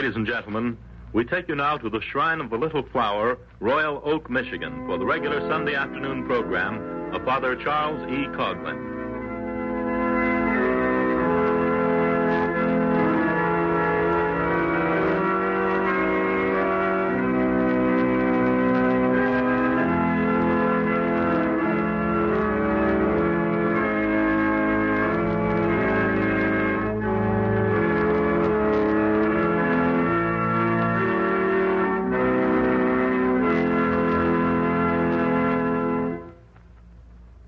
Ladies and gentlemen, we take you now to the Shrine of the Little Flower, Royal Oak, Michigan, for the regular Sunday afternoon program of Father Charles E. Coughlin.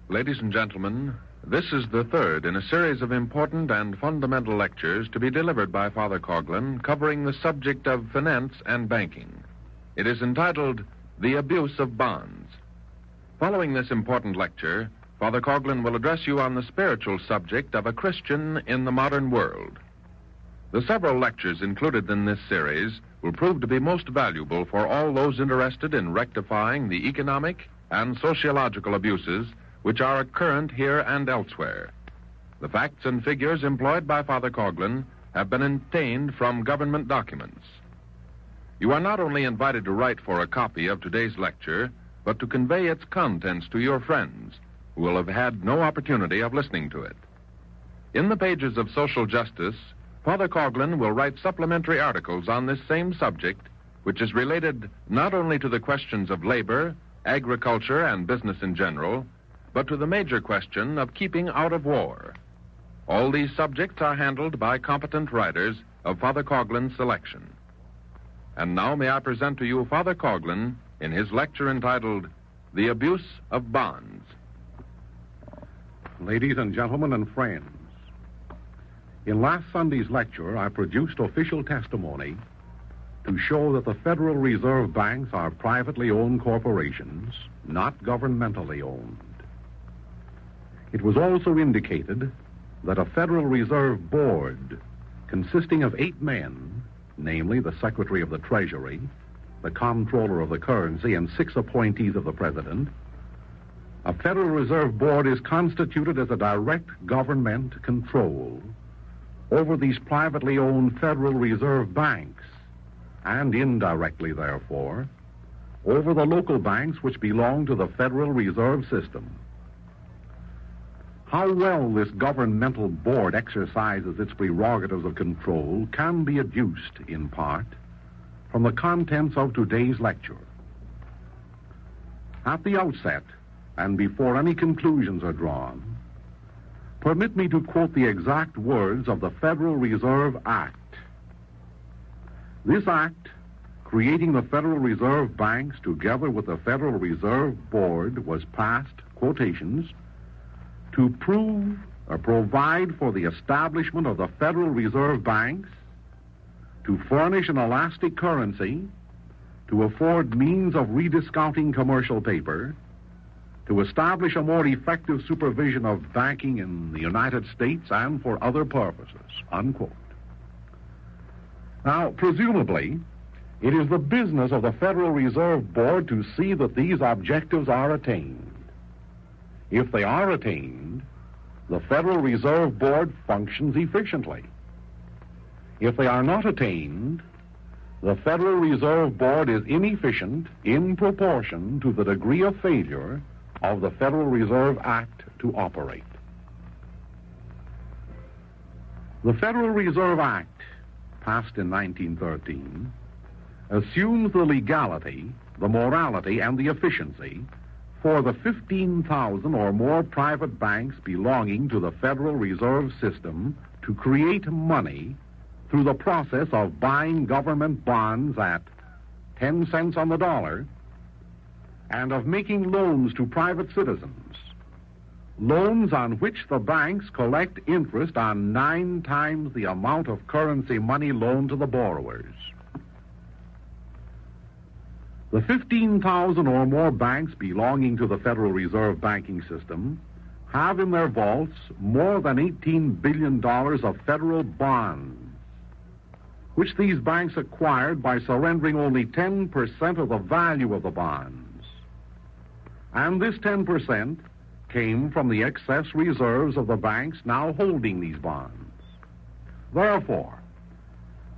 Ladies and gentlemen, this is the third in a series of important and fundamental lectures to be delivered by Father Coughlin covering the subject of finance and banking. It is entitled, The Abuse of Bonds. Following this important lecture, Father Coughlin will address you on the spiritual subject of a Christian in the modern world. The several lectures included in this series will prove to be most valuable for all those interested in rectifying the economic and sociological abuses which are current here and elsewhere. The facts and figures employed by Father Coughlin have been obtained from government documents. You are not only invited to write for a copy of today's lecture, but to convey its contents to your friends who will have had no opportunity of listening to it. In the pages of Social Justice, Father Coughlin will write supplementary articles on this same subject, which is related not only to the questions of labor, agriculture, and business in general, but to the major question of keeping out of war. All these subjects are handled by competent writers of Father Coughlin's selection. And now may I present to you Father Coughlin in his lecture entitled, The Abuse of Bonds. Ladies and gentlemen and friends, in last Sunday's lecture, I produced official testimony to show that the Federal Reserve banks are privately owned corporations, not governmentally owned. It was also indicated that a Federal Reserve Board consisting of 8 men, namely the Secretary of the Treasury, the Comptroller of the Currency, and 6 appointees of the President, a Federal Reserve Board is constituted as a direct government control over these privately owned Federal Reserve banks, and indirectly, therefore, over the local banks which belong to the Federal Reserve System. How well this governmental board exercises its prerogatives of control can be adduced, in part, from the contents of today's lecture. At the outset, and before any conclusions are drawn, permit me to quote the exact words of the Federal Reserve Act. This act, creating the Federal Reserve banks together with the Federal Reserve Board, was passed, quotations, to prove or provide for the establishment of the Federal Reserve banks, to furnish an elastic currency, to afford means of rediscounting commercial paper, to establish a more effective supervision of banking in the United States, and for other purposes, unquote. Now, presumably, it is the business of the Federal Reserve Board to see that these objectives are attained. If they are attained, the Federal Reserve Board functions efficiently. If they are not attained, the Federal Reserve Board is inefficient in proportion to the degree of failure of the Federal Reserve Act to operate. The Federal Reserve Act, passed in 1913, assumes the legality, the morality, and the efficiency for the 15,000 or more private banks belonging to the Federal Reserve System to create money through the process of buying government bonds at 10 cents on the dollar and of making loans to private citizens, loans on which the banks collect interest on 9 times the amount of currency money loaned to the borrowers. The 15,000 or more banks belonging to the Federal Reserve banking system have in their vaults more than $18 billion of federal bonds, which these banks acquired by surrendering only 10% of the value of the bonds. And this 10% came from the excess reserves of the banks now holding these bonds. Therefore,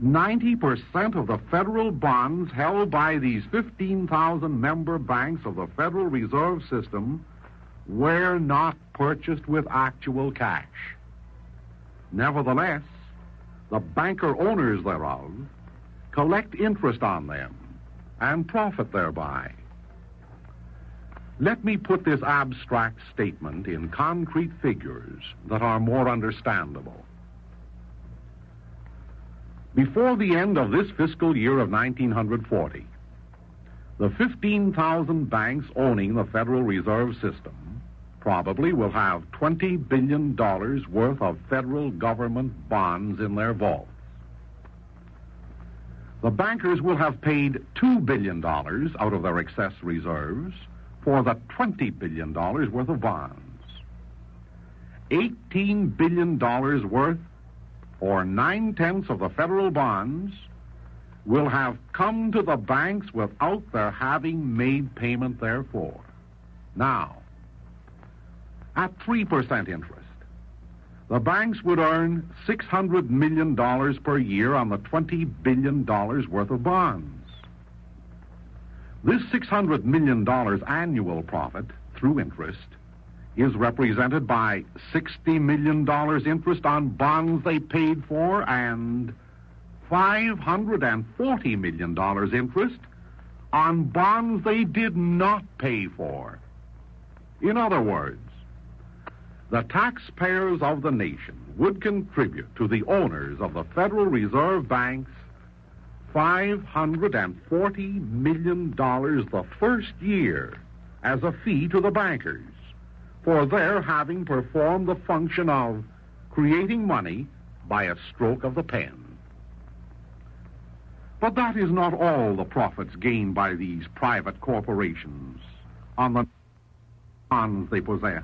90% of the federal bonds held by these 15,000 member banks of the Federal Reserve System were not purchased with actual cash. Nevertheless, the banker owners thereof collect interest on them and profit thereby. Let me put this abstract statement in concrete figures that are more understandable. Before the end of this fiscal year of 1940, the 15,000 banks owning the Federal Reserve System probably will have $20 billion worth of federal government bonds in their vaults. The bankers will have paid $2 billion out of their excess reserves for the $20 billion worth of bonds. $18 billion worth, or 9/10 of the federal bonds, will have come to the banks without their having made payment therefor. Now, at 3% interest, the banks would earn $600 million per year on the $20 billion worth of bonds. This $600 million annual profit through interest is represented by $60 million interest on bonds they paid for and $540 million interest on bonds they did not pay for. In other words, the taxpayers of the nation would contribute to the owners of the Federal Reserve Banks $540 million the first year as a fee to the bankers for their having performed the function of creating money by a stroke of the pen. But that is not all the profits gained by these private corporations on the bonds they possess,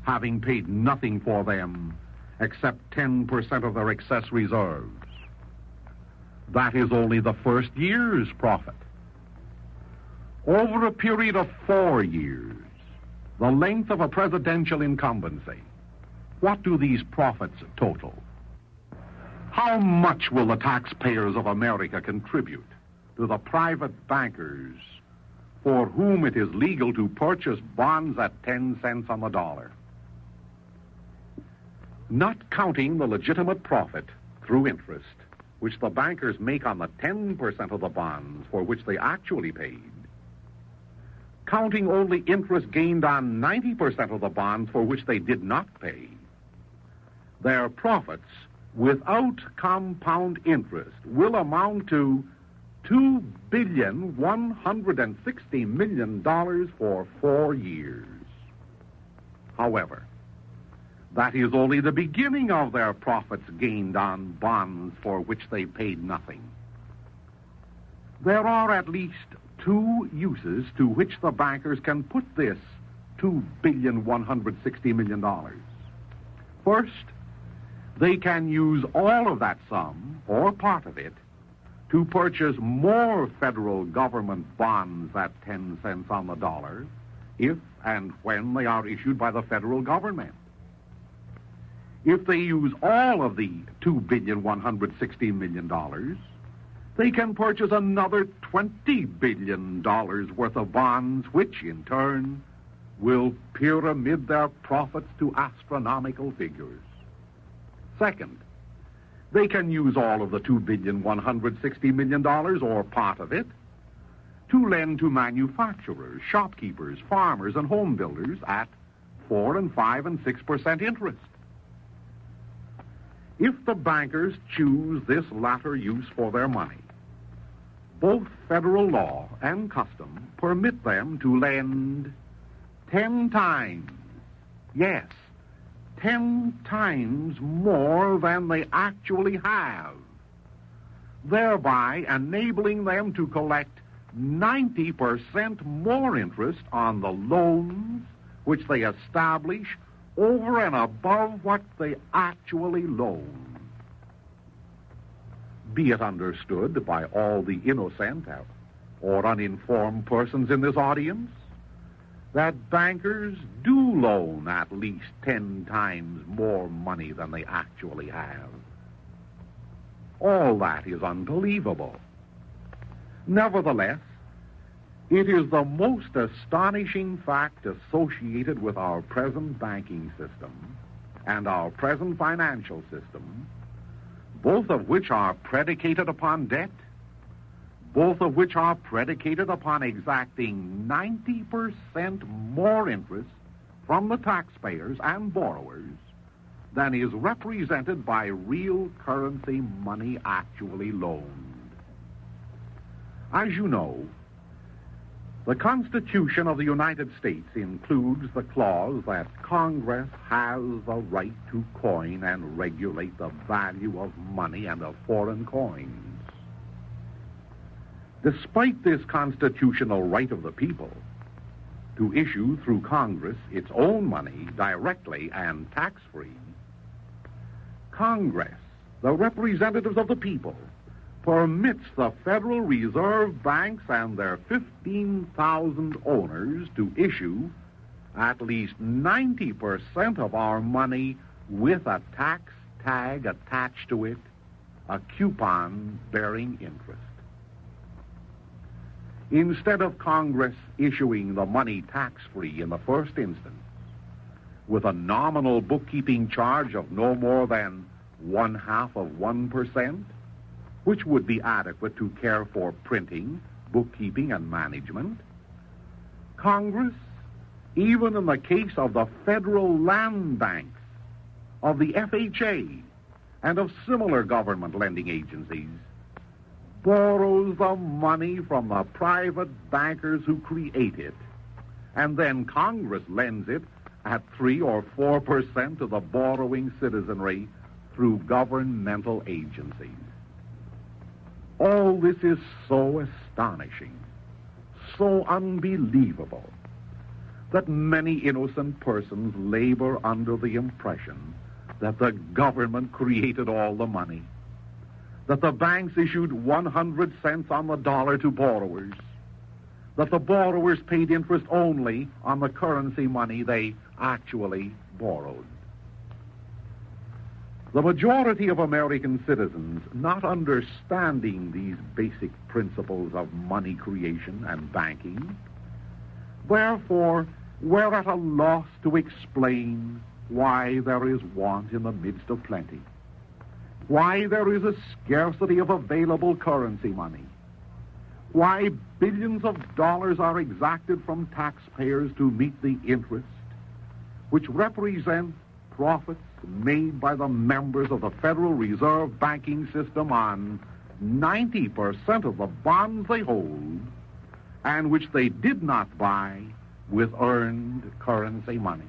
having paid nothing for them except 10% of their excess reserves. That is only the first year's profit. Over a period of 4 years, the length of a presidential incumbency, what do these profits total? How much will the taxpayers of America contribute to the private bankers for whom it is legal to purchase bonds at 10 cents on the dollar? Not counting the legitimate profit through interest, which the bankers make on the 10% of the bonds for which they actually paid, counting only interest gained on 90% of the bonds for which they did not pay, their profits without compound interest will amount to $2,160 million for 4 years. However, that is only the beginning of their profits gained on bonds for which they paid nothing. There are at least 2 uses to which the bankers can put this $2,160 million. First, they can use all of that sum, or part of it, to purchase more federal government bonds at 10 cents on the dollar, if and when they are issued by the federal government. If they use all of the $2,160 million, they can purchase another $20 billion worth of bonds, which, in turn, will pyramid their profits to astronomical figures. Second, they can use all of the $2,160 million, or part of it, to lend to manufacturers, shopkeepers, farmers, and home builders at 4 and 5 and 6% interest. If the bankers choose this latter use for their money, both federal law and custom permit them to lend 10 times, yes, 10 times more than they actually have, thereby enabling them to collect 90% more interest on the loans which they establish over and above what they actually loan. Be it understood by all the innocent or uninformed persons in this audience that bankers do loan at least 10 times more money than they actually have. All that is unbelievable. Nevertheless, it is the most astonishing fact associated with our present banking system and our present financial system, both of which are predicated upon debt, both of which are predicated upon exacting 90% more interest from the taxpayers and borrowers than is represented by real currency money actually loaned. As you know, the Constitution of the United States includes the clause that Congress has the right to coin and regulate the value of money and of foreign coins. Despite this constitutional right of the people to issue through Congress its own money directly and tax-free, Congress, the representatives of the people, permits the Federal Reserve banks and their 15,000 owners to issue at least 90% of our money with a tax tag attached to it, a coupon bearing interest. Instead of Congress issuing the money tax-free in the first instance, with a nominal bookkeeping charge of no more than 0.5%, which would be adequate to care for printing, bookkeeping, and management, Congress, even in the case of the federal land banks, of the FHA, and of similar government lending agencies, borrows the money from the private bankers who create it, and then Congress lends it at 3 or 4% to the borrowing citizenry through governmental agencies. All this is so astonishing, so unbelievable, that many innocent persons labor under the impression that the government created all the money, that the banks issued 100 cents on the dollar to borrowers, that the borrowers paid interest only on the currency money they actually borrowed. The majority of American citizens, not understanding these basic principles of money creation and banking, therefore were at a loss to explain why there is want in the midst of plenty, why there is a scarcity of available currency money, why billions of dollars are exacted from taxpayers to meet the interest, which represent profits made by the members of the Federal Reserve banking system on 90% of the bonds they hold, and which they did not buy with earned currency money.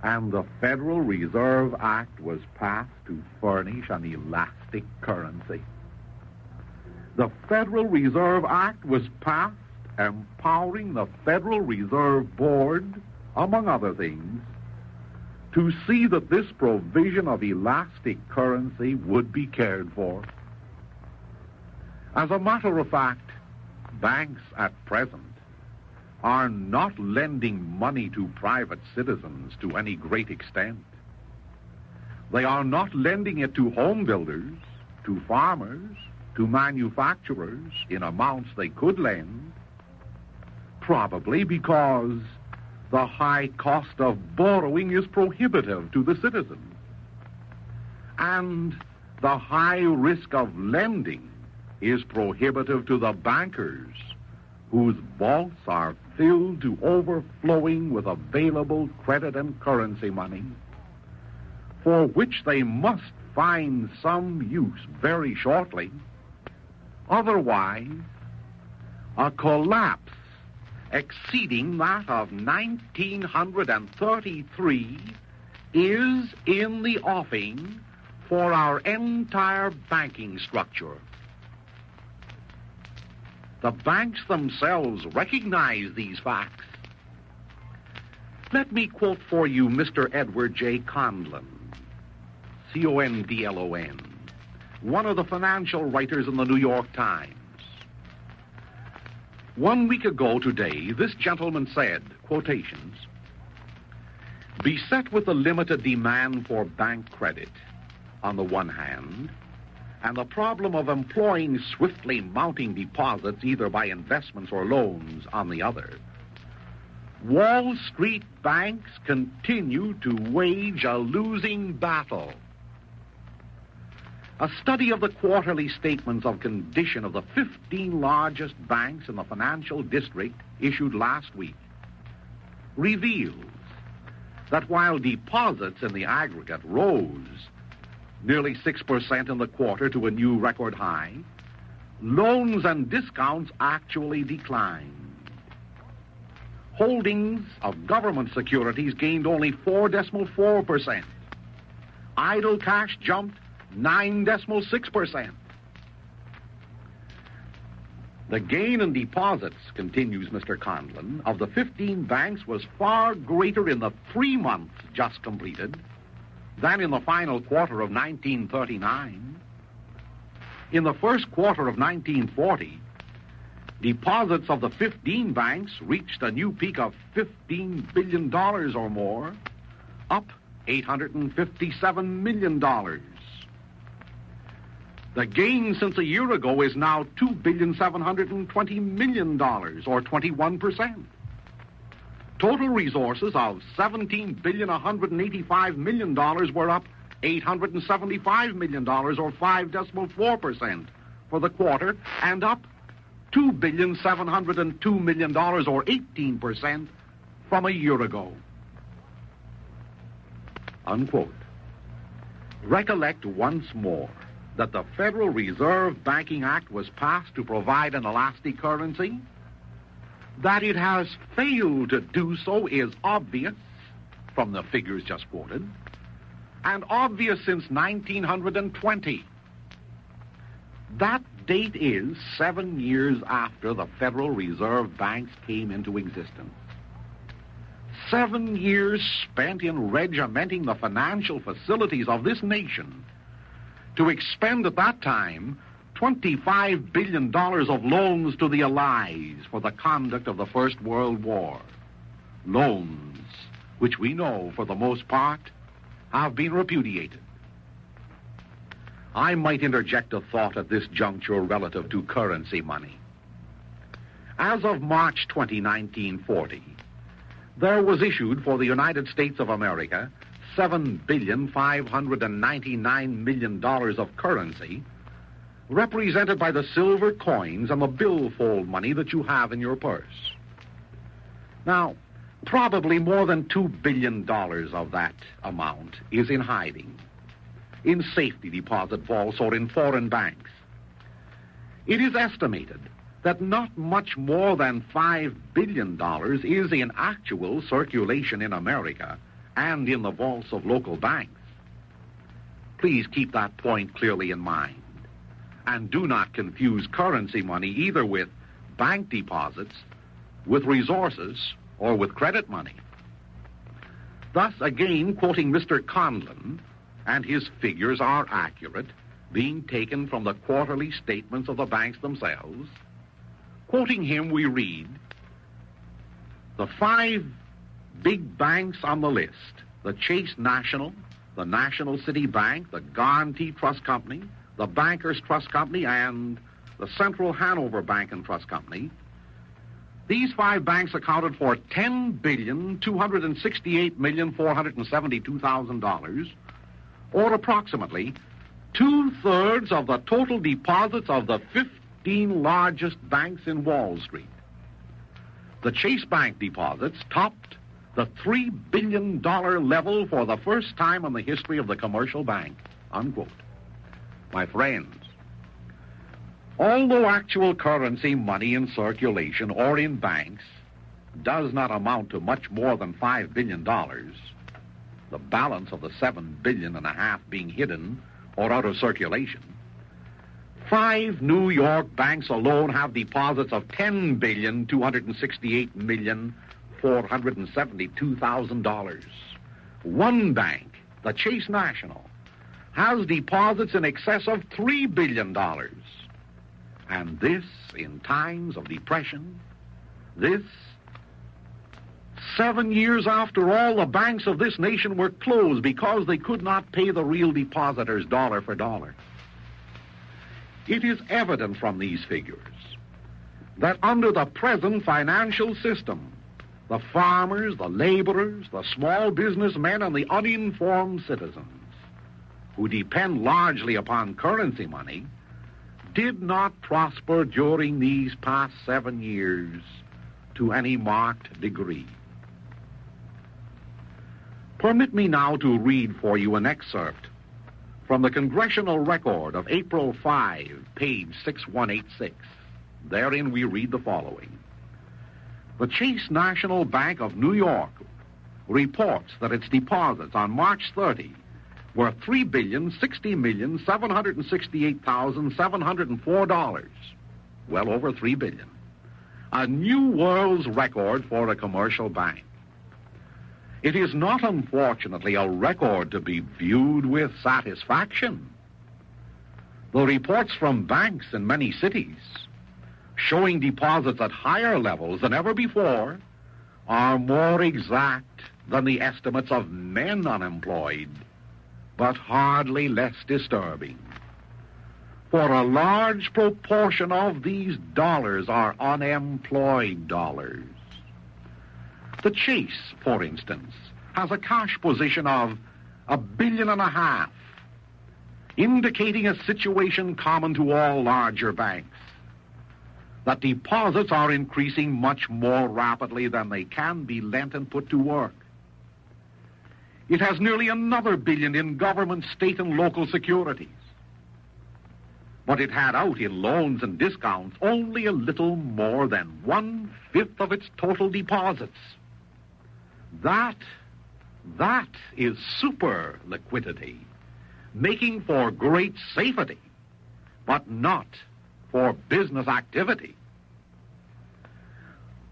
And the Federal Reserve Act was passed to furnish an elastic currency. The Federal Reserve Act was passed empowering the Federal Reserve Board, among other things, to see that this provision of elastic currency would be cared for. As a matter of fact, banks at present are not lending money to private citizens to any great extent. They are not lending it to home builders, to farmers, to manufacturers in amounts they could lend, probably because the high cost of borrowing is prohibitive to the citizens, and the high risk of lending is prohibitive to the bankers, whose vaults are filled to overflowing with available credit and currency money, for which they must find some use very shortly. Otherwise, a collapse exceeding that of 1933 is in the offing for our entire banking structure. The banks themselves recognize these facts. Let me quote for you Mr. Edward J. Coughlin, Condlon, one of the financial writers in the New York Times. 1 week ago today, this gentleman said, quotations, "Beset with the limited demand for bank credit, on the one hand, and the problem of employing swiftly mounting deposits either by investments or loans on the other, Wall Street banks continue to wage a losing battle. A study of the quarterly statements of condition of the 15 largest banks in the financial district issued last week reveals that while deposits in the aggregate rose nearly 6% in the quarter to a new record high, loans and discounts actually declined. Holdings of government securities gained only 4.4%. Idle cash jumped 9.6%. The gain in deposits, continues Mr. Coughlin, of the 15 banks was far greater in the 3 months just completed than in the final quarter of 1939. In the first quarter of 1940, deposits of the 15 banks reached a new peak of $15 billion or more, up $857 million. The gain since a year ago is now $2.720 billion, or 21%. Total resources of $17.185 billion were up $875 million, or 5.4% for the quarter, and up $2.702 billion, or 18% from a year ago. Unquote. Recollect once more that the Federal Reserve Banking Act was passed to provide an elastic currency. That it has failed to do so is obvious from the figures just quoted, and obvious since 1920. That date is 7 years after the Federal Reserve banks came into existence. 7 years spent in regimenting the financial facilities of this nation to expend at that time $25 billion of loans to the Allies for the conduct of the First World War. Loans which we know, for the most part, have been repudiated. I might interject a thought at this juncture relative to currency money. As of March 20, 1940, there was issued for the United States of America $7.599 billion of currency, represented by the silver coins and the billfold money that you have in your purse. Now, probably more than $2 billion of that amount is in hiding, in safety deposit vaults or in foreign banks. It is estimated that not much more than $5 billion is in actual circulation in America and in the vaults of local banks. Please keep that point clearly in mind, and do not confuse currency money either with bank deposits, with resources, or with credit money. Thus, again, quoting Mr. Coughlin, and his figures are accurate, being taken from the quarterly statements of the banks themselves. Quoting him, we read, the 5 big banks on the list, the Chase National, the National City Bank, the Guarantee Trust Company, the Bankers Trust Company, and the Central Hanover Bank and Trust Company, these 5 banks accounted for $10,268,472,000, or approximately 2/3 of the total deposits of the 15 largest banks in Wall Street. The Chase Bank deposits topped the $3 billion level for the first time in the history of the commercial bank, unquote. My friends, although actual currency money in circulation or in banks does not amount to much more than $5 billion, the balance of the $7.5 billion being hidden or out of circulation, 5 New York banks alone have deposits of $10,268,472,000. One bank, the Chase National, has deposits in excess of $3 billion. And this in times of depression, this 7 years after all the banks of this nation were closed because they could not pay the real depositors dollar for dollar. It is evident from these figures that under the present financial system, the farmers, the laborers, the small businessmen, and the uninformed citizens, who depend largely upon currency money, did not prosper during these past 7 years to any marked degree. Permit me now to read for you an excerpt from the Congressional Record of April 5, page 6186. Therein we read the following. The Chase National Bank of New York reports that its deposits on March 30 were $3,060,768,704. Well over $3 billion. A new world's record for a commercial bank. It is not, unfortunately, a record to be viewed with satisfaction. The reports from banks in many cities showing deposits at higher levels than ever before are more exact than the estimates of men unemployed, but hardly less disturbing. For a large proportion of these dollars are unemployed dollars. The Chase, for instance, has a cash position of $1.5 billion, indicating a situation common to all larger banks, that deposits are increasing much more rapidly than they can be lent and put to work. It has nearly another $1 billion in government, state, and local securities. But it had out in loans and discounts only a little more than 1/5 of its total deposits. That is super liquidity, making for great safety, but not for business activity.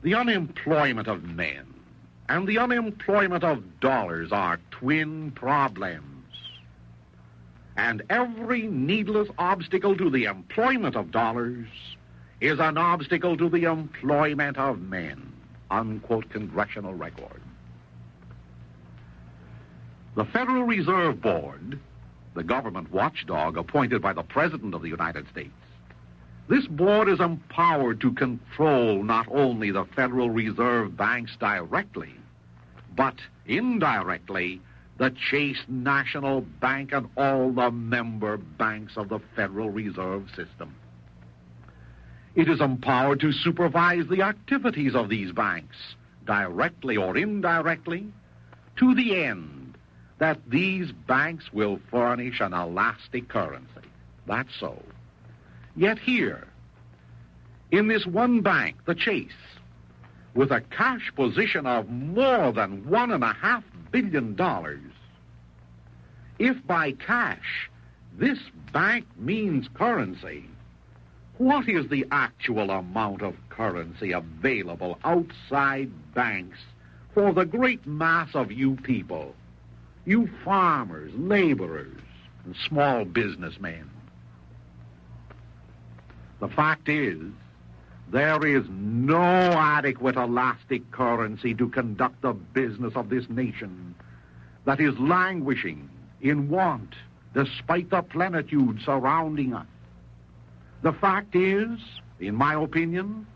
The unemployment of men and the unemployment of dollars are twin problems. And every needless obstacle to the employment of dollars is an obstacle to the employment of men. Unquote Congressional Record. The Federal Reserve Board, the government watchdog appointed by the President of the United States, this board is empowered to control not only the Federal Reserve banks directly, but indirectly the Chase National Bank and all the member banks of the Federal Reserve System. It is empowered to supervise the activities of these banks, directly or indirectly, to the end that these banks will furnish an elastic currency. That's so. Yet here, in this one bank, the Chase, with a cash position of more than $1.5 billion, if by cash this bank means currency, what is the actual amount of currency available outside banks for the great mass of you people, you farmers, laborers, and small businessmen? The fact is, there is no adequate elastic currency to conduct the business of this nation that is languishing in want despite the plenitude surrounding us. The fact is, in my opinion,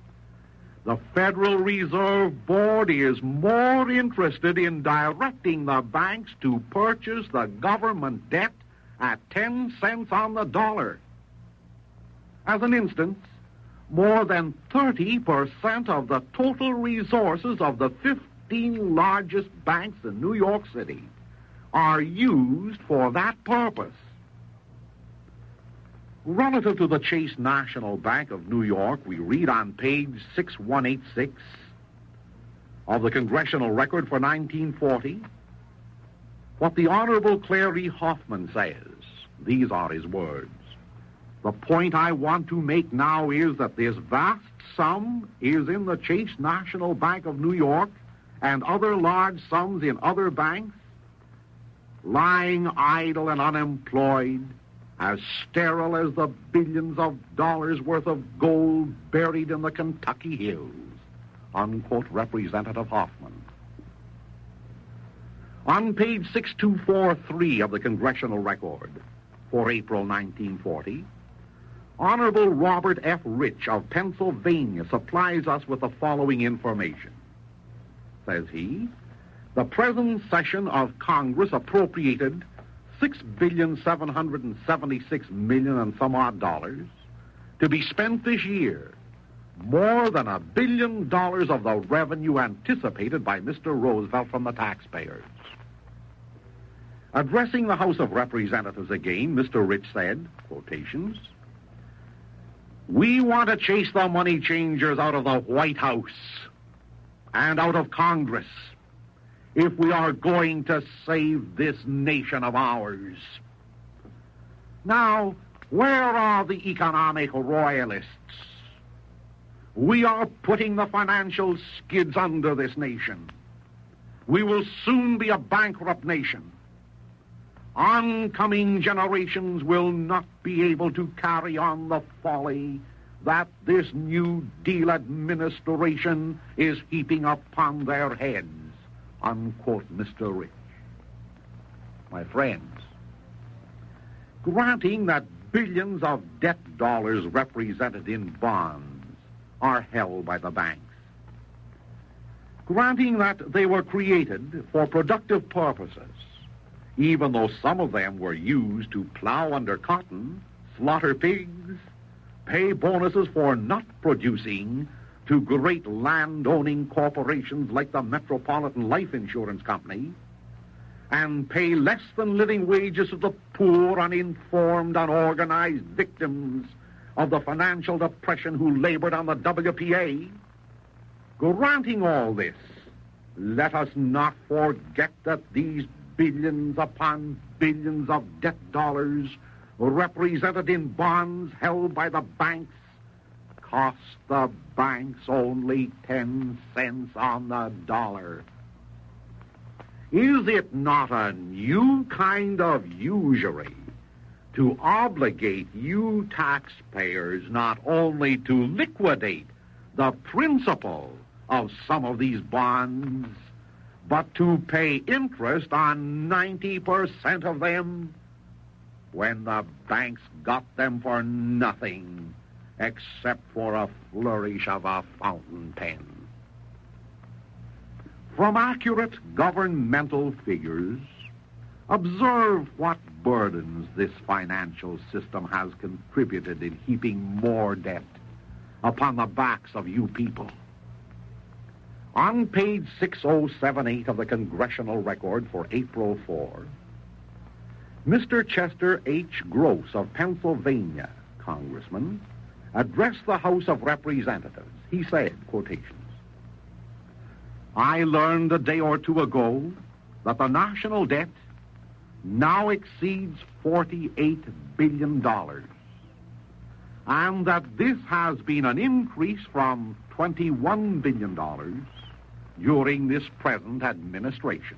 the Federal Reserve Board is more interested in directing the banks to purchase the government debt at 10 cents on the dollar. As an instance, more than 30% of the total resources of the 15 largest banks in New York City are used for that purpose. Relative to the Chase National Bank of New York, we read on page 6186 of the Congressional Record for 1940 what the Honorable Clary Hoffman says. These are his words. The point I want to make now is that this vast sum is in the Chase National Bank of New York and other large sums in other banks, lying idle and unemployed, as sterile as the billions of dollars worth of gold buried in the Kentucky hills. Unquote Representative Hoffman. On page 6243 of the Congressional Record for April 1940, Honorable Robert F. Rich of Pennsylvania supplies us with the following information. Says he, the present session of Congress appropriated $6,776,000,000 and some odd dollars to be spent this year, more than $1 billion of the revenue anticipated by Mr. Roosevelt from the taxpayers. Addressing the House of Representatives again, Mr. Rich said, quotations, "We want to chase the money changers out of the White House and out of Congress if we are going to save this nation of ours. Now, where are the economic royalists? We are putting the financial skids under this nation. We will soon be a bankrupt nation. Oncoming generations will not be able to carry on the folly that this New Deal administration is heaping upon their heads," unquote, Mr. Rich. My friends, granting that billions of debt dollars represented in bonds are held by the banks, granting that they were created for productive purposes, even though some of them were used to plow under cotton, slaughter pigs, pay bonuses for nut producing to great land-owning corporations like the Metropolitan Life Insurance Company, and pay less than living wages to the poor, uninformed, unorganized victims of the financial depression who labored on the WPA. Granting all this, let us not forget that these billions upon billions of debt dollars represented in bonds held by the banks cost the banks only 10 cents on the dollar. Is it not a new kind of usury to obligate you taxpayers not only to liquidate the principal of some of these bonds, but to pay interest on 90% of them when the banks got them for nothing except for a flourish of a fountain pen? From accurate governmental figures, observe what burdens this financial system has contributed in heaping more debt upon the backs of you people. On page 6078 of the Congressional Record for April 4, Mr. Chester H. Gross of Pennsylvania, Congressman, addressed the House of Representatives. He said, quotations, "I learned a day or two ago that the national debt now exceeds $48 billion, and that this has been an increase from $21 billion during this present administration.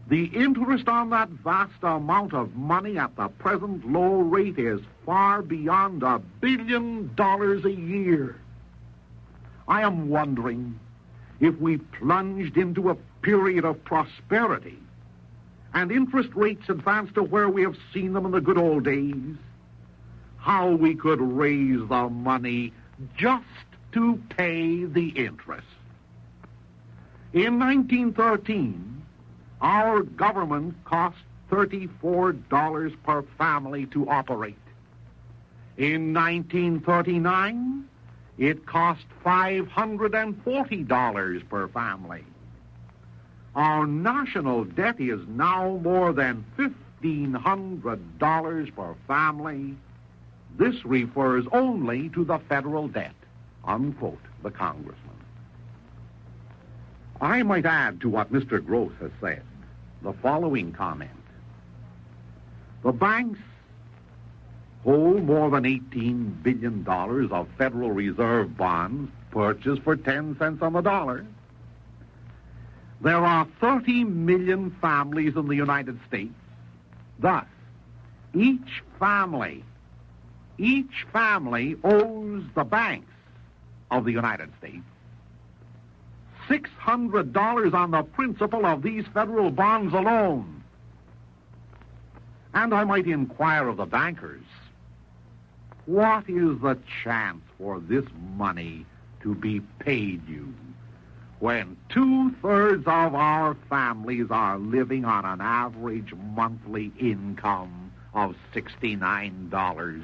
The interest on that vast amount of money at the present low rate is far beyond $1 billion a year. I am wondering if we plunged into a period of prosperity and interest rates advanced to where we have seen them in the good old days, how we could raise the money just to pay the interest. In 1913, our government cost $34 per family to operate. In 1939, it cost $540 per family. Our national debt is now more than $1,500 per family. This refers only to the federal debt," unquote, the congressman. I might add to what Mr. Gross has said the following comment. The banks hold more than $18 billion of Federal Reserve bonds purchased for 10 cents on the dollar. There are 30 million families in the United States. Thus, each family owes the banks of the United States $600 on the principal of these federal bonds alone. And I might inquire of the bankers, what is the chance for this money to be paid you when 2/3 of our families are living on an average monthly income of $69?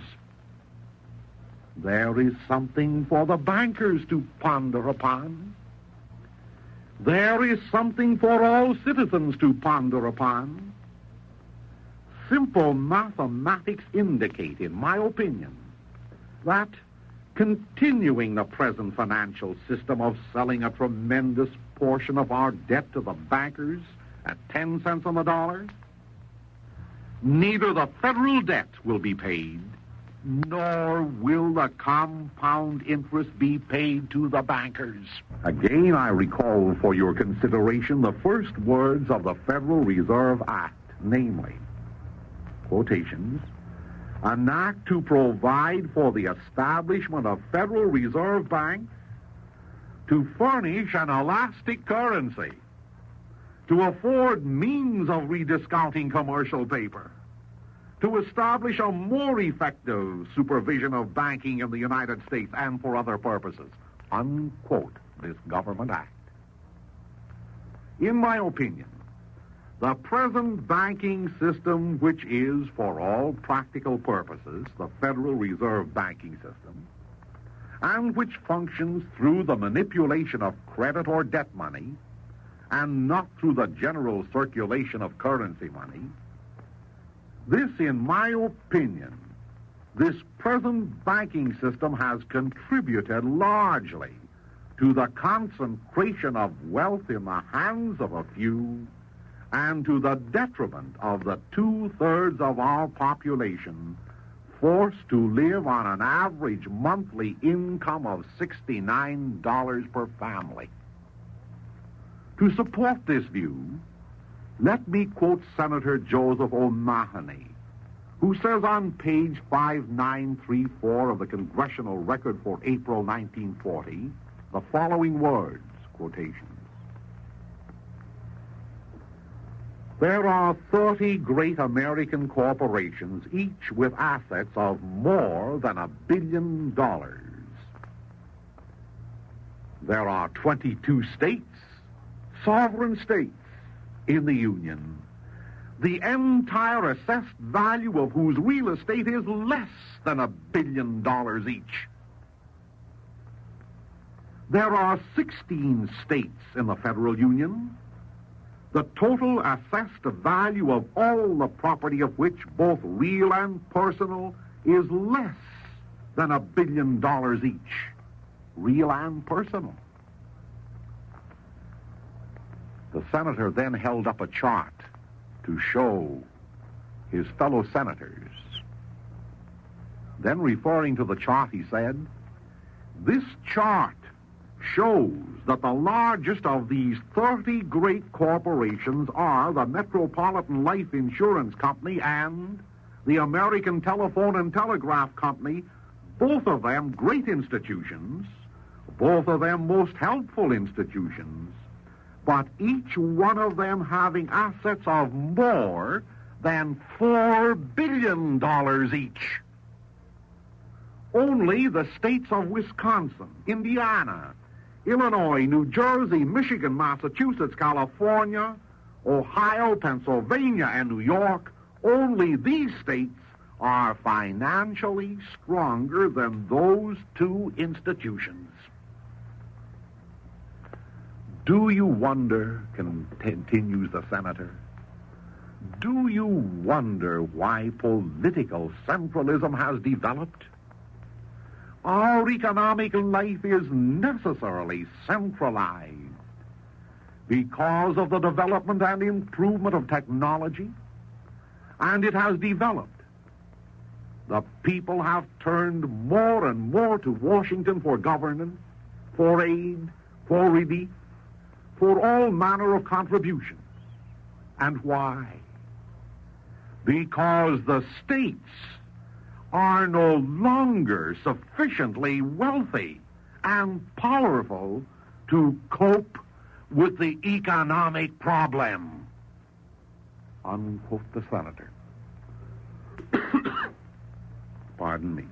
There is something for the bankers to ponder upon. There is something for all citizens to ponder upon. Simple mathematics indicate, in my opinion, that continuing the present financial system of selling a tremendous portion of our debt to the bankers at 10 cents on the dollar, neither the federal debt will be paid, nor will the compound interest be paid to the bankers. Again, I recall for your consideration the first words of the Federal Reserve Act, namely, quotations, an act to provide for the establishment of Federal Reserve banks to furnish an elastic currency, to afford means of rediscounting commercial paper, to establish a more effective supervision of banking in the United States and for other purposes. Unquote this government act. In my opinion, the present banking system, which is, for all practical purposes, the Federal Reserve banking system, and which functions through the manipulation of credit or debt money, and not through the general circulation of currency money, this, in my opinion, this present banking system has contributed largely to the concentration of wealth in the hands of a few and to the detriment of the 2/3 of our population forced to live on an average monthly income of $69 per family. To support this view, let me quote Senator Joseph O'Mahony, who says on page 5934 of the Congressional Record for April 1940 the following words, quotations. There are 30 great American corporations, each with assets of more than $1 billion. There are 22 states, sovereign states, in the Union, the entire assessed value of whose real estate is less than $1 billion each. There are 16 states in the Federal Union, the total assessed value of all the property of which, both real and personal, is less than $1 billion each. Real and personal. The senator then held up a chart to show his fellow senators. Then, referring to the chart, he said, "This chart shows that the largest of these 30 great corporations are the Metropolitan Life Insurance Company and the American Telephone and Telegraph Company, both of them great institutions, both of them most helpful institutions, but each one of them having assets of more than $4 billion each. Only the states of Wisconsin, Indiana, Illinois, New Jersey, Michigan, Massachusetts, California, Ohio, Pennsylvania, and New York, only these states are financially stronger than those two institutions." Do you wonder, continues the senator, do you wonder why political centralism has developed? Our economic life is necessarily centralized because of the development and improvement of technology, and it has developed. The people have turned more and more to Washington for governance, for aid, for relief, for all manner of contributions. And why? Because the states are no longer sufficiently wealthy and powerful to cope with the economic problem, unquote the senator. Pardon me.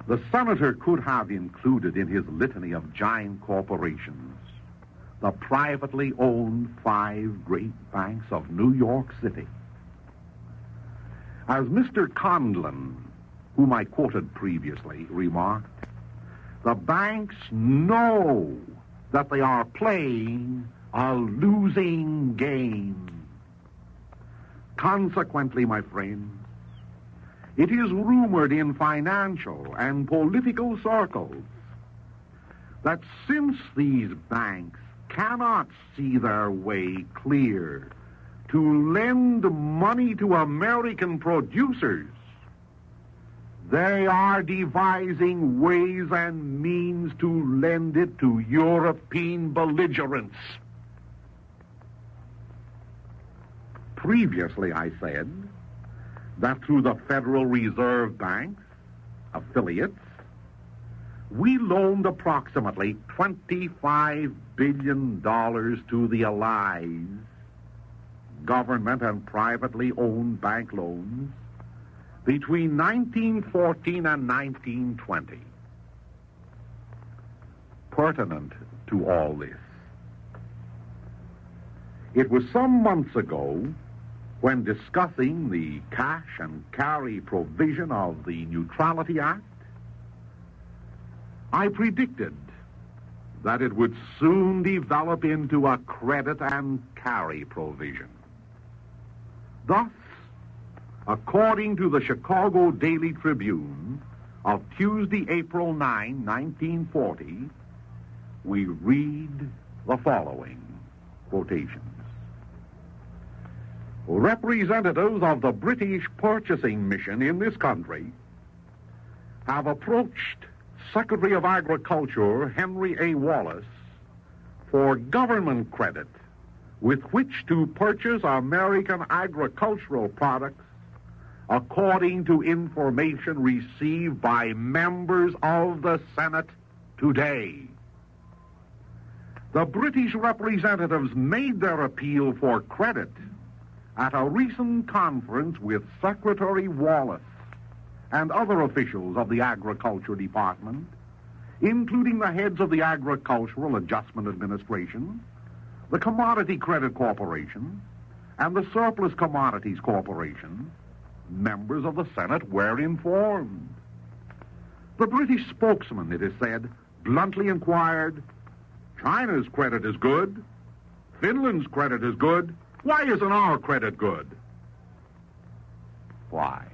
The senator could have included in his litany of giant corporations the privately owned 5 great banks of New York City. As Mr. Coughlin, whom I quoted previously, remarked, the banks know that they are playing a losing game. Consequently, my friends, it is rumored in financial and political circles that since these banks cannot see their way clear to lend money to American producers, they are devising ways and means to lend it to European belligerents. Previously, I said that through the Federal Reserve Bank's affiliates, we loaned approximately $25 billion to the Allies, government and privately owned bank loans, between 1914 and 1920. Pertinent to all this, it was some months ago when discussing the cash and carry provision of the Neutrality Act, I predicted that it would soon develop into a credit and carry provision. Thus, according to the Chicago Daily Tribune of Tuesday, April 9, 1940, we read the following quotations. Representatives of the British purchasing mission in this country have approached Secretary of Agriculture Henry A. Wallace for government credit with which to purchase American agricultural products according to information received by members of the Senate today. The British representatives made their appeal for credit at a recent conference with Secretary Wallace and other officials of the Agriculture Department, including the heads of the Agricultural Adjustment Administration, the Commodity Credit Corporation, and the Surplus Commodities Corporation. Members of the Senate were informed. The British spokesman, it is said, bluntly inquired, China's credit is good. Finland's credit is good. Why isn't our credit good? Why?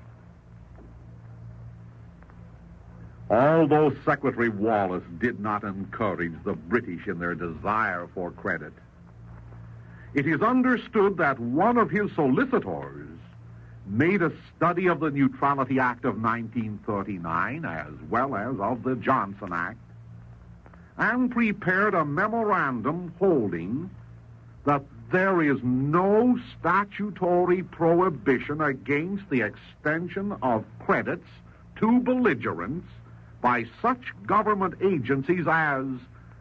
Although Secretary Wallace did not encourage the British in their desire for credit, it is understood that one of his solicitors made a study of the Neutrality Act of 1939 as well as of the Johnson Act and prepared a memorandum holding that there is no statutory prohibition against the extension of credits to belligerents by such government agencies as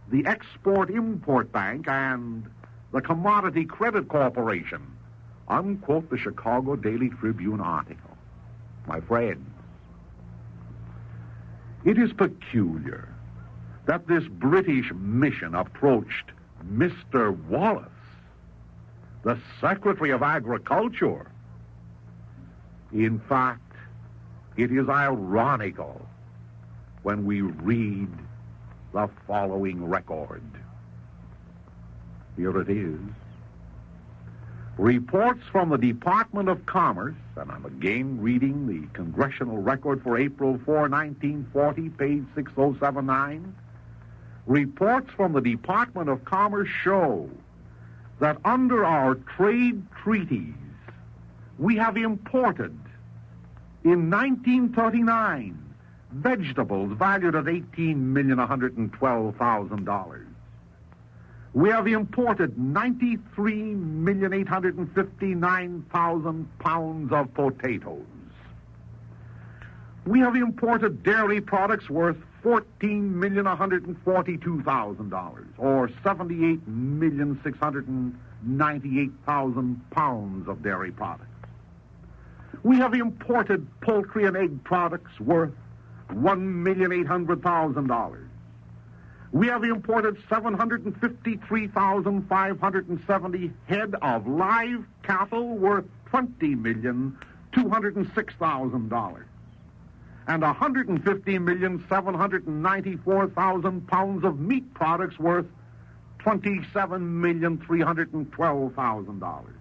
the Export-Import Bank and the Commodity Credit Corporation. Unquote the Chicago Daily Tribune article. My friends, it is peculiar that this British mission approached Mr. Wallace, the Secretary of Agriculture. In fact, it is ironical when we read the following record. Here it is. Reports from the Department of Commerce, and I'm again reading the Congressional Record for April 4, 1940, page 6079. Reports from the Department of Commerce show that under our trade treaties, we have imported, in 1939, vegetables valued at $18,112,000. We have imported 93,859,000 pounds of potatoes. We have imported dairy products worth $14,142,000, or 78,698,000 pounds of dairy products. We have imported poultry and egg products worth $1,800,000. We have imported 753,570 head of live cattle worth $20,206,000. And 150,794,000 pounds of meat products worth $27,312,000.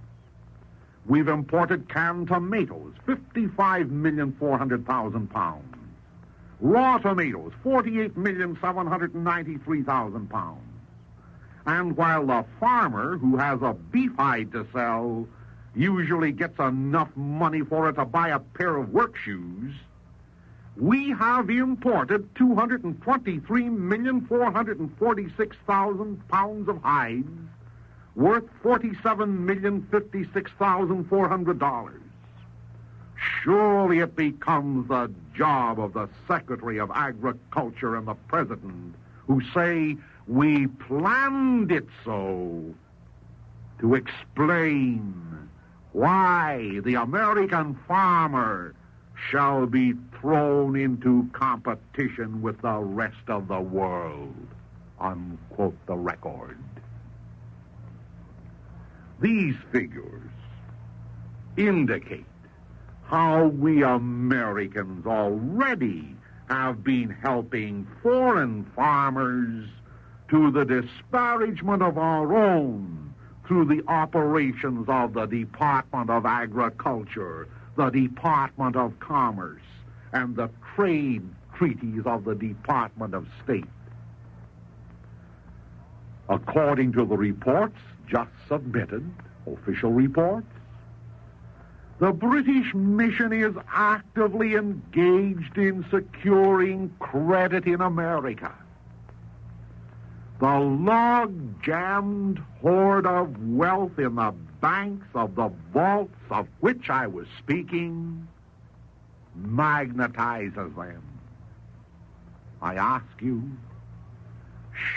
We've imported canned tomatoes, 55,400,000 pounds. Raw tomatoes, 48,793,000 pounds. And while the farmer who has a beef hide to sell usually gets enough money for it to buy a pair of work shoes, we have imported 223,446,000 pounds of hides worth $47,056,400. Surely it becomes the job of the Secretary of Agriculture and the President, who say we planned it so, to explain why the American farmer shall be thrown into competition with the rest of the world, unquote the record. These figures indicate how we Americans already have been helping foreign farmers to the disparagement of our own through the operations of the Department of Agriculture, the Department of Commerce, and the trade treaties of the Department of State. According to the reports just submitted, official reports, the British mission is actively engaged in securing credit in America. The log-jammed hoard of wealth in the banks of the vaults of which I was speaking magnetizes them. I ask you,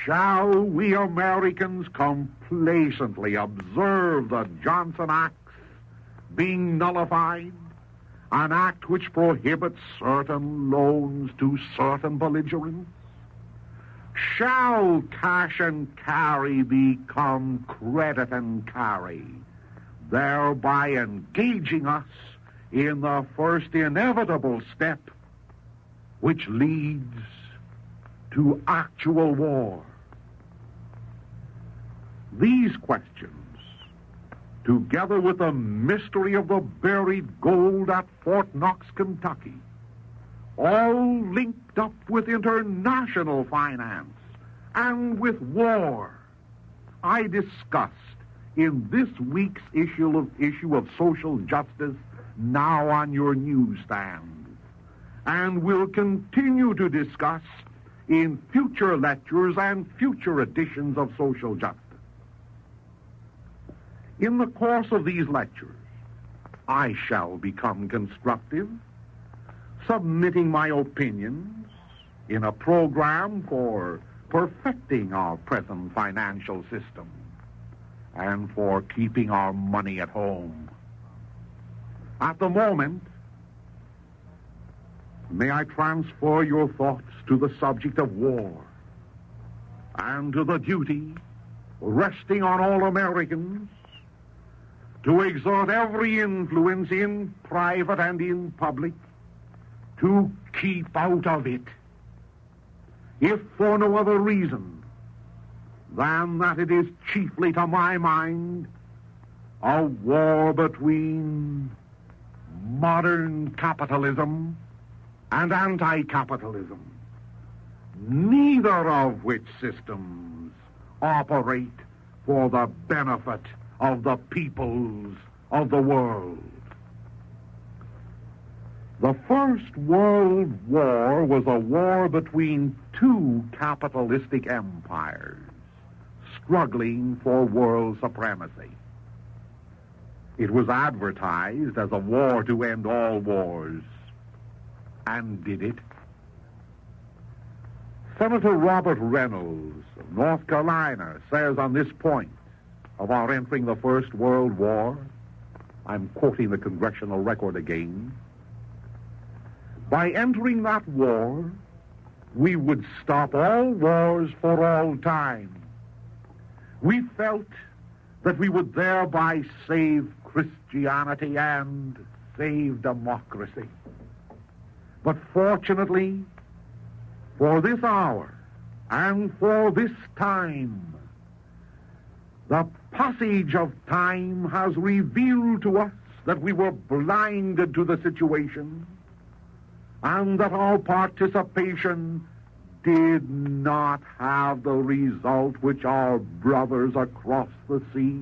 shall we Americans complacently observe the Johnson Acts being nullified, an act which prohibits certain loans to certain belligerents? Shall cash and carry become credit and carry, thereby engaging us in the first inevitable step which leads to actual war? These questions, together with the mystery of the buried gold at Fort Knox, Kentucky, all linked up with international finance and with war, I discussed in this week's issue of Social Justice, now on your newsstands, and will continue to discuss in future lectures and future editions of Social Justice. In the course of these lectures, I shall become constructive, submitting my opinions in a program for perfecting our present financial system and for keeping our money at home. At the moment, may I transfer your thoughts to the subject of war and to the duty resting on all Americans to exert every influence in private and in public to keep out of it, if for no other reason than that it is chiefly, to my mind, a war between modern capitalism and anti-capitalism, neither of which systems operate for the benefit of the peoples of the world. The First World War was a war between two capitalistic empires struggling for world supremacy. It was advertised as a war to end all wars. And did it? Senator Robert Reynolds of North Carolina says on this point of our entering the First World War, I'm quoting the congressional record again, by entering that war, we would stop all wars for all time. We felt that we would thereby save Christianity and save democracy. But fortunately, for this hour and for this time, the passage of time has revealed to us that we were blinded to the situation and that our participation did not have the result which our brothers across the sea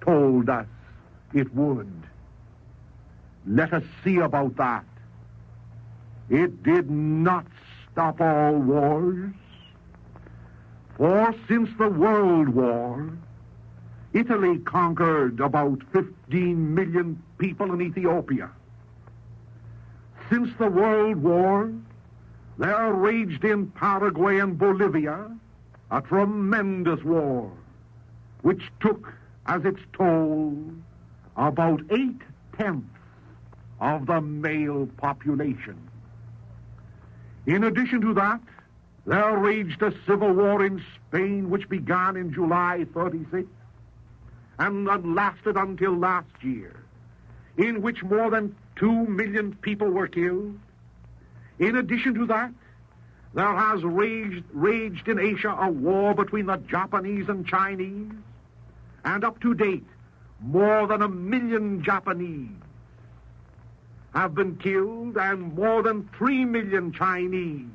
told us it would. Let us see about that. It did not stop all wars, for since the World War, Italy conquered about 15 million people in Ethiopia. Since the World War, there raged in Paraguay and Bolivia a tremendous war, which took as its toll about 8/10 of the male population. In addition to that, there raged a civil war in Spain which began in July 36 and lasted until last year, in which more than 2 million people were killed. In addition to that, there has raged in Asia a war between the Japanese and Chinese, and up to date, more than 1 million Japanese have been killed, and more than 3 million Chinese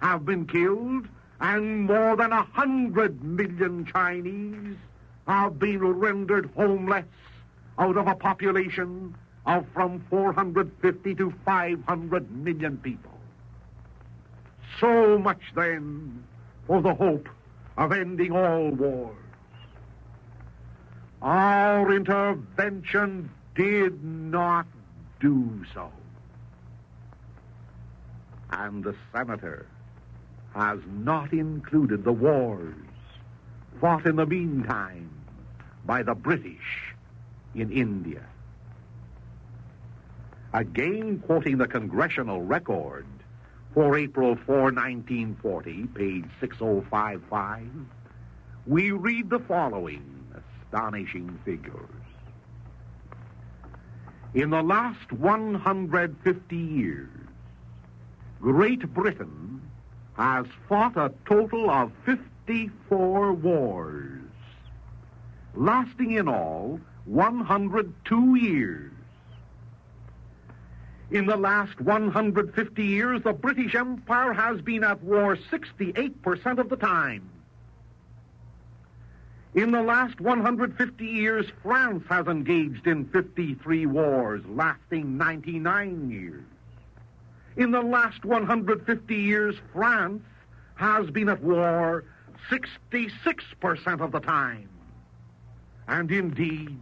have been killed, and more than 100 million Chinese have been rendered homeless out of a population of from 450 to 500 million people. So much, then, for the hope of ending all wars. Our intervention did not do so. And the Senator has not included the wars fought in the meantime by the British in India. Again, quoting the congressional record for April 4, 1940, page 6055, we read the following astonishing figures. In the last 150 years, Great Britain has fought a total of 54 wars, lasting in all 102 years. In the last 150 years, the British Empire has been at war 68% of the time. In the last 150 years, France has engaged in 53 wars, lasting 99 years. In the last 150 years, France has been at war 66% of the time. And indeed,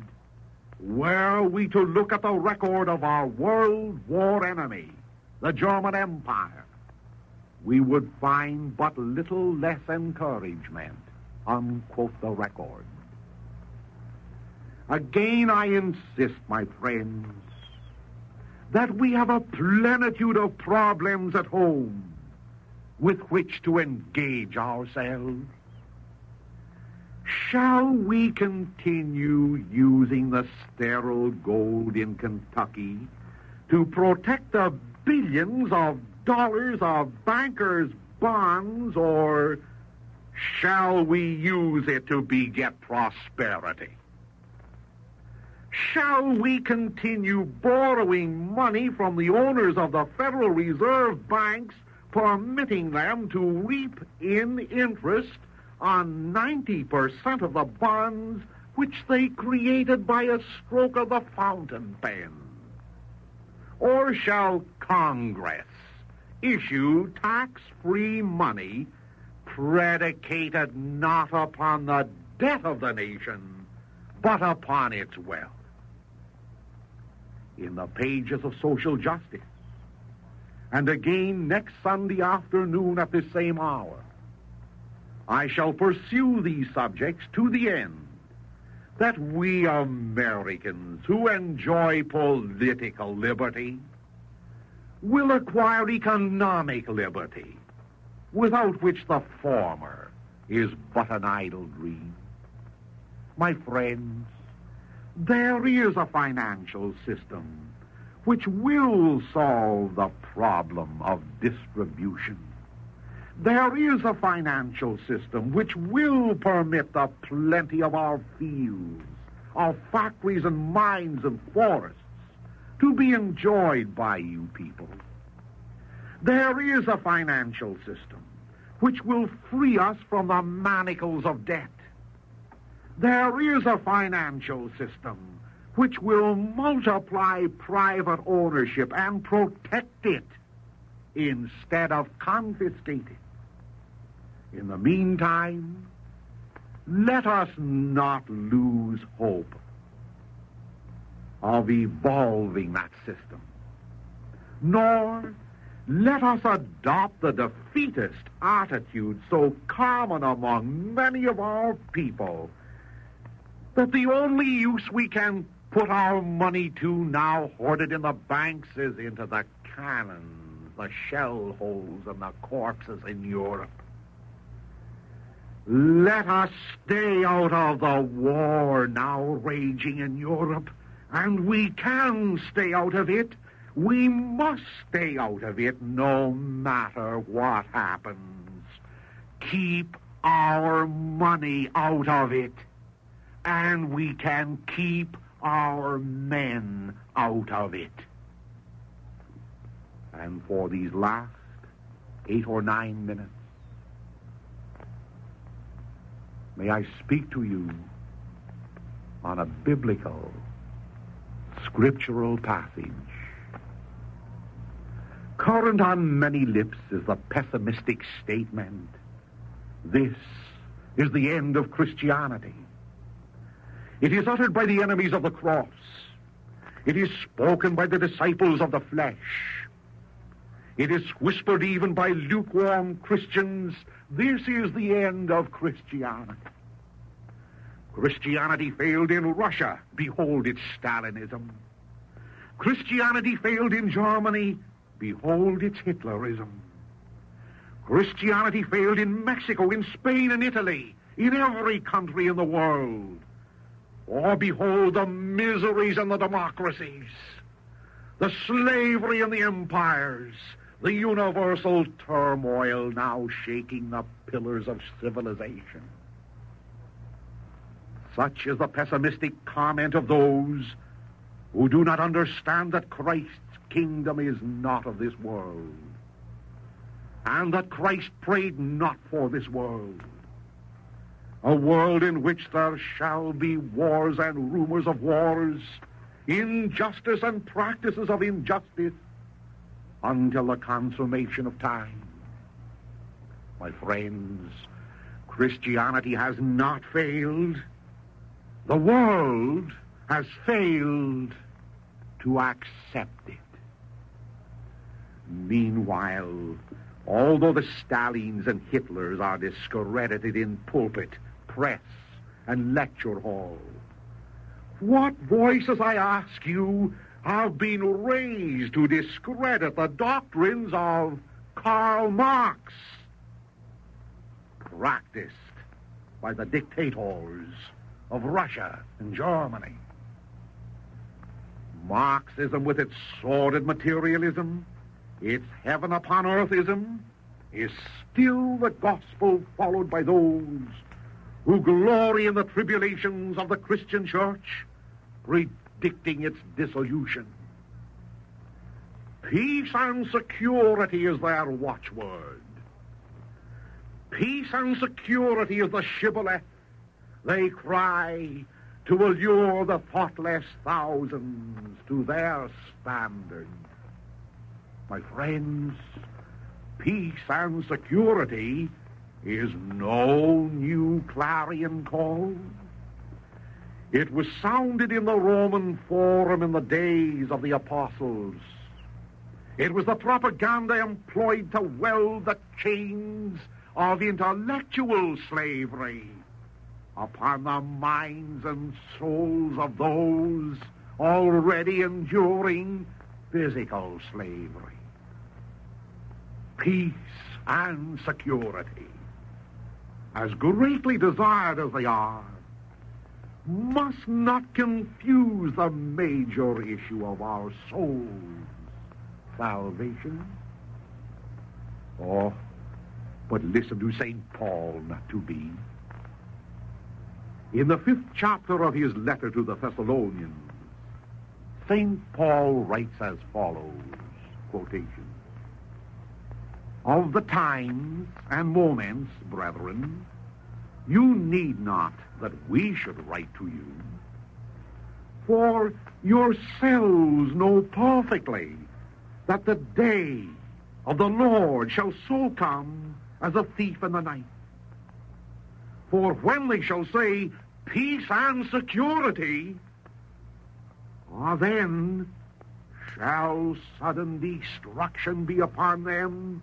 were we to look at the record of our World War enemy, the German Empire, we would find but little less encouragement, unquote the record. Again, I insist, my friends, that we have a plenitude of problems at home with which to engage ourselves. Shall we continue using the sterile gold in Kentucky to protect the billions of dollars of bankers' bonds, or shall we use it to beget prosperity? Shall we continue borrowing money from the owners of the Federal Reserve banks, permitting them to reap in interest on 90% of the bonds which they created by a stroke of the fountain pen? Or shall Congress issue tax-free money predicated not upon the debt of the nation, but upon its wealth? In the pages of social justice, and again next Sunday afternoon at the same hour. I shall pursue these subjects to the end that we Americans who enjoy political liberty will acquire economic liberty, without which the former is but an idle dream. My friends, there is a financial system which will solve the problem of distribution. There is a financial system which will permit the plenty of our fields, our factories and mines and forests to be enjoyed by you people. There is a financial system which will free us from the manacles of debt. There is a financial system which will multiply private ownership and protect it instead of confiscate it. In the meantime, let us not lose hope of evolving that system, nor let us adopt the defeatist attitude so common among many of our people that the only use we can put our money to now hoarded in the banks is into the cannons, the shell holes, and the corpses in Europe. Let us stay out of the war now raging in Europe, and we can stay out of it. We must stay out of it no matter what happens. Keep our money out of it, and we can keep our men out of it. And for these last 8 or 9 minutes, may I speak to you on a biblical, scriptural passage. Current on many lips is the pessimistic statement, "This is the end of Christianity." It is uttered by the enemies of the cross. It is spoken by the disciples of the flesh. It is whispered even by lukewarm Christians. This is the end of Christianity. Christianity failed in Russia. Behold its Stalinism. Christianity failed in Germany. Behold its Hitlerism. Christianity failed in Mexico, in Spain, and Italy, in every country in the world. Oh, behold the miseries in the democracies, the slavery in the empires, the universal turmoil now shaking the pillars of civilization. Such is the pessimistic comment of those who do not understand that Christ's kingdom is not of this world, and that Christ prayed not for this world, a world in which there shall be wars and rumors of wars, injustice and practices of injustice, until the consummation of time. My friends, Christianity has not failed. The world has failed to accept it. Meanwhile, although the Stalins and Hitlers are discredited in pulpit, press, and lecture hall, what voices, I ask you, have been raised to discredit the doctrines of Karl Marx, practiced by the dictators of Russia and Germany? Marxism, with its sordid materialism, its heaven-upon-earthism, is still the gospel followed by those who glory in the tribulations of the Christian church, predicting its dissolution. Peace and security is their watchword. Peace and security is the shibboleth they cry to allure the thoughtless thousands to their standard. My friends, peace and security is no new clarion call. It was sounded in the Roman Forum in the days of the apostles. It was the propaganda employed to weld the chains of intellectual slavery upon the minds and souls of those already enduring physical slavery. Peace and security, as greatly desired as they are, must not confuse the major issue of our soul's salvation. Oh, but listen to St. Paul, not to be. In the 5th chapter of his letter to the Thessalonians, St. Paul writes as follows, quotation, "Of the times and moments, brethren, you need not that we should write to you, for yourselves know perfectly that the day of the Lord shall so come as a thief in the night. For when they shall say, peace and security, then shall sudden destruction be upon them,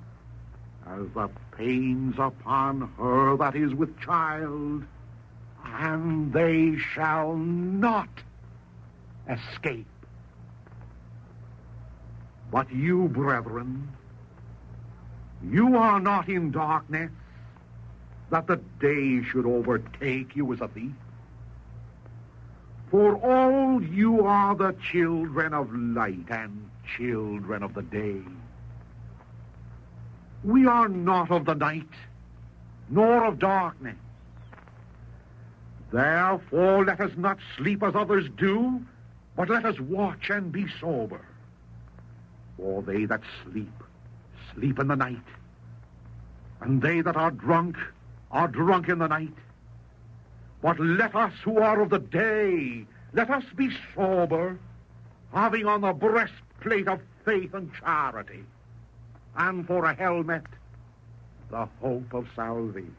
as the pains upon her that is with child, and they shall not escape. But you, brethren, you are not in darkness, that the day should overtake you as a thief. For all you are the children of light and children of the day. We are not of the night, nor of darkness. Therefore let us not sleep as others do, but let us watch and be sober. For they that sleep, sleep in the night, and they that are drunk in the night. But let us who are of the day, let us be sober, having on the breastplate of faith and charity, and for a helmet, the hope of salvation.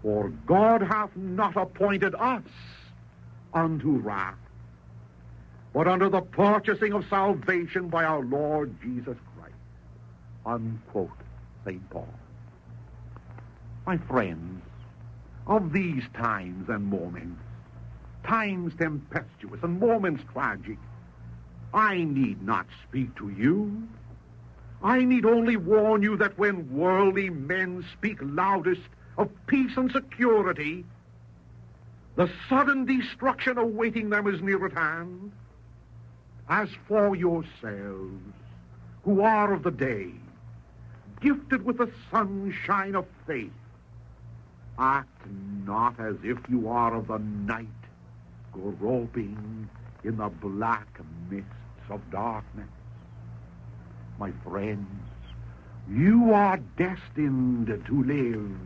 For God hath not appointed us unto wrath, but unto the purchasing of salvation by our Lord Jesus Christ." Unquote, St. Paul. My friends, of these times and moments, times tempestuous and moments tragic, I need not speak to you. I need only warn you that when worldly men speak loudest of peace and security, the sudden destruction awaiting them is near at hand. As for yourselves, who are of the day, gifted with the sunshine of faith, act not as if you are of the night, groping in the black mists of darkness. My friends, you are destined to live,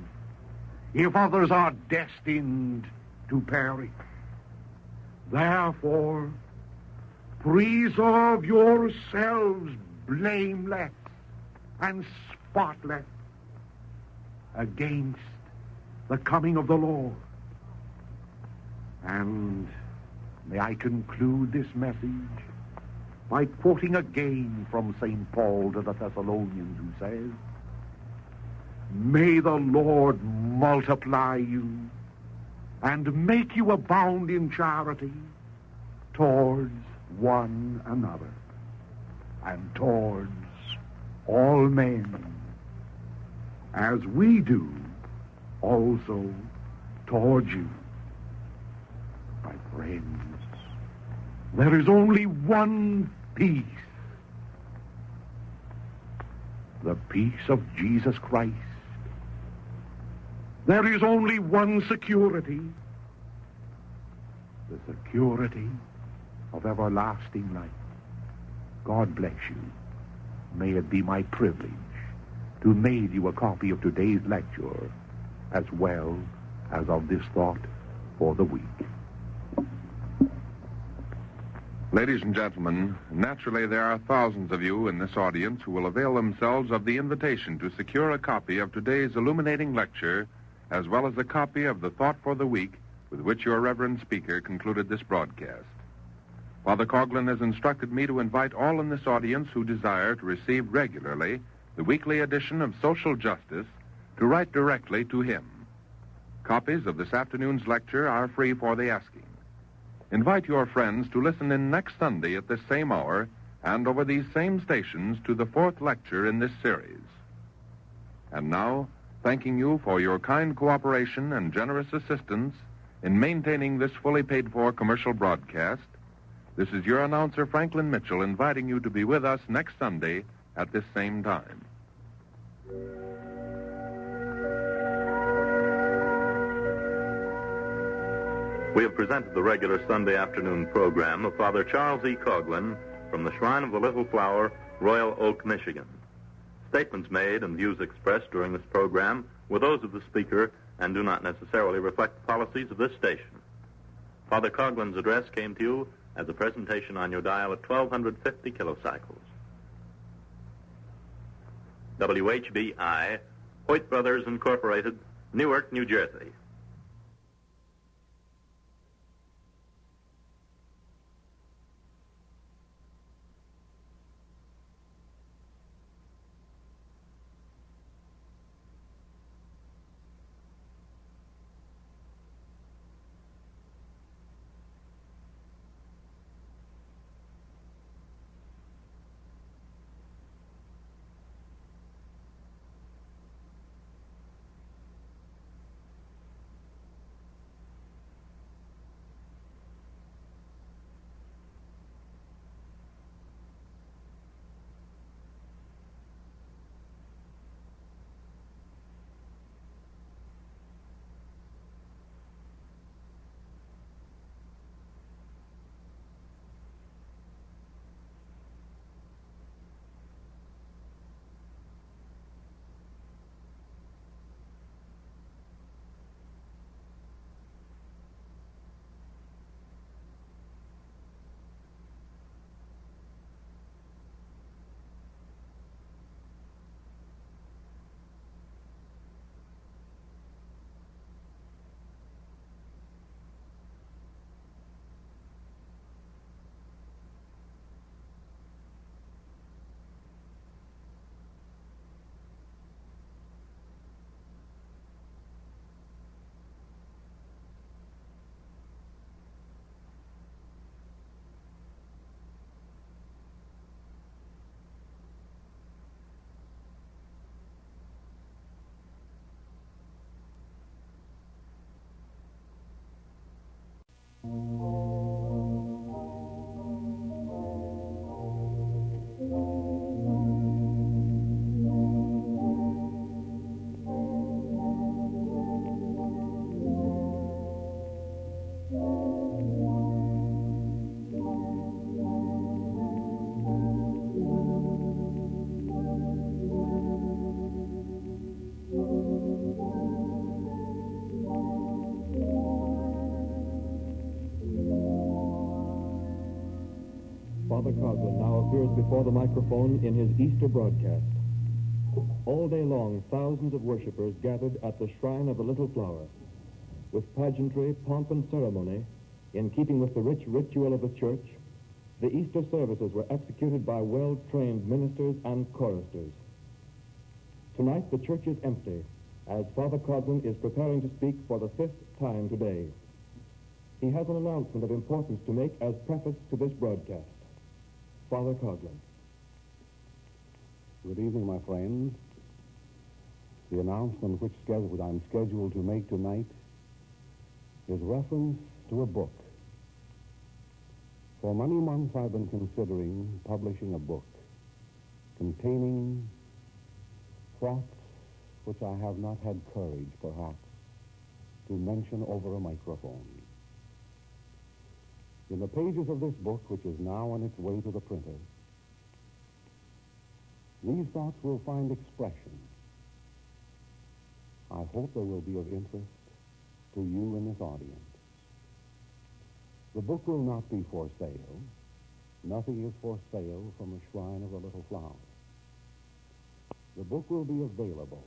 if others are destined to perish. Therefore, preserve yourselves blameless and spotless against the coming of the Lord. And may I conclude this message by quoting again from St. Paul to the Thessalonians, who says, "May the Lord multiply you and make you abound in charity towards one another and towards all men, as we do also towards you." My friends, there is only one peace, the peace of Jesus Christ. There is only one security, the security of everlasting life. God bless you. May it be my privilege to mail you a copy of today's lecture, as well as of this thought for the week. Ladies and gentlemen, naturally there are thousands of you in this audience who will avail themselves of the invitation to secure a copy of today's illuminating lecture, as well as a copy of the thought for the week with which your reverend speaker concluded this broadcast. Father Coughlin has instructed me to invite all in this audience who desire to receive regularly the weekly edition of Social Justice to write directly to him. Copies of this afternoon's lecture are free for the asking. Invite your friends to listen in next Sunday at this same hour and over these same stations to the fourth lecture in this series. And now, thanking you for your kind cooperation and generous assistance in maintaining this fully paid-for commercial broadcast, this is your announcer, Franklin Mitchell, inviting you to be with us next Sunday at this same time. We have presented the regular Sunday afternoon program of Father Charles E. Coughlin from the Shrine of the Little Flower, Royal Oak, Michigan. Statements made and views expressed during this program were those of the speaker and do not necessarily reflect the policies of this station. Father Coughlin's address came to you as a presentation on your dial at 1250 kilocycles. WHBI, Hoyt Brothers Incorporated, Newark, New Jersey. Father Coughlin now appears before the microphone in his Easter broadcast. All day long, thousands of worshipers gathered at the Shrine of the Little Flower. With pageantry, pomp, and ceremony, in keeping with the rich ritual of the church, the Easter services were executed by well-trained ministers and choristers. Tonight, the church is empty, as Father Coughlin is preparing to speak for the fifth time today. He has an announcement of importance to make as preface to this broadcast. Father Coughlin. Good evening, my friends. The announcement which I'm scheduled to make tonight is reference to a book. For many months I've been considering publishing a book containing thoughts which I have not had courage, perhaps, to mention over a microphone. In the pages of this book, which is now on its way to the printer, these thoughts will find expression. I hope they will be of interest to you in this audience. The book will not be for sale. Nothing is for sale from the Shrine of the Little Flower. The book will be available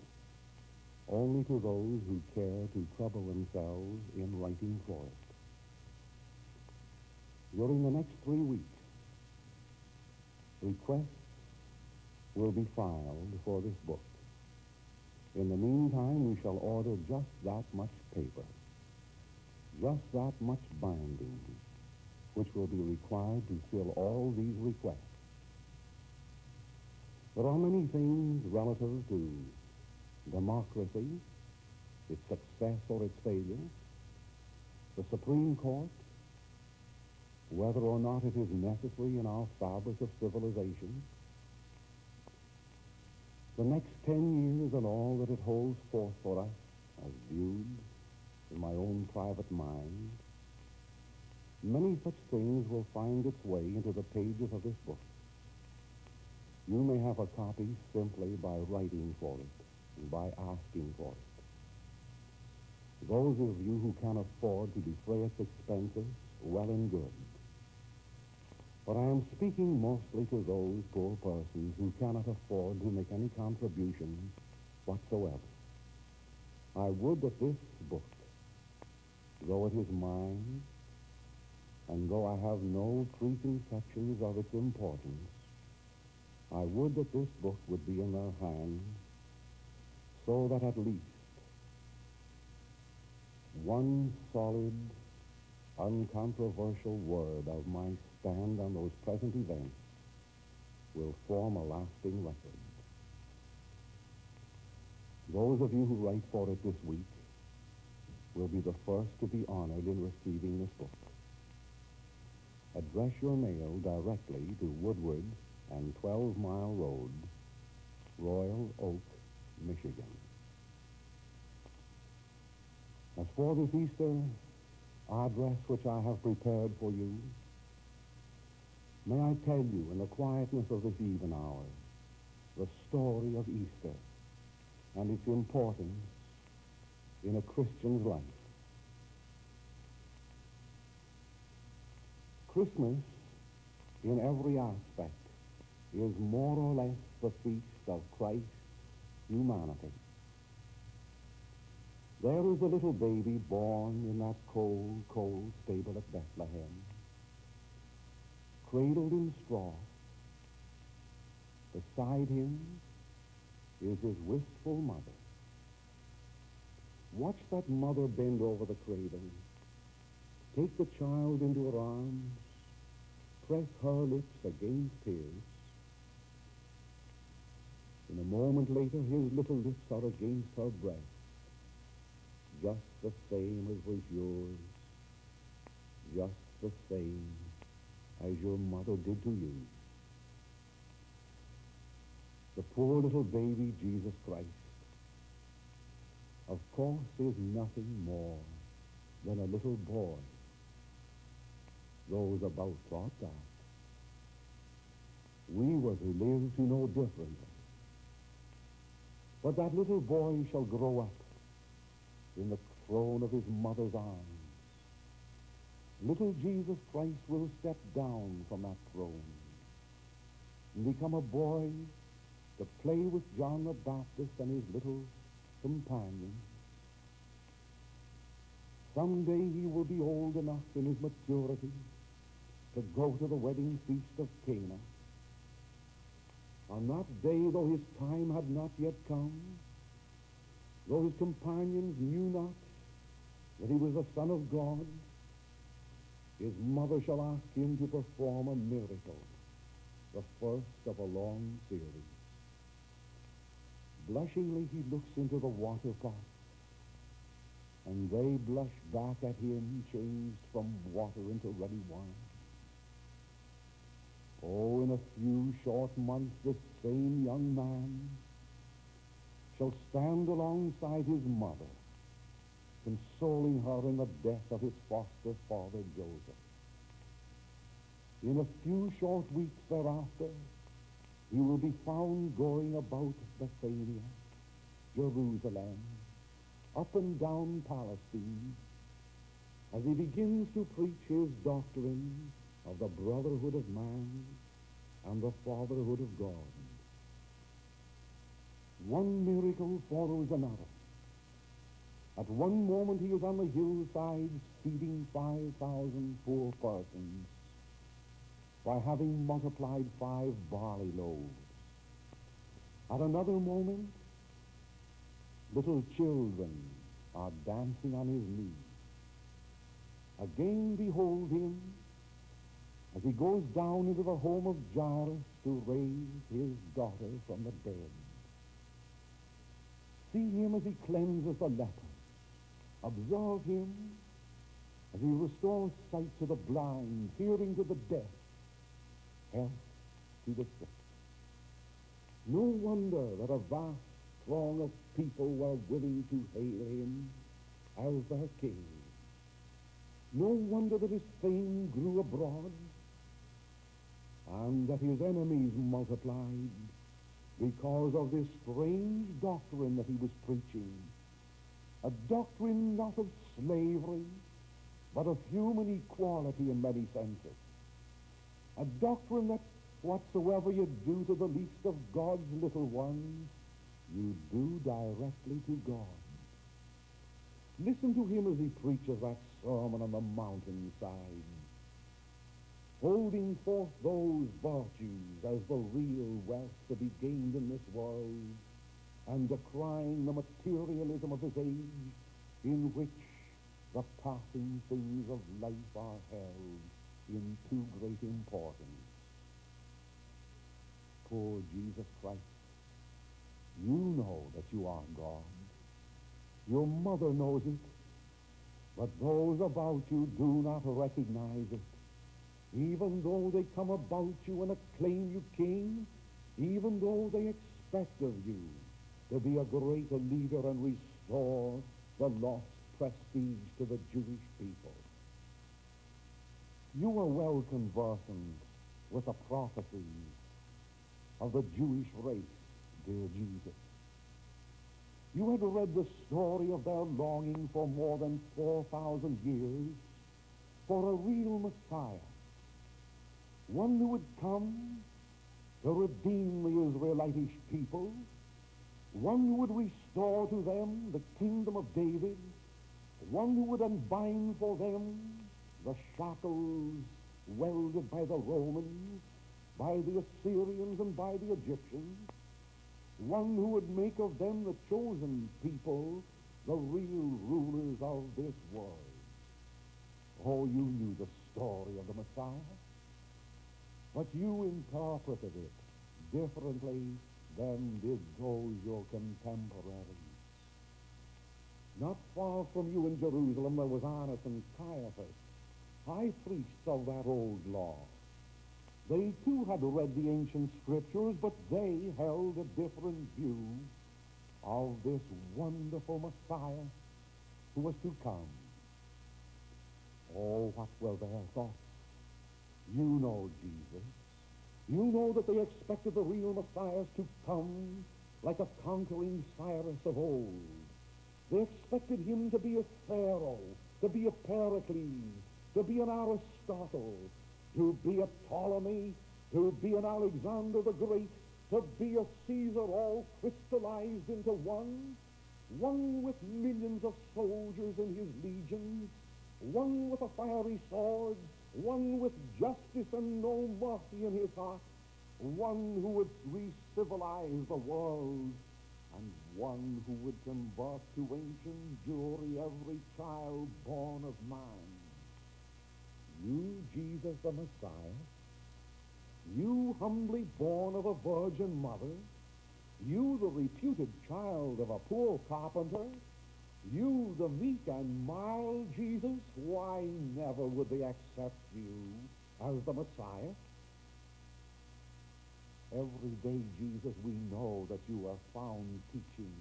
only to those who care to trouble themselves in writing for it. During the next 3 weeks, requests will be filed for this book. In the meantime, we shall order just that much paper, just that much binding, which will be required to fill all these requests. There are many things relative to democracy, its success or its failure, the Supreme Court, whether or not it is necessary in our fabric of civilization, the next 10 years and all that it holds forth for us as viewed in my own private mind, many such things will find its way into the pages of this book. You may have a copy simply by writing for it and by asking for it. Those of you who can afford to defray its expenses, well and good. But I am speaking mostly to those poor persons who cannot afford to make any contribution whatsoever. I would that this book, though it is mine, and though I have no preconceptions of its importance, I would that this book would be in their hands so that at least one solid, uncontroversial word of my stand on those present events will form a lasting record. Those of you who write for it this week will be the first to be honored in receiving this book. Address your mail directly to Woodward and 12 Mile Road, Royal Oak, Michigan. As for this Easter address which I have prepared for you, may I tell you in the quietness of this even hour the story of Easter and its importance in a Christian's life. Christmas, in every aspect, is more or less the feast of Christ's humanity. There is a little baby born in that cold, cold stable at Bethlehem, cradled in straw. Beside him is his wistful mother. Watch that mother bend over the cradle, take the child into her arms, press her lips against his. In a moment later, his little lips are against her breast, just the same as was yours, just the same as your mother did to you. The poor little baby, Jesus Christ, of course, is nothing more than a little boy. Those about thought that. We were to live to know differently. But that little boy shall grow up in the throne of his mother's arms. Little Jesus Christ will step down from that throne and become a boy to play with John the Baptist and his little companions. Someday he will be old enough in his maturity to go to the wedding feast of Cana. On that day, though his time had not yet come, though his companions knew not that he was the Son of God, his mother shall ask him to perform a miracle, the first of a long series. Blushingly he looks into the water pot, and they blush back at him, changed from water into ruddy wine. Oh, in a few short months, this same young man shall stand alongside his mother, consoling her in the death of his foster father, Joseph. In a few short weeks thereafter, he will be found going about Bethania, Jerusalem, up and down Palestine, as he begins to preach his doctrine of the brotherhood of man and the fatherhood of God. One miracle follows another. At one moment he is on the hillsides feeding 5,000 poor persons, by having multiplied 5 barley loaves. At another moment, little children are dancing on his knee. Again behold him as he goes down into the home of Jairus to raise his daughter from the dead. See him as he cleanses the leper. Observe him as he restores sight to the blind, hearing to the deaf, health to the sick. No wonder that a vast throng of people were willing to hail him as their king. No wonder that his fame grew abroad and that his enemies multiplied because of this strange doctrine that he was preaching. A doctrine not of slavery, but of human equality in many senses. A doctrine that whatsoever you do to the least of God's little ones, you do directly to God. Listen to him as he preaches that sermon on the mountainside, holding forth those virtues as the real wealth to be gained in this world, and decrying the materialism of his age, in which the passing things of life are held in too great importance. Poor Jesus Christ, you know that you are God. Your mother knows it, but those about you do not recognize it. Even though they come about you and acclaim you king, even though they expect of you to be a great leader and restore the lost prestige to the Jewish people. You are well conversant with the prophecies of the Jewish race, dear Jesus. You had read the story of their longing for more than 4,000 years for a real Messiah, one who would come to redeem the Israelitish people, one who would restore to them the kingdom of David, one who would unbind for them the shackles welded by the Romans, by the Assyrians, and by the Egyptians, one who would make of them the chosen people, the real rulers of this world. Oh, you knew the story of the Messiah, but you interpreted it differently than did those your contemporaries. Not far from you in Jerusalem there was Annas and Caiaphas, high priests of that old law. They too had read the ancient scriptures, but they held a different view of this wonderful Messiah who was to come. Oh, what were their thoughts? You know Jesus. You know that they expected the real Messiah to come like a conquering Cyrus of old. They expected him to be a Pharaoh, to be a Pericles, to be an Aristotle, to be a Ptolemy, to be an Alexander the Great, to be a Caesar, all crystallized into one with millions of soldiers in his legions, one with a fiery sword, one with justice and no mercy in his heart, one who would re-civilize the world, and one who would convert to ancient Jewry every child born of man. You, Jesus the Messiah, you humbly born of a virgin mother, you the reputed child of a poor carpenter, you the meek and mild Jesus, why never would they accept you as the Messiah? Every day, Jesus, we know that you are found teaching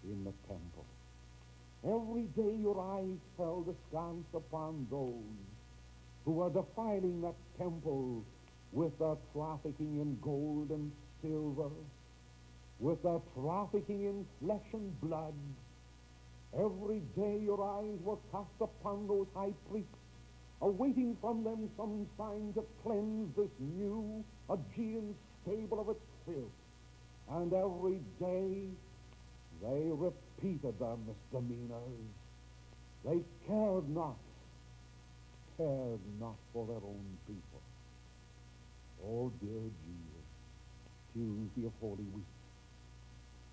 in the temple. Every day your eyes fell askance upon those who are defiling that temple with their trafficking in gold and silver, with their trafficking in flesh and blood. Every day your eyes were cast upon those high priests, awaiting from them some sign to cleanse this new Aegean stable of its filth. And every day they repeated their misdemeanors. They cared not for their own people. Oh, dear Jesus, Tuesday of Holy Week.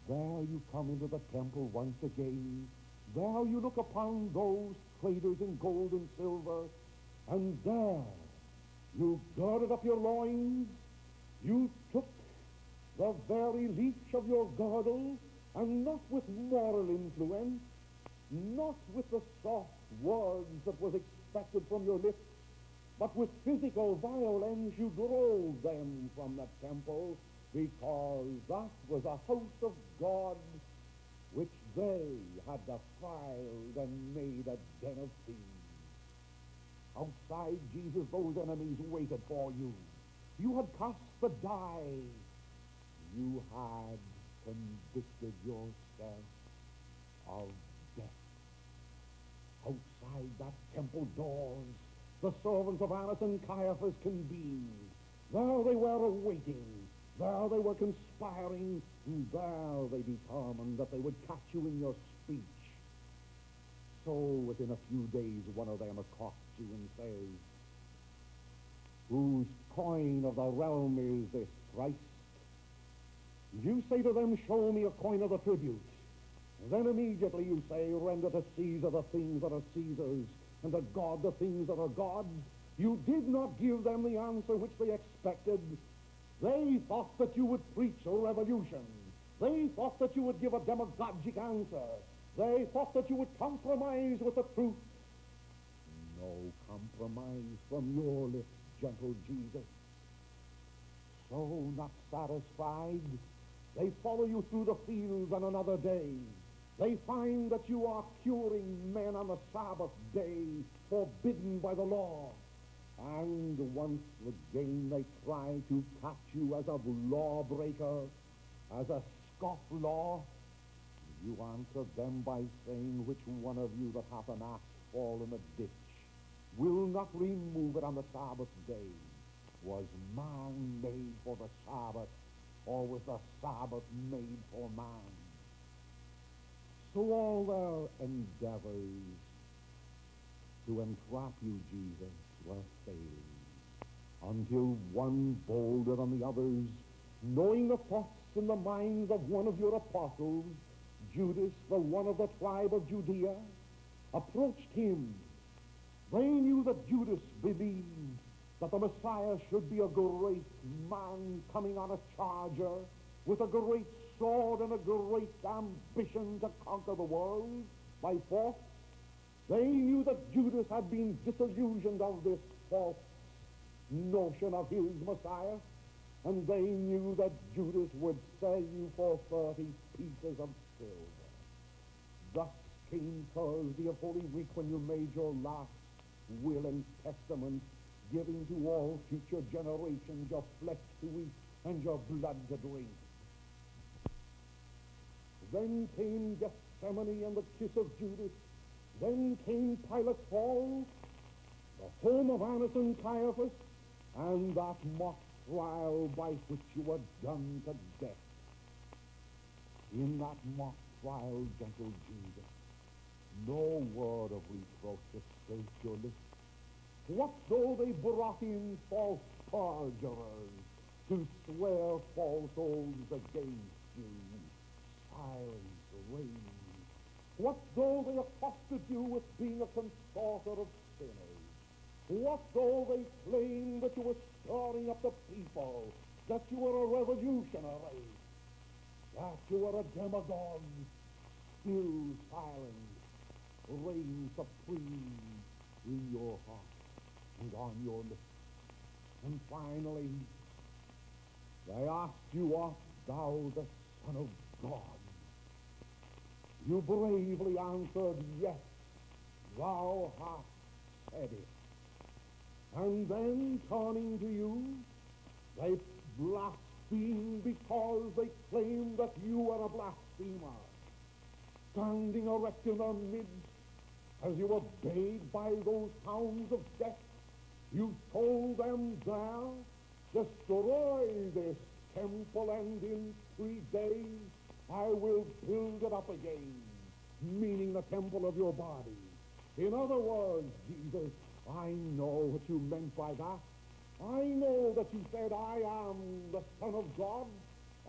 There you come into the temple once again. There you look upon those traders in gold and silver, and there you girded up your loins, you took the very leech of your girdle, and not with moral influence, not with the soft words that was expected from your lips, but with physical violence you drove them from the temple, because that was a house of God which they had defiled and made a den of thieves. Outside, Jesus, those enemies waited for you. You had cast the die. You had convicted yourself of death. Outside that temple doors, the servants of Annas and Caiaphas convened. There they were awaiting. There they were conspiring. And there they determined that they would catch you in your speech. So within a few days, one of them accosts you and says, "Whose coin of the realm is this, Christ?" You say to them, "Show me a coin of the tribute." Then immediately you say, "Render to Caesar the things that are Caesar's, and to God the things that are God's." You did not give them the answer which they expected. They thought that you would preach a revolution. They thought that you would give a demagogic answer. They thought that you would compromise with the truth. No compromise from your lips, gentle Jesus. So not satisfied, they follow you through the fields on another day. They find that you are curing men on the Sabbath day, forbidden by the law. And once again they try to catch you as a lawbreaker, as a scofflaw. You answer them by saying, "Which one of you that hath an ass fall in a ditch will not remove it on the Sabbath day? Was man made for the Sabbath, or was the Sabbath made for man?" So all their endeavors to entrap you, Jesus, were failed, until one bolder than the others, knowing the thoughts in the minds of one of your apostles, Judas, the one of the tribe of Judea, approached him. They knew that Judas believed that the Messiah should be a great man coming on a charger with a great sword and a great ambition to conquer the world by force. They knew that Judas had been disillusioned of this false notion of his Messiah, and they knew that Judas would sell you for 30 pieces of silver. Thus came Thursday of Holy Week, when you made your last will and testament, giving to all future generations your flesh to eat and your blood to drink. Then came Gethsemane and the kiss of Judas. Then came Pilate's fall, the home of Annas and Caiaphas, and that mock trial by which you were done to death. In that mock trial, gentle Jesus, no word of reproach escaped your lips. What though they brought in false perjurers to swear false oaths against you? Silence reigned. What though they accosted you with being a consorter of sinners? What though they claimed that you were stirring up the people, that you were a revolutionary, that you were a demagogue? Still silence reigned supreme in your heart and on your lips. And finally, they asked you, "Art thou the Son of God?" You bravely answered, "Yes, thou hast said it." And then, turning to you, they blasphemed because they claimed that you were a blasphemer. Standing erect in their midst, as you were bayed by those hounds of death, you told them there, "Destroy this temple, and in 3 days I will build it up again," meaning the temple of your body. In other words, Jesus, I know what you meant by that. I know that you said, I am the Son of God.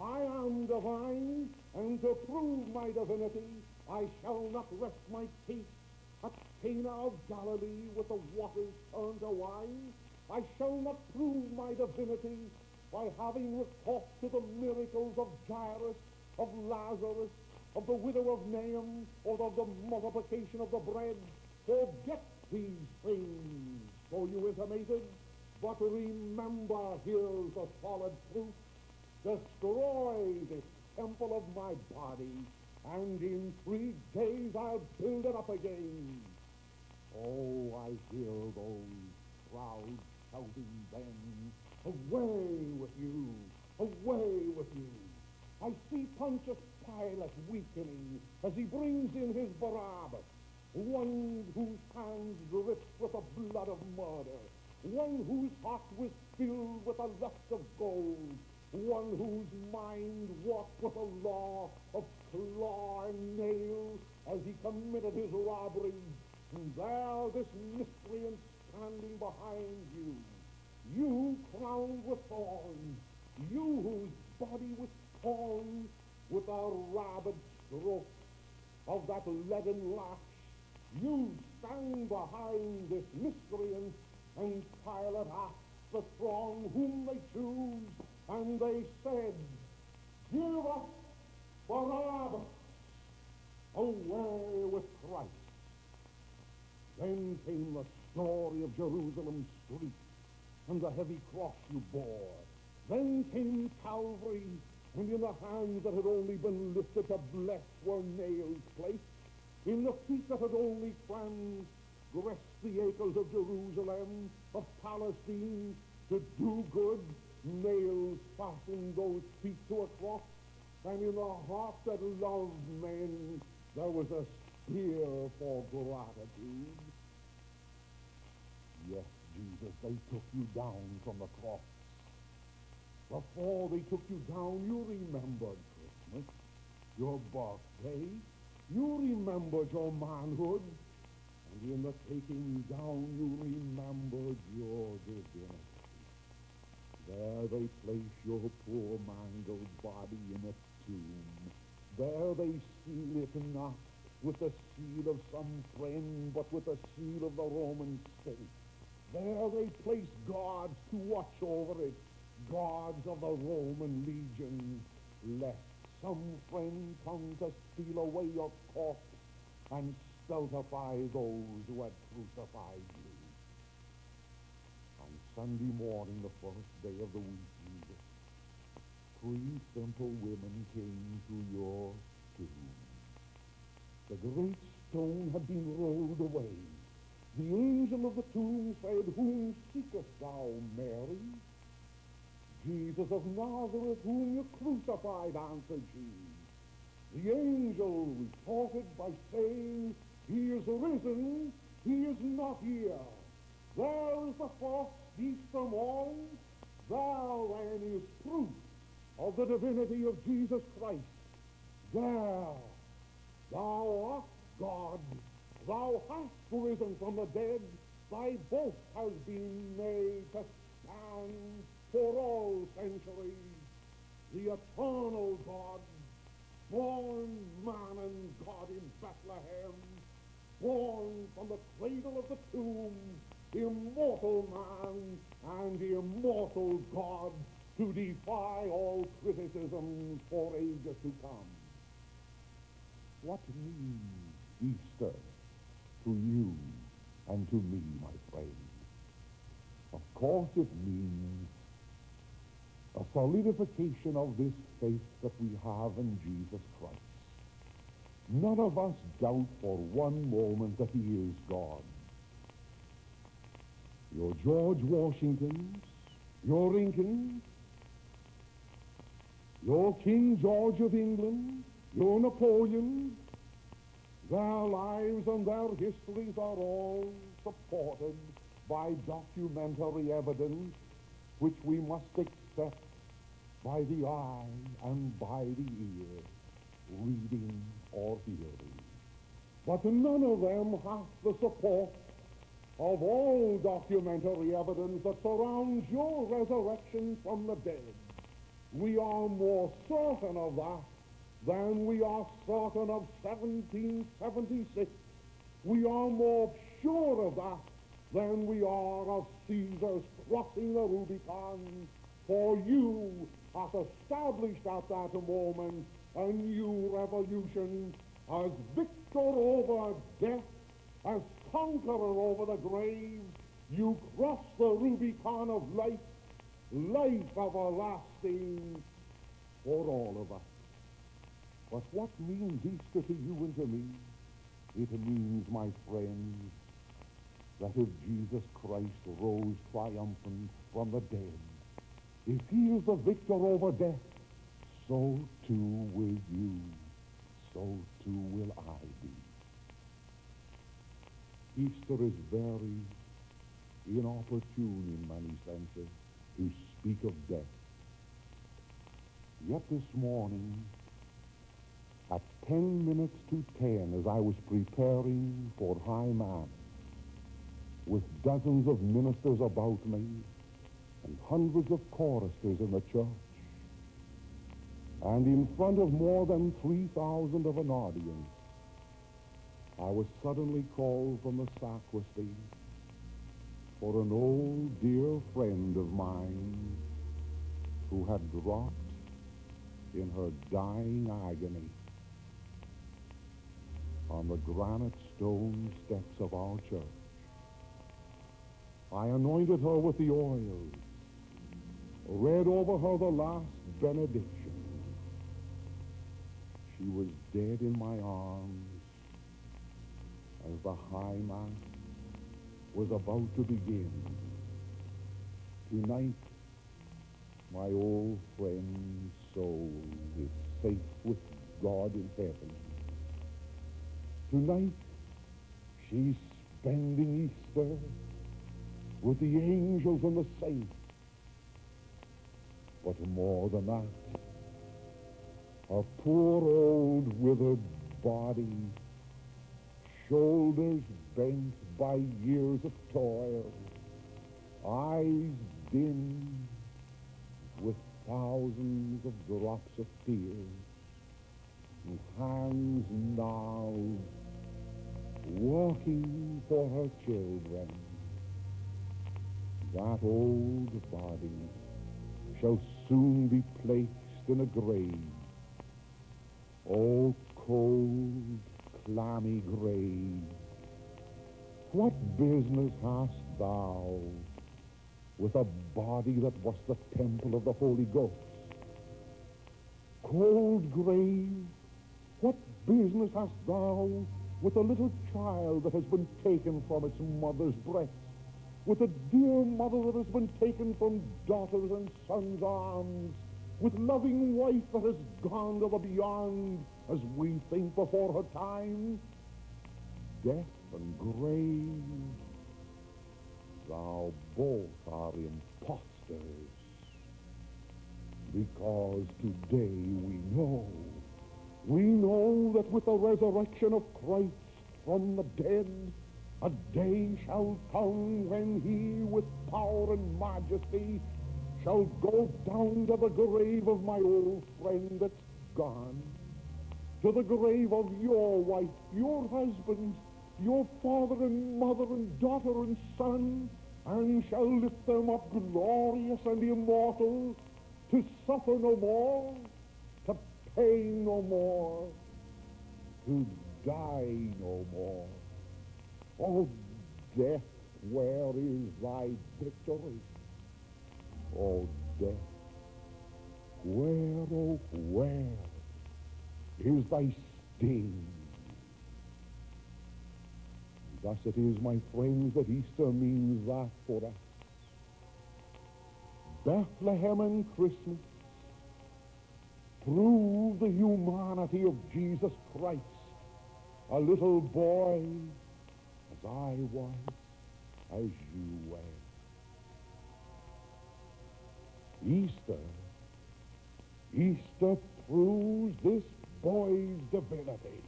I am divine, and to prove my divinity, I shall not rest my case at Cana of Galilee with the waters turned to wine. I shall not prove my divinity by having recourse to the miracles of Jairus, of Lazarus, of the widow of Nain, or of the multiplication of the bread. Forget these things, so you intimated, but remember, here's the solid truth. Destroy this temple of my body, and in 3 days I'll build it up again. Oh, I hear those crowds shouting then, away with you, away with you. I see Pontius Pilate weakening as he brings in his Barabbas, one whose hands drip with the blood of murder, one whose heart was filled with the lust of gold, one whose mind walked with the law of claw and nail as he committed his robberies. And there this miscreant standing behind you, you crowned with thorns, you whose body was torn with the rabid stroke of that leaden lash, you stand behind this miscreant, and Pilate asked the throng whom they choose, and they said, give us Barabbas, away with Christ. Then came the story of Jerusalem's streets and the heavy cross you bore. Then came Calvary, and in the hands that had only been lifted to bless were nails placed. In the feet that had only transgressed the acres of Jerusalem, of Palestine, to do good, nails fastened those feet to a cross. And in the heart that loved men, there was a spear for gratitude. Yes, Jesus, they took you down from the cross. Before they took you down, you remembered Christmas, your birthday. You remembered your manhood. And in the taking down, you remembered your divinity. There they place your poor mangled body in a tomb. There they seal it not with the seal of some friend, but with the seal of the Roman state. There they place guards to watch over it, guards of the Roman legion, lest some friend come to steal away your corpse and stultify those who had crucified you. On Sunday morning, the first day of the week, Jesus, 3 simple women came to your tomb. The great stone had been rolled away. The angel of the tomb said, whom seekest thou, Mary? Jesus of Nazareth, whom you crucified, answered she. The angel retorted by saying, he is risen, he is not here. There is the first Easter morn. There then is proof of the divinity of Jesus Christ. There, thou art God. Thou hast risen from the dead. Thy boast has been made to stand for all centuries. The eternal God, born man and God in Bethlehem, born from the cradle of the tomb, immortal man and immortal God, to defy all criticism for ages to come. What means Easter to you and to me, my friend? Of course it means a solidification of this faith that we have in Jesus Christ. None of us doubt for one moment that he is God. Your George Washingtons, your Lincolns, your King George of England, your Napoleons, their lives and their histories are all supported by documentary evidence which we must accept by the eye and by the ear, reading or hearing. But none of them have the support of all documentary evidence that surrounds your resurrection from the dead. We are more certain of that than we are certain of 1776. We are more sure of that than we are of Caesar's crossing the Rubicon. For you hath established at that moment a new revolution as victor over death, as conqueror over the grave. You cross the Rubicon of life, life everlasting for all of us. But what means Easter to you and to me? It means, my friends, that if Jesus Christ rose triumphant from the dead, if he is the victor over death, so too will you, so too will I be. Easter is very inopportune in many senses to speak of death. Yet this morning, at 10 minutes to 10, as I was preparing for High Mass, with dozens of ministers about me and hundreds of choristers in the church, and in front of more than 3,000 of an audience, I was suddenly called from the sacristy for an old dear friend of mine who had dropped in her dying agony on the granite stone steps of our church. I anointed her with the oil, read over her the last benediction. She was dead in my arms as the High Mass was about to begin. Tonight, my old friend's soul is safe with God in heaven. Tonight, she's spending Easter with the angels and the saints. But more than that, her poor old withered body, shoulders bent by years of toil, eyes dim with thousands of drops of tears, and hands now walking for her children. That old body shall soon be placed in a grave. Oh, cold, clammy grave, what business hast thou with a body that was the temple of the Holy Ghost? Cold grave, what business hast thou with a little child that has been taken from its mother's breast, with a dear mother that has been taken from daughters and sons' arms, with loving wife that has gone to the beyond, as we think before her time? Death and grave, thou both are impostors, because today we know that with the resurrection of Christ from the dead, a day shall come when he with power and majesty shall go down to the grave of my old friend that's gone, to the grave of your wife, your husband, your father and mother and daughter and son, and shall lift them up glorious and immortal, to suffer no more, to pain no more, to die no more. Oh, death, where is thy victory? Oh, death, where, oh, where is thy sting? Thus it is, my friends, that Easter means that for us. Bethlehem and Christmas prove the humanity of Jesus Christ, a little boy, as I was, as you were. Easter proves this boy's divinity.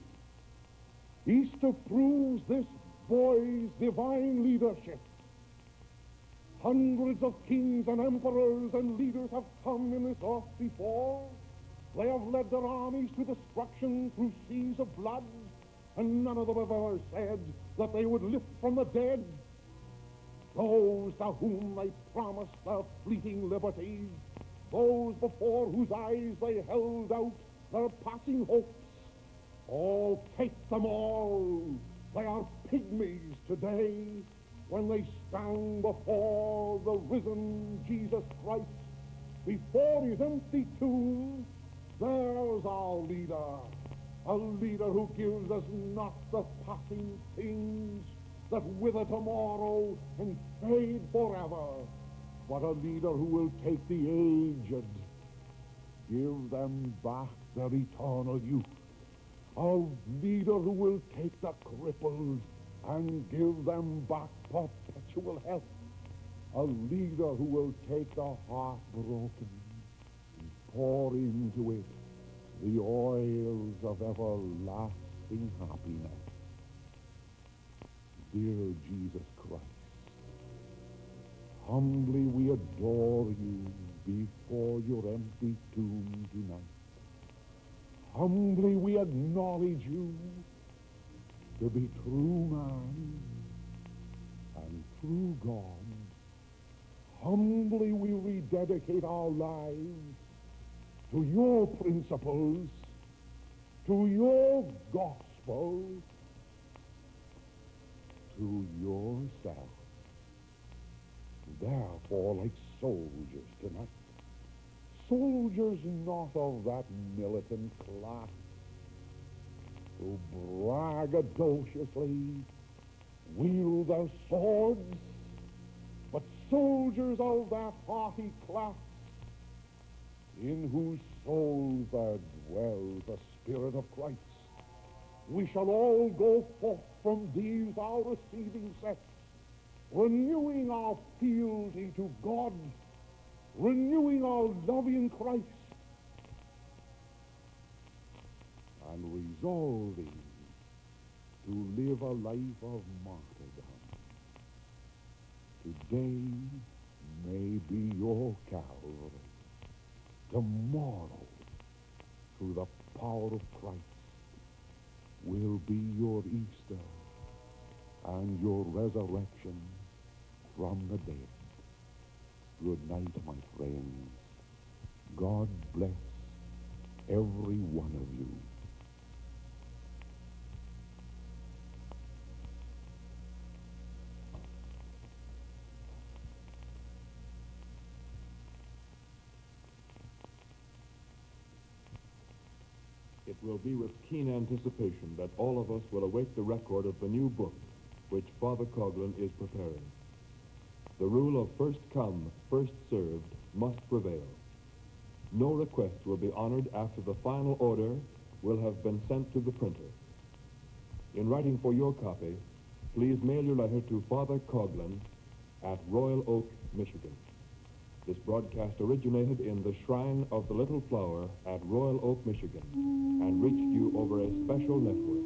Easter proves this boy's divine leadership. Hundreds of kings and emperors and leaders have come in this earth before. They have led their armies to destruction through seas of blood, and none of them have ever said that they would lift from the dead. Those to whom they promised their fleeting liberties, those before whose eyes they held out their passing hopes, oh, take them all. They are pygmies today when they stand before the risen Jesus Christ. Before his empty tomb, there's our leader, a leader who gives us not the passing things that wither tomorrow and fade forever, but a leader who will take the aged, give them back their eternal youth, a leader who will take the crippled and give them back perpetual health, a leader who will take the heartbroken and pour into it the oils of everlasting happiness. Dear Jesus Christ, humbly we adore you before your empty tomb tonight. Humbly we acknowledge you to be true man and true God. Humbly we rededicate our lives to your principles, to your gospel, to yourself. Therefore, like soldiers tonight, soldiers not of that militant class who braggadociously wield their swords, but soldiers of that haughty class in whose souls there dwells the Spirit of Christ. We shall all go forth from these our receiving sets, renewing our fealty to God, renewing our love in Christ, and resolving to live a life of martyrdom. Today may be your Calvary. Tomorrow, through the power of Christ, will be your Easter and your resurrection from the dead. Good night, my friends. God bless every one of you. It will be with keen anticipation that all of us will await the record of the new book which Father Coughlin is preparing. The rule of first come, first served must prevail. No request will be honored after the final order will have been sent to the printer. In writing for your copy, please mail your letter to Father Coughlin at Royal Oak, Michigan. This broadcast originated in the Shrine of the Little Flower at Royal Oak, Michigan, and reached you over a special network.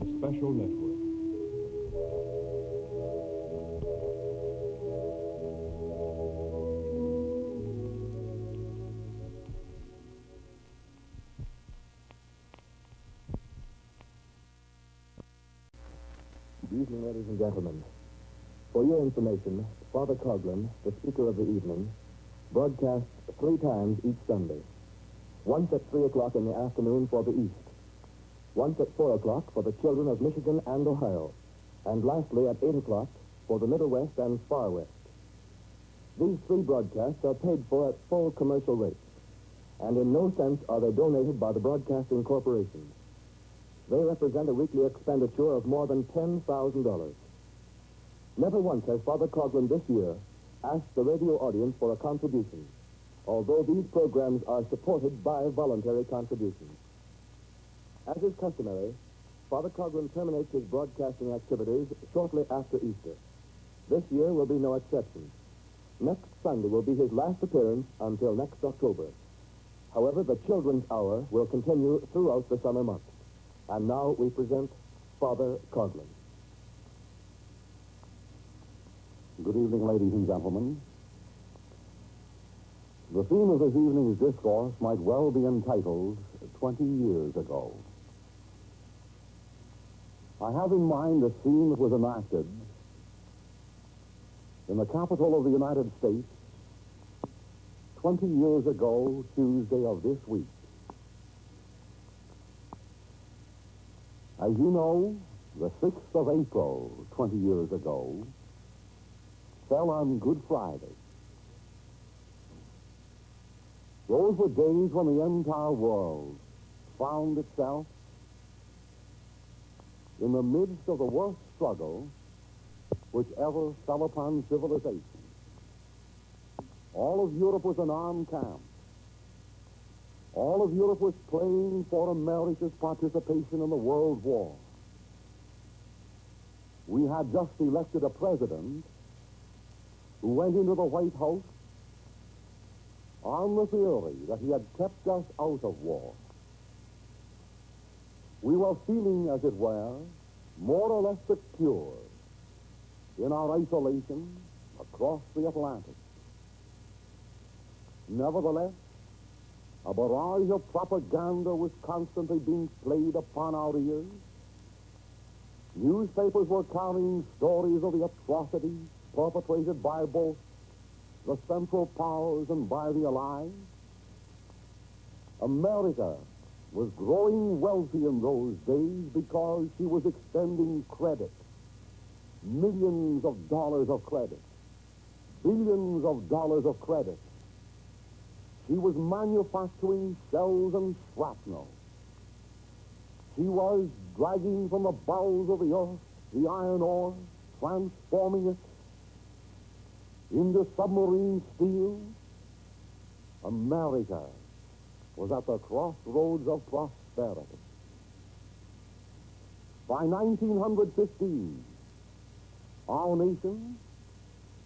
A special network. Good evening, ladies and gentlemen. For your information, Father Coughlin, the speaker of the evening, broadcasts 3 times each Sunday. Once at 3 o'clock in the afternoon for the East. Once at 4 o'clock for the children of Michigan and Ohio. And lastly at 8 o'clock for the Middle West and Far West. These 3 broadcasts are paid for at full commercial rates. And in no sense are they donated by the Broadcasting Corporation. They represent a weekly expenditure of more than $10,000. Never once has Father Coughlin this year asked the radio audience for a contribution, although these programs are supported by voluntary contributions. As is customary, Father Coughlin terminates his broadcasting activities shortly after Easter. This year will be no exception. Next Sunday will be his last appearance until next October. However, the Children's Hour will continue throughout the summer months. And now we present Father Coughlin. Good evening, ladies and gentlemen. The theme of this evening's discourse might well be entitled 20 Years Ago. I have in mind a scene that was enacted in the capital of the United States 20 years ago, Tuesday of this week. As you know, the 6th of April, 20 years ago, fell on Good Friday. Those were days when the entire world found itself in the midst of the worst struggle which ever fell upon civilization. All of Europe was an armed camp. All of Europe was praying for America's participation in the World War. We had just elected a president who went into the White House on the theory that he had kept us out of war. We were feeling, as it were, more or less secure in our isolation across the Atlantic. Nevertheless, a barrage of propaganda was constantly being played upon our ears. Newspapers were carrying stories of the atrocities perpetrated by both the Central Powers and by the Allies. America was growing wealthy in those days because she was extending credit. Millions of dollars of credit. Billions of dollars of credit. She was manufacturing shells and shrapnel. She was dragging from the bowels of the earth the iron ore, transforming it into submarine steel. America was at the crossroads of prosperity. By 1915, our nation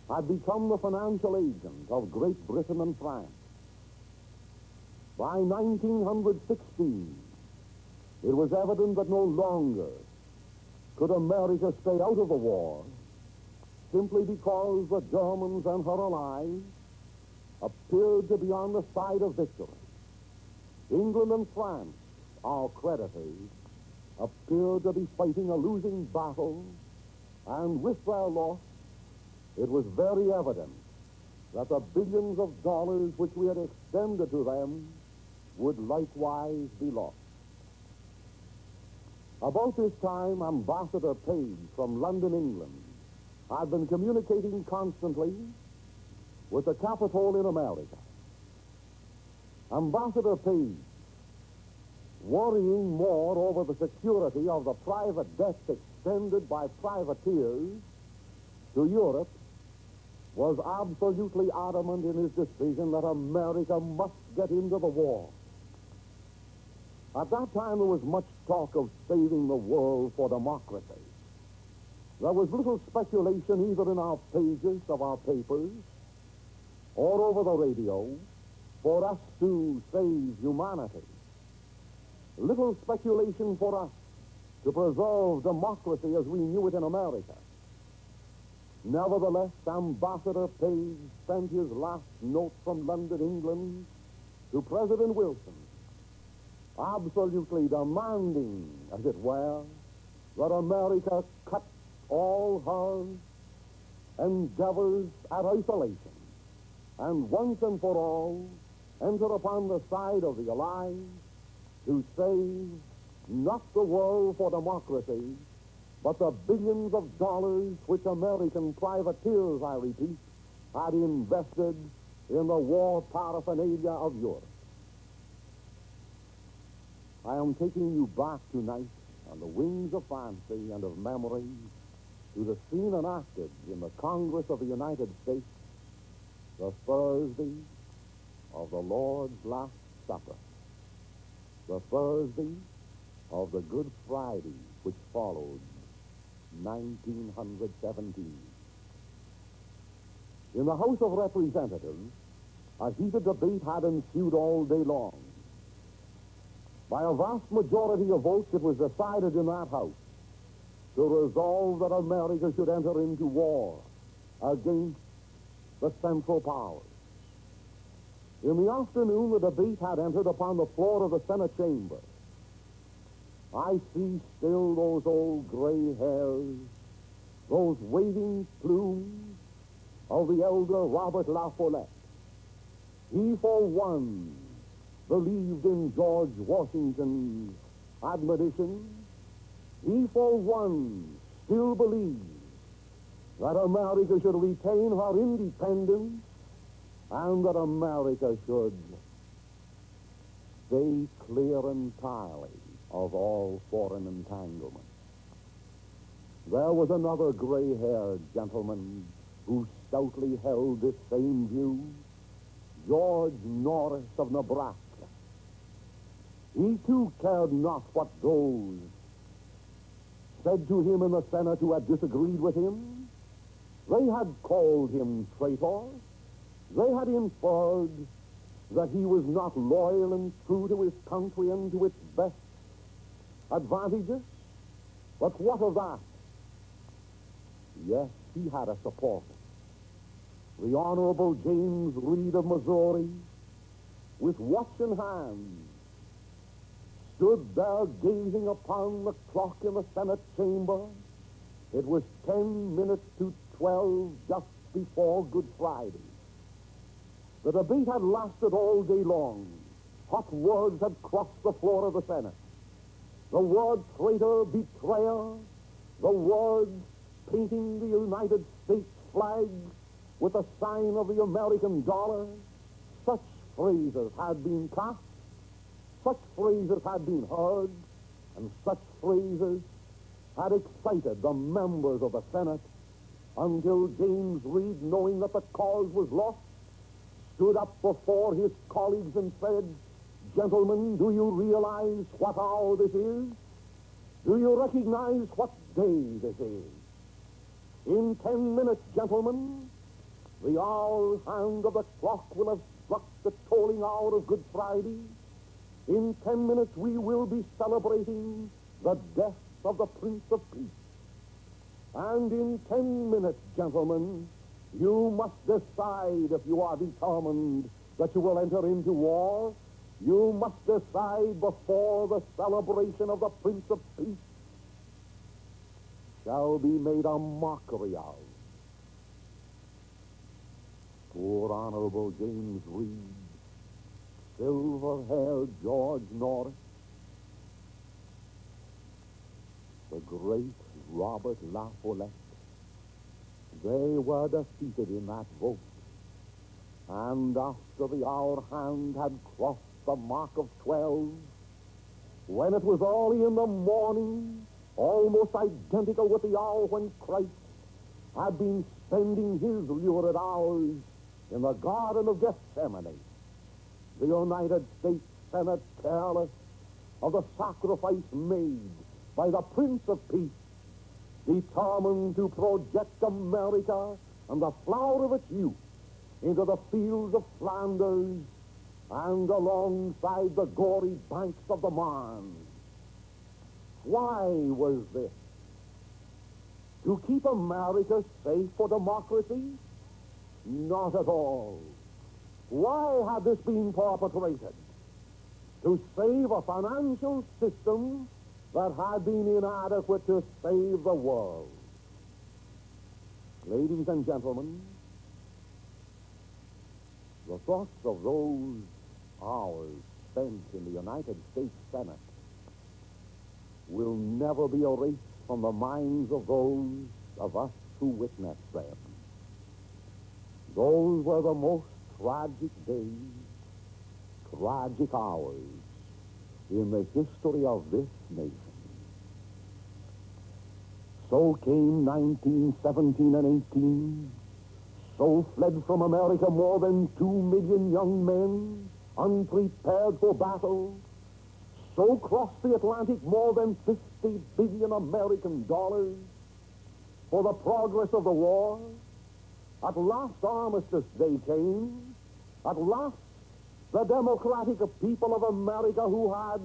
had become the financial agent of Great Britain and France. By 1916, it was evident that no longer could America stay out of the war simply because the Germans and her allies appeared to be on the side of victory. England and France, our creditors, appeared to be fighting a losing battle, and with their loss, it was very evident that the billions of dollars which we had extended to them would likewise be lost. About this time, Ambassador Page from London, England, had been communicating constantly with the Capitol in America. Ambassador Page, worrying more over the security of the private debts extended by privateers to Europe, was absolutely adamant in his decision that America must get into the war. At that time, there was much talk of saving the world for democracy. There was little speculation either in our pages of our papers or over the radio for us to save humanity. Little speculation for us to preserve democracy as we knew it in America. Nevertheless, Ambassador Page sent his last note from London, England, to President Wilson, absolutely demanding, as it were, that America cut all her endeavors at isolation and once and for all enter upon the side of the Allies to save not the world for democracy, but the billions of dollars which American privateers, I repeat, had invested in the war paraphernalia of Europe. I am taking you back tonight on the wings of fancy and of memory to the scene enacted in the Congress of the United States the Thursday of the Lord's Last Supper, the Thursday of the Good Friday which followed 1917. In the House of Representatives, a heated debate had ensued all day long. By a vast majority of votes, it was decided in that House to resolve that America should enter into war against the Central Powers. In the afternoon, the debate had entered upon the floor of the Senate chamber. I see still those old gray hairs, those waving plumes of the elder Robert La Follette. He, for one, believed in George Washington's admonition. He, for one, still believes that America should retain her independence and that America should stay clear entirely of all foreign entanglements. There was another gray-haired gentleman who stoutly held this same view, George Norris of Nebraska. He, too, cared not what those said to him in the Senate who had disagreed with him. They had called him traitor. They had inferred that he was not loyal and true to his country and to its best advantages. But what of that? Yes, he had a supporter. The Honorable James Reed of Missouri, with watch in hand, stood there gazing upon the clock in the Senate chamber. It was 10 minutes to 12 just before Good Friday. The debate had lasted all day long. Hot words had crossed the floor of the Senate. The word traitor, betrayer, the words painting the United States flag with the sign of the American dollar, such phrases had been cast, such phrases had been heard, and such phrases had excited the members of the Senate until James Reed, knowing that the cause was lost, stood up before his colleagues and said, "Gentlemen, do you realize what hour this is? Do you recognize what day this is? In 10 minutes, gentlemen, the hour hand of the clock will have struck the tolling hour of Good Friday. In 10 minutes, we will be celebrating the death of the Prince of Peace. And in 10 minutes, gentlemen, you must decide if you are determined that you will enter into war. You must decide before the celebration of the Prince of Peace shall be made a mockery of." Poor Honorable James Reed, silver-haired George Norris, the great Robert La Follette, they were defeated in that vote. And after the hour hand had crossed the mark of 12, when it was early in the morning, almost identical with the hour when Christ had been spending his lurid hours in the Garden of Gethsemane, the United States Senate, careless of the sacrifice made by the Prince of Peace, determined to project America and the flower of its youth into the fields of Flanders and alongside the gory banks of the Marne. Why was this? To keep America safe for democracy? Not at all. Why had this been perpetrated? To save a financial system that had been inadequate to save the world. Ladies and gentlemen, the thoughts of those hours spent in the United States Senate will never be erased from the minds of those of us who witnessed them. Those were the most tragic days, tragic hours in the history of this nation. So came 1917 and 18. So fled from America more than 2 million young men, unprepared for battle. So crossed the Atlantic more than 50 billion American dollars for the progress of the war. At last Armistice Day came. At last the democratic people of America, who had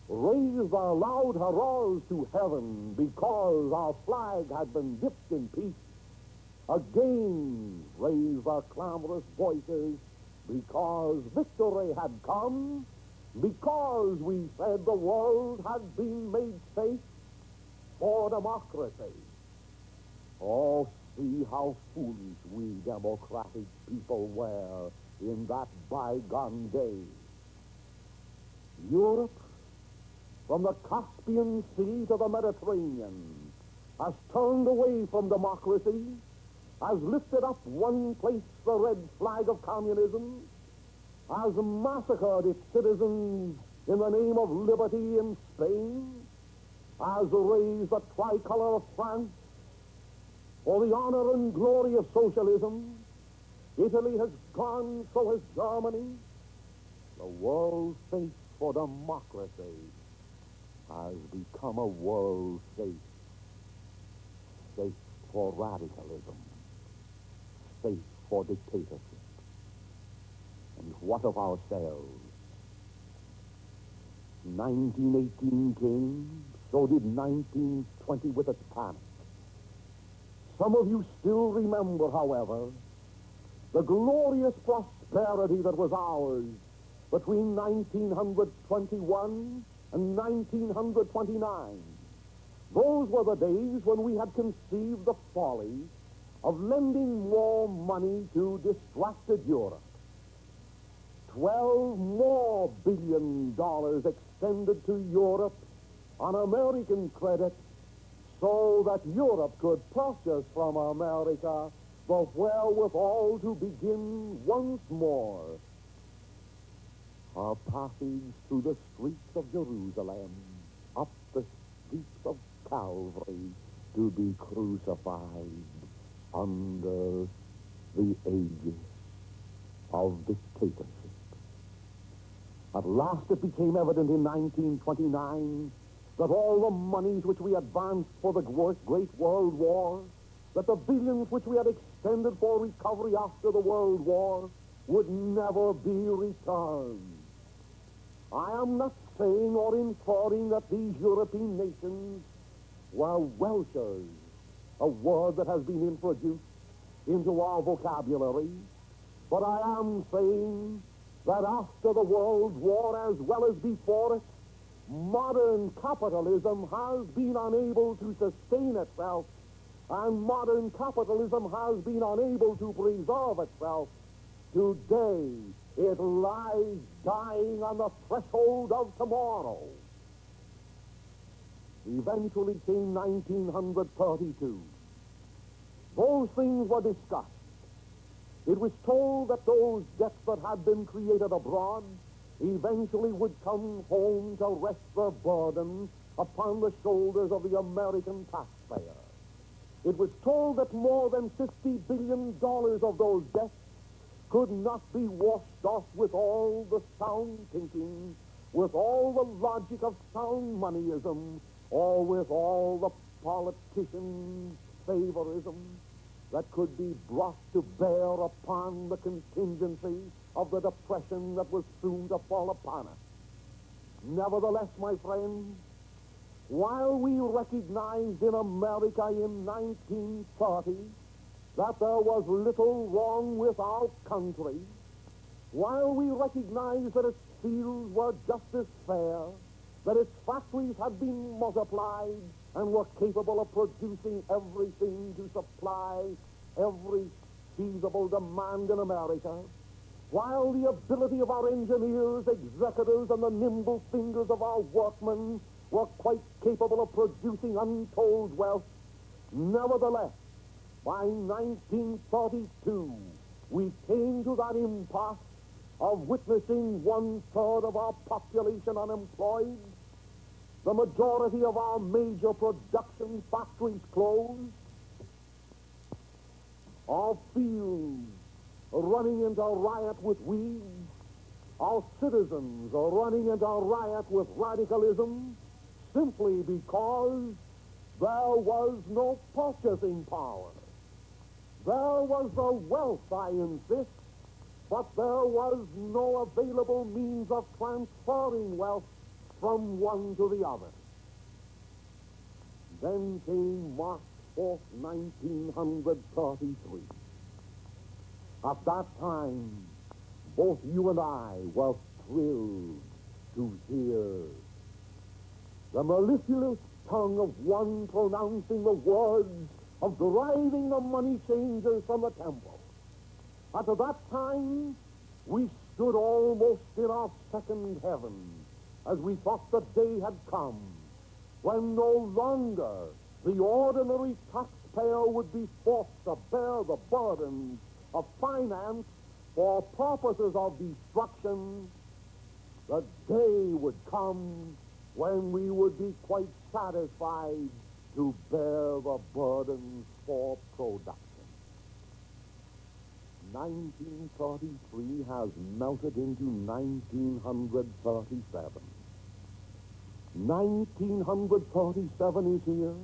raised their loud hurrahs to heaven because our flag had been dipped in peace, again raised their clamorous voices because victory had come, because we said the world had been made safe for democracy. Oh, see how foolish we democratic people were in that bygone day. Europe, from the Caspian Sea to the Mediterranean, has turned away from democracy, has lifted up one place the red flag of communism, has massacred its citizens in the name of liberty in Spain, has raised the tricolor of France for the honor and glory of socialism. Italy has gone, so has Germany. The world's faith for democracy has become a world faith for radicalism, faith for dictatorship. And what of ourselves? 1918 came, so did 1920 with its panic. Some of you still remember, however, the glorious prosperity that was ours between 1921 and 1929. Those were the days when we had conceived the folly of lending more money to distracted Europe. $12 more billion extended to Europe on American credit so that Europe could purchase from America the wherewithal to begin once more our passage through the streets of Jerusalem, up the steeps of Calvary, to be crucified under the aegis of dictatorship. At last it became evident in 1929 that all the monies which we advanced for the Great World War, that the billions which we had extended for recovery after the World War, would never be returned. I am not saying or inferring that these European nations were welchers, a word that has been introduced into our vocabulary, but I am saying that after the World War, as well as before it, modern capitalism has been unable to sustain itself, and modern capitalism has been unable to preserve itself. Today, it lies dying on the threshold of tomorrow. Eventually came 1932. Those things were discussed. It was told that those debts that had been created abroad eventually would come home to rest their burden upon the shoulders of the American taxpayer. It was told that more than $50 billion of those debts could not be washed off with all the sound thinking, with all the logic of sound moneyism, or with all the politicians' favorism that could be brought to bear upon the contingency of the depression that was soon to fall upon us. Nevertheless, my friends, while we recognized in America in 1930 that there was little wrong with our country, while we recognized that its fields were just as fair, that its factories had been multiplied and were capable of producing everything to supply every feasible demand in America, while the ability of our engineers, executives, and the nimble fingers of our workmen were quite capable of producing untold wealth, nevertheless, by 1932, we came to that impasse of witnessing 1/3 of our population unemployed, the majority of our major production factories closed, our fields running into riot with weeds, our citizens are running into riot with radicalism, simply because there was no purchasing power. There was the wealth, I insist, but there was no available means of transferring wealth from one to the other. Then came March 4th, 1933. At that time, both you and I were thrilled to hear the mellifluous tongue of one pronouncing the words of driving the money changers from the temple. At that time, we stood almost in our second heaven as we thought the day had come when no longer the ordinary taxpayer would be forced to bear the burdens of finance for purposes of destruction. The day would come when we would be quite satisfied to bear the burdens for production. 1933 has melted into 1937. 1937 is here.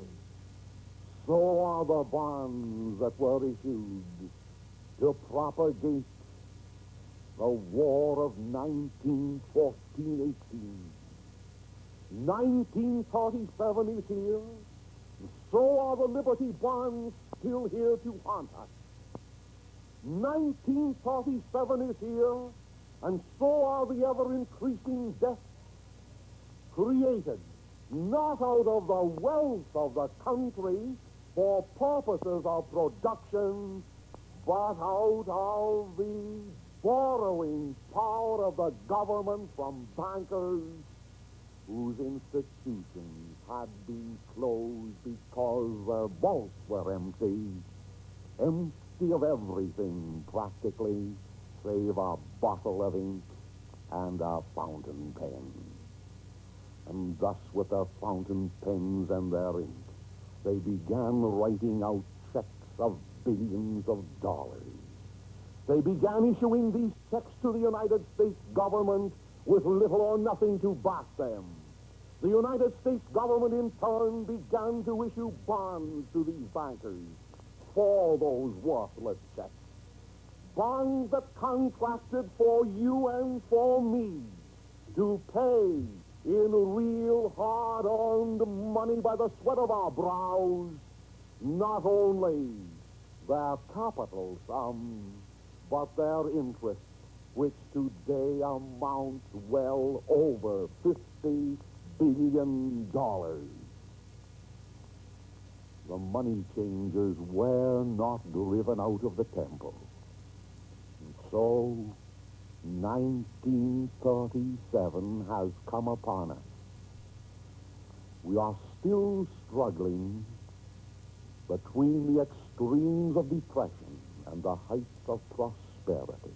So are the bonds that were issued to propagate the war of 1914-18. 1937 is here. So are the Liberty bonds still here to haunt us. 1937 is here, and so are the ever-increasing debts created not out of the wealth of the country for purposes of production, but out of the borrowing power of the government from bankers whose institutions had been closed because their vaults were empty of everything practically, save a bottle of ink and a fountain pen. And thus, with their fountain pens and their ink, they began writing out checks of billions of dollars. They began issuing these checks to the United States government with little or nothing to back them. The United States government, in turn, began to issue bonds to these bankers for those worthless checks. Bonds that contracted for you and for me to pay in real hard-earned money by the sweat of our brows, not only their capital sum, but their interest, which today amounts well over $50 billion. The money changers were not driven out of the temple. And so, 1937 has come upon us. We are still struggling between the extremes of depression and the heights of prosperity.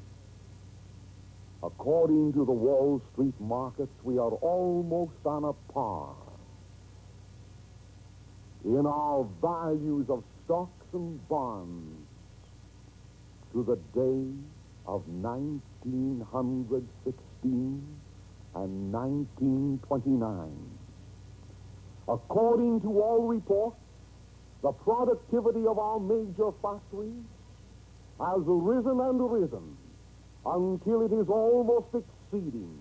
According to the Wall Street markets, we are almost on a par in our values of stocks and bonds to the day of 1916 and 1929. According to all reports, the productivity of our major factories has risen and risen until it is almost exceeding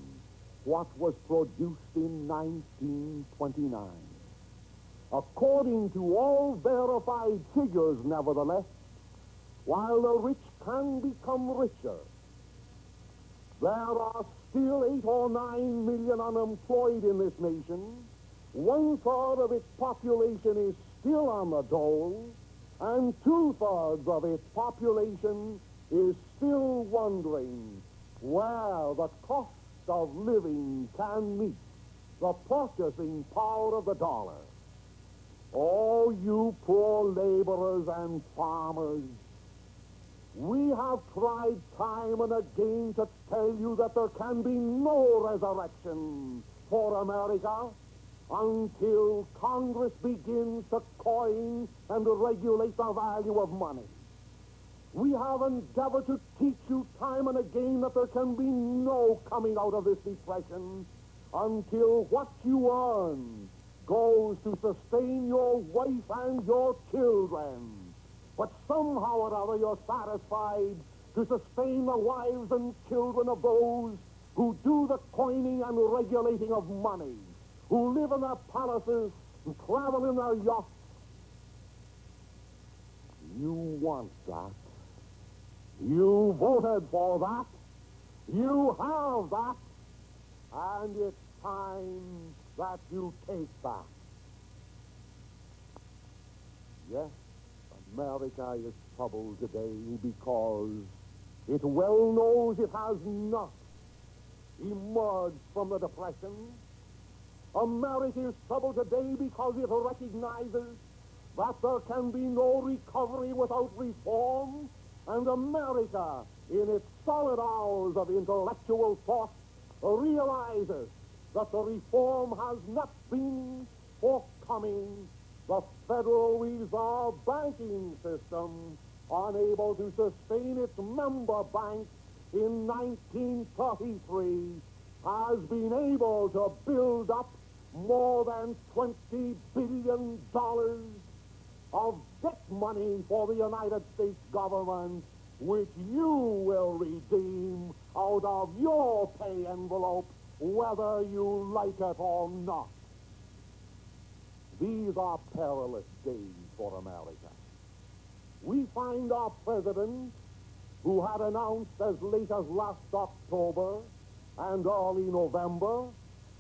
what was produced in 1929. According to all verified figures, nevertheless, while the rich can become richer, there are still 8 or 9 million unemployed in this nation. 1/3 of its population is still on the dole, and 2/3 of its population is still wondering where the cost of living can meet the purchasing power of the dollar. Oh, you poor laborers and farmers, we have tried time and again to tell you that there can be no resurrection for America until Congress begins to coin and regulate the value of money. We have endeavored to teach you time and again that there can be no coming out of this depression until what you earn goes to sustain your wife and your children. But somehow or other you're satisfied to sustain the wives and children of those who do the coining and regulating of money, who live in their palaces and travel in their yachts, want that. You voted for that. You have that. And it's time that you take that. Yes, America is troubled today because it well knows it has not emerged from the Depression. America is troubled today because it recognizes that there can be no recovery without reform, and America, in its solid hours of intellectual thought, realizes that the reform has not been forthcoming. The Federal Reserve banking system, unable to sustain its member banks in 1933, has been able to build up more than $20 billion of debt money for the United States government, which you will redeem out of your pay envelope, whether you like it or not. These are perilous days for America. We find our president, who had announced as late as last October and early November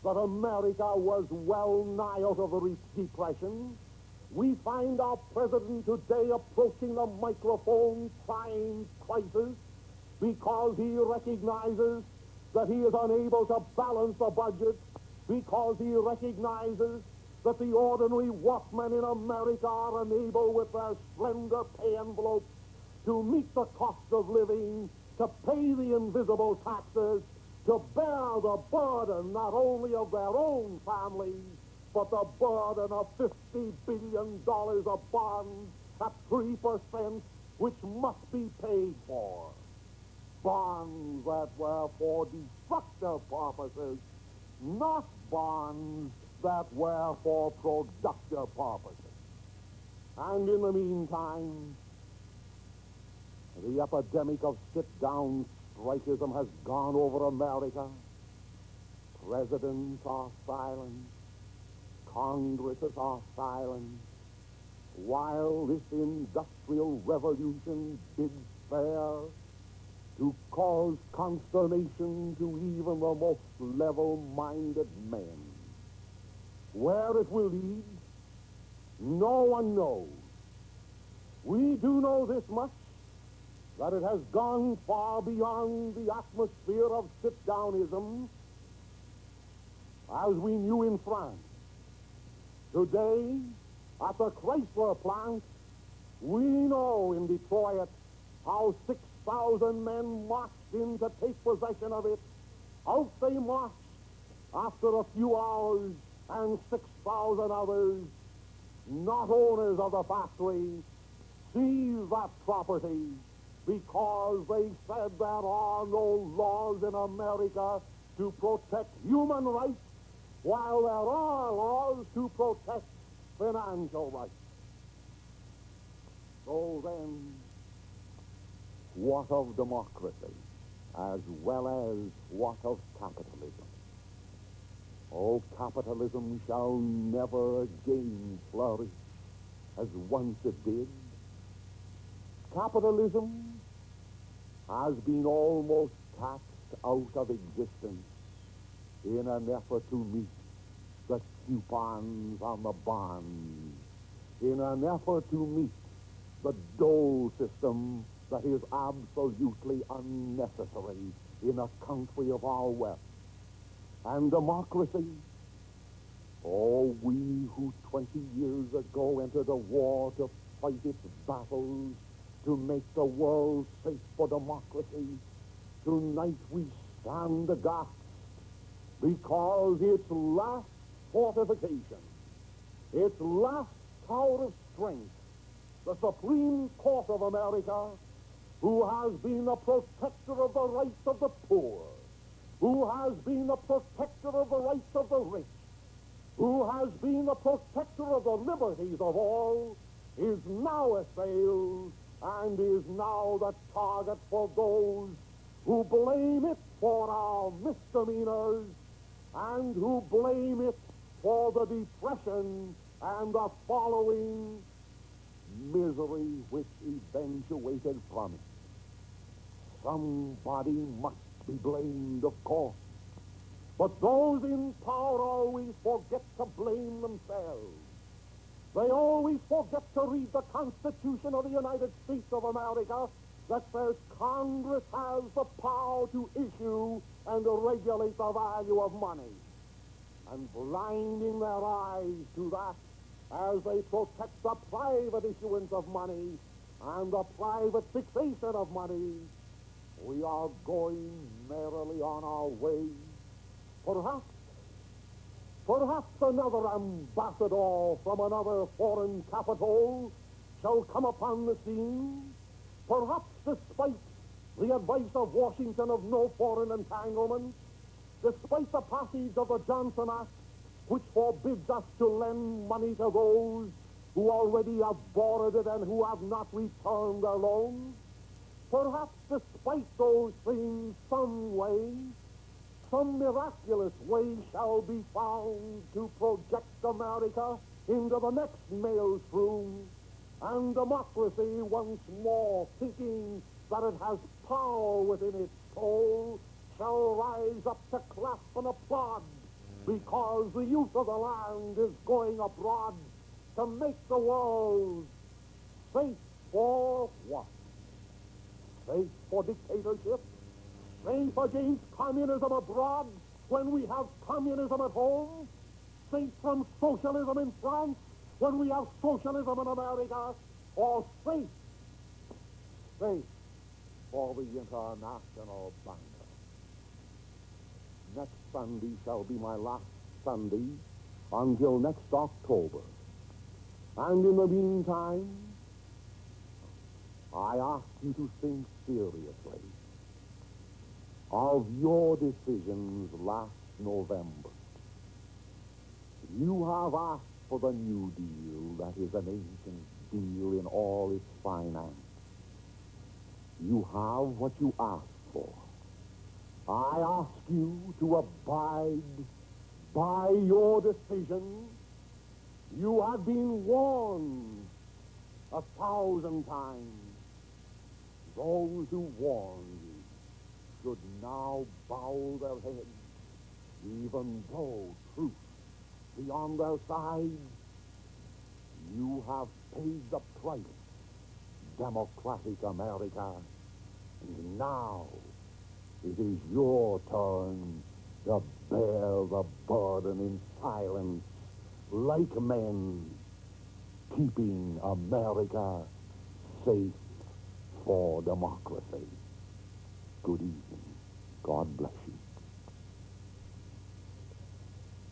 that America was well nigh out of the depression. We find our president today approaching the microphone crying crisis because he recognizes that he is unable to balance the budget, because he recognizes that the ordinary workmen in America are unable with their slender pay envelopes to meet the cost of living, to pay the invisible taxes, to bear the burden not only of their own families, but the burden of $50 billion of bonds at 3%, which must be paid for. Bonds that were for destructive purposes, not bonds that were for productive purposes. And in the meantime, the epidemic of sit-down strikism has gone over America. Presidents are silent. Congresses are silent. While this industrial revolution bids fair to cause consternation to even the most level-minded men. Where it will lead, no one knows. We do know this much, that it has gone far beyond the atmosphere of sit-downism, as we knew in France. Today, at the Chrysler plant, we know in Detroit how 6,000 men marched in to take possession of it. Out they marched after a few hours, and 6,000 others, not owners of the factory, seized that property because they said there are no laws in America to protect human rights, while there are laws to protect financial rights. So then, what of democracy, as well as what of capitalism? Oh, capitalism shall never again flourish as once it did. Capitalism has been almost taxed out of existence in an effort to meet the coupons on the bonds, in an effort to meet the dole system that is absolutely unnecessary in a country of our wealth. And democracy, oh, we who 20 years ago entered a war to fight its battles, to make the world safe for democracy, tonight we stand aghast because its last fortification, its last tower of strength, the Supreme Court of America, who has been the protector of the rights of the poor, who has been the protector of the rights of the rich, who has been the protector of the liberties of all, is now assailed and is now the target for those who blame it for our misdemeanors and who blame it for the depression and the following misery which eventuated from it. Somebody must be blamed, of course. But those in power always forget to blame themselves. They always forget to read the Constitution of the United States of America that says Congress has the power to issue and to regulate the value of money. And blinding their eyes to that as they protect the private issuance of money and the private fixation of money, we are going merrily on our way. Perhaps another ambassador from another foreign capital shall come upon the scene. Perhaps, despite the advice of Washington of no foreign entanglement, despite the passage of the Johnson Act, which forbids us to lend money to those who already have borrowed it and who have not returned their loans, perhaps despite those things, some way, some miraculous way shall be found to project America into the next maelstrom, and democracy once more, thinking that it has power within its soul, shall rise up to clap and applaud, because the youth of the land is going abroad to make the world safe for what? Safe for dictatorship? Safe against communism abroad when we have communism at home? Safe from socialism in France when we have socialism in America? Or safe for the international banker? Next Sunday shall be my last Sunday until next October. And in the meantime, I ask you to think seriously of your decisions last November. You have asked for the New Deal, that is an ancient deal in all its finance. You have what you asked for. I ask you to abide by your decision. You have been warned 1,000 times. Those who warned you should now bow their heads, even though truth be on their side. You have paid the price, democratic America, and now it is your turn to bear the burden in silence, like men, keeping America safe for democracy. Good evening. God bless you.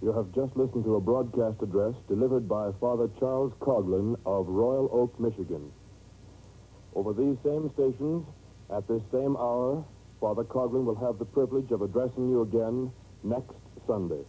You have just listened to a broadcast address delivered by Father Charles Coughlin of Royal Oak, Michigan. Over these same stations, at this same hour, Father Coughlin will have the privilege of addressing you again next Sunday.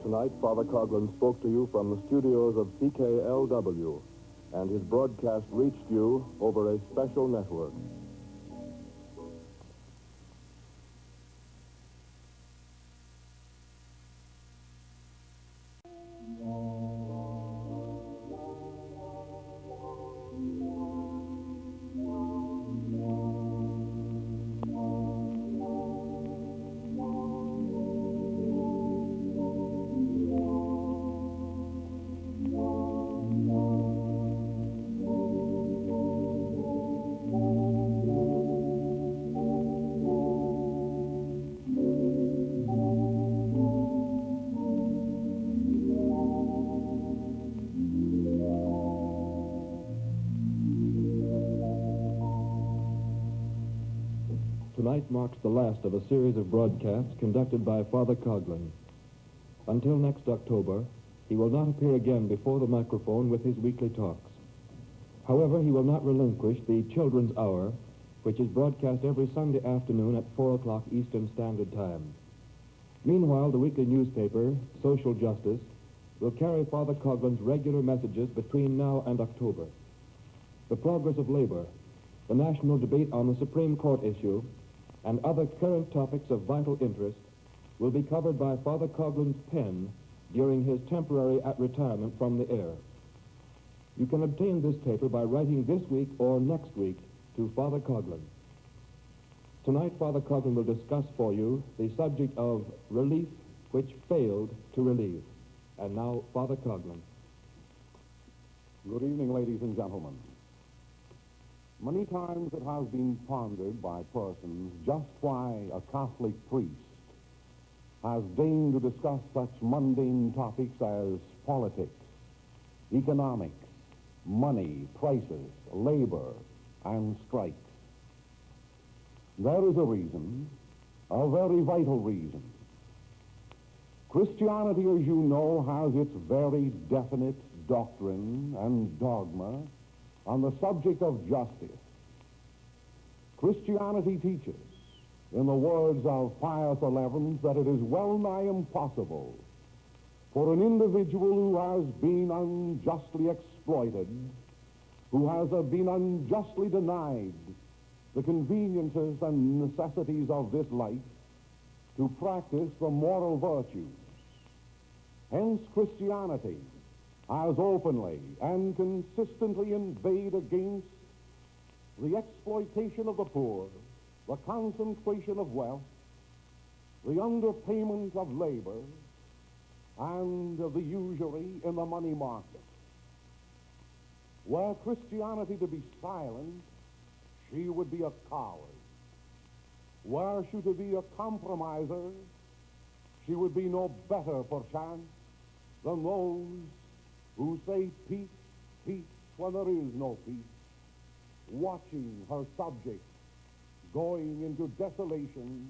Tonight, Father Coughlin spoke to you from the studios of CKLW, and his broadcast reached you over a special network. Tonight marks the last of a series of broadcasts conducted by Father Coughlin. Until next October, he will not appear again before the microphone with his weekly talks. However, he will not relinquish the Children's Hour, which is broadcast every Sunday afternoon at 4 o'clock Eastern Standard Time. Meanwhile, the weekly newspaper, Social Justice, will carry Father Coughlin's regular messages between now and October. The progress of labor, the national debate on the Supreme Court issue, and other current topics of vital interest will be covered by Father Coughlin's pen during his temporary retirement from the air. You can obtain this paper by writing this week or next week to Father Coughlin. Tonight, Father Coughlin will discuss for you the subject of relief which failed to relieve. And now, Father Coughlin. Good evening, ladies and gentlemen. Many times it has been pondered by persons just why a Catholic priest has deigned to discuss such mundane topics as politics, economics, money, prices, labor, and strikes. There is a reason, a very vital reason. Christianity, as you know, has its very definite doctrine and dogma on the subject of justice. Christianity teaches, in the words of Pius XI, that it is well nigh impossible for an individual who has been unjustly exploited, who has been unjustly denied the conveniences and necessities of this life, to practice the moral virtues. Hence, Christianity has openly and consistently inveighed against the exploitation of the poor, the concentration of wealth, the underpayment of labor, and the usury in the money market. Were Christianity to be silent, she would be a coward. Were she to be a compromiser, she would be no better, perchance, than those who say peace, peace, when there is no peace, watching her subjects going into desolation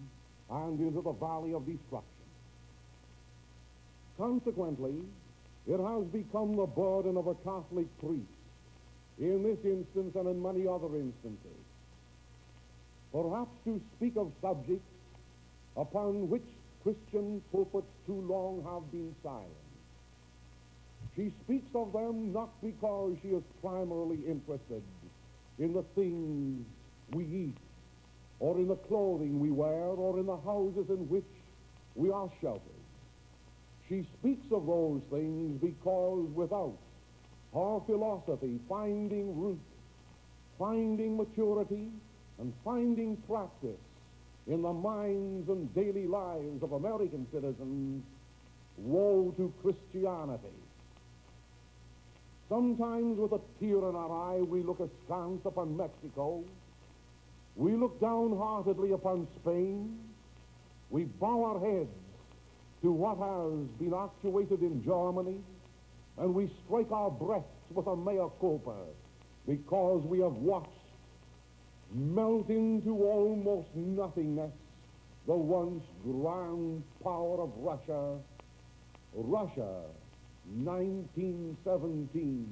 and into the valley of destruction. Consequently, it has become the burden of a Catholic priest, in this instance and in many other instances, perhaps to speak of subjects upon which Christian pulpits too long have been silent. She speaks of them not because she is primarily interested in the things we eat, or in the clothing we wear, or in the houses in which we are sheltered. She speaks of those things because without her philosophy finding root, finding maturity, and finding practice in the minds and daily lives of American citizens, woe to Christianity. Sometimes with a tear in our eye we look askance upon Mexico. We look downheartedly upon Spain. We bow our heads to what has been actuated in Germany, and we strike our breasts with a mea culpa because we have watched melt into almost nothingness the once grand power of Russia, 1917,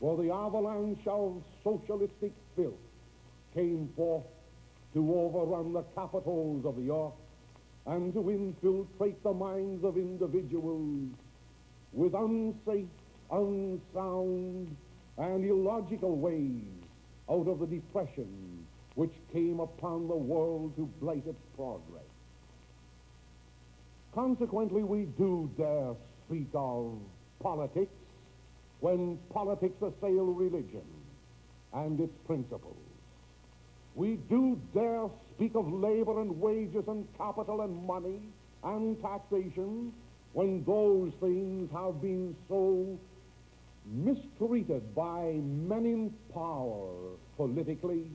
where the avalanche of socialistic filth came forth to overrun the capitals of the earth and to infiltrate the minds of individuals with unsafe, unsound, and illogical ways out of the depression which came upon the world to blight its progress. Consequently, we do dare speak of politics when politics assail religion and its principles. We do dare speak of labor and wages and capital and money and taxation when those things have been so mistreated by men in power politically,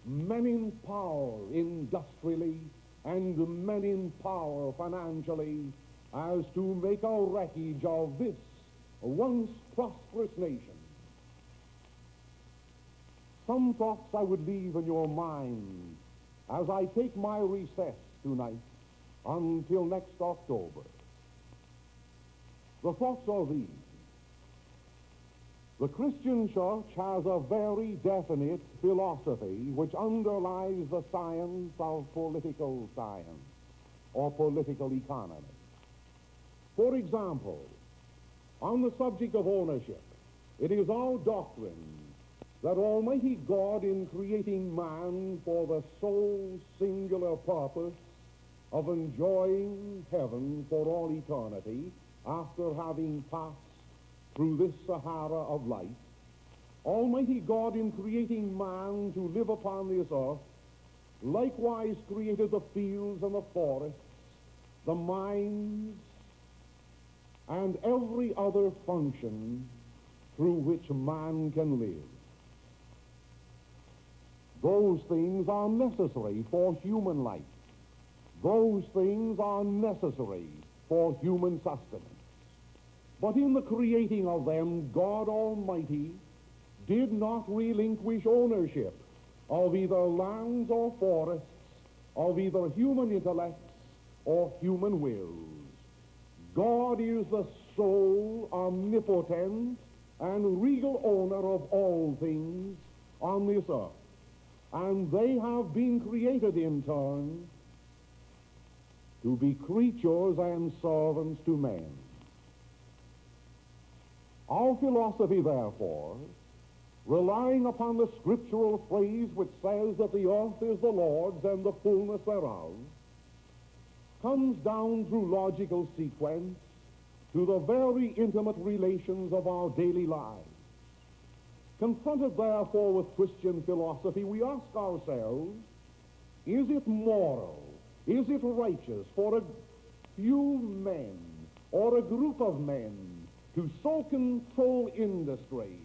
men in power industrially, and men in power financially, as to make a wreckage of this once prosperous nation. Some thoughts I would leave in your mind as I take my recess tonight until next October. The thoughts are these. The Christian church has a very definite philosophy which underlies the science of political science or political economy. For example, on the subject of ownership, it is our doctrine that Almighty God, in creating man for the sole singular purpose of enjoying heaven for all eternity, after having passed through this Sahara of life, Almighty God, in creating man to live upon this earth, likewise created the fields and the forests, the mines, and every other function through which man can live. Those things are necessary for human life. Those things are necessary for human sustenance. But in the creating of them, God Almighty did not relinquish ownership of either lands or forests, of either human intellects or human wills. God is the sole, omnipotent, and regal owner of all things on this earth. And they have been created in turn to be creatures and servants to man. Our philosophy, therefore, relying upon the scriptural phrase which says that the earth is the Lord's and the fullness thereof, comes down through logical sequence to the very intimate relations of our daily lives. Confronted, therefore, with Christian philosophy, we ask ourselves, is it moral, is it righteous for a few men or a group of men to so control industry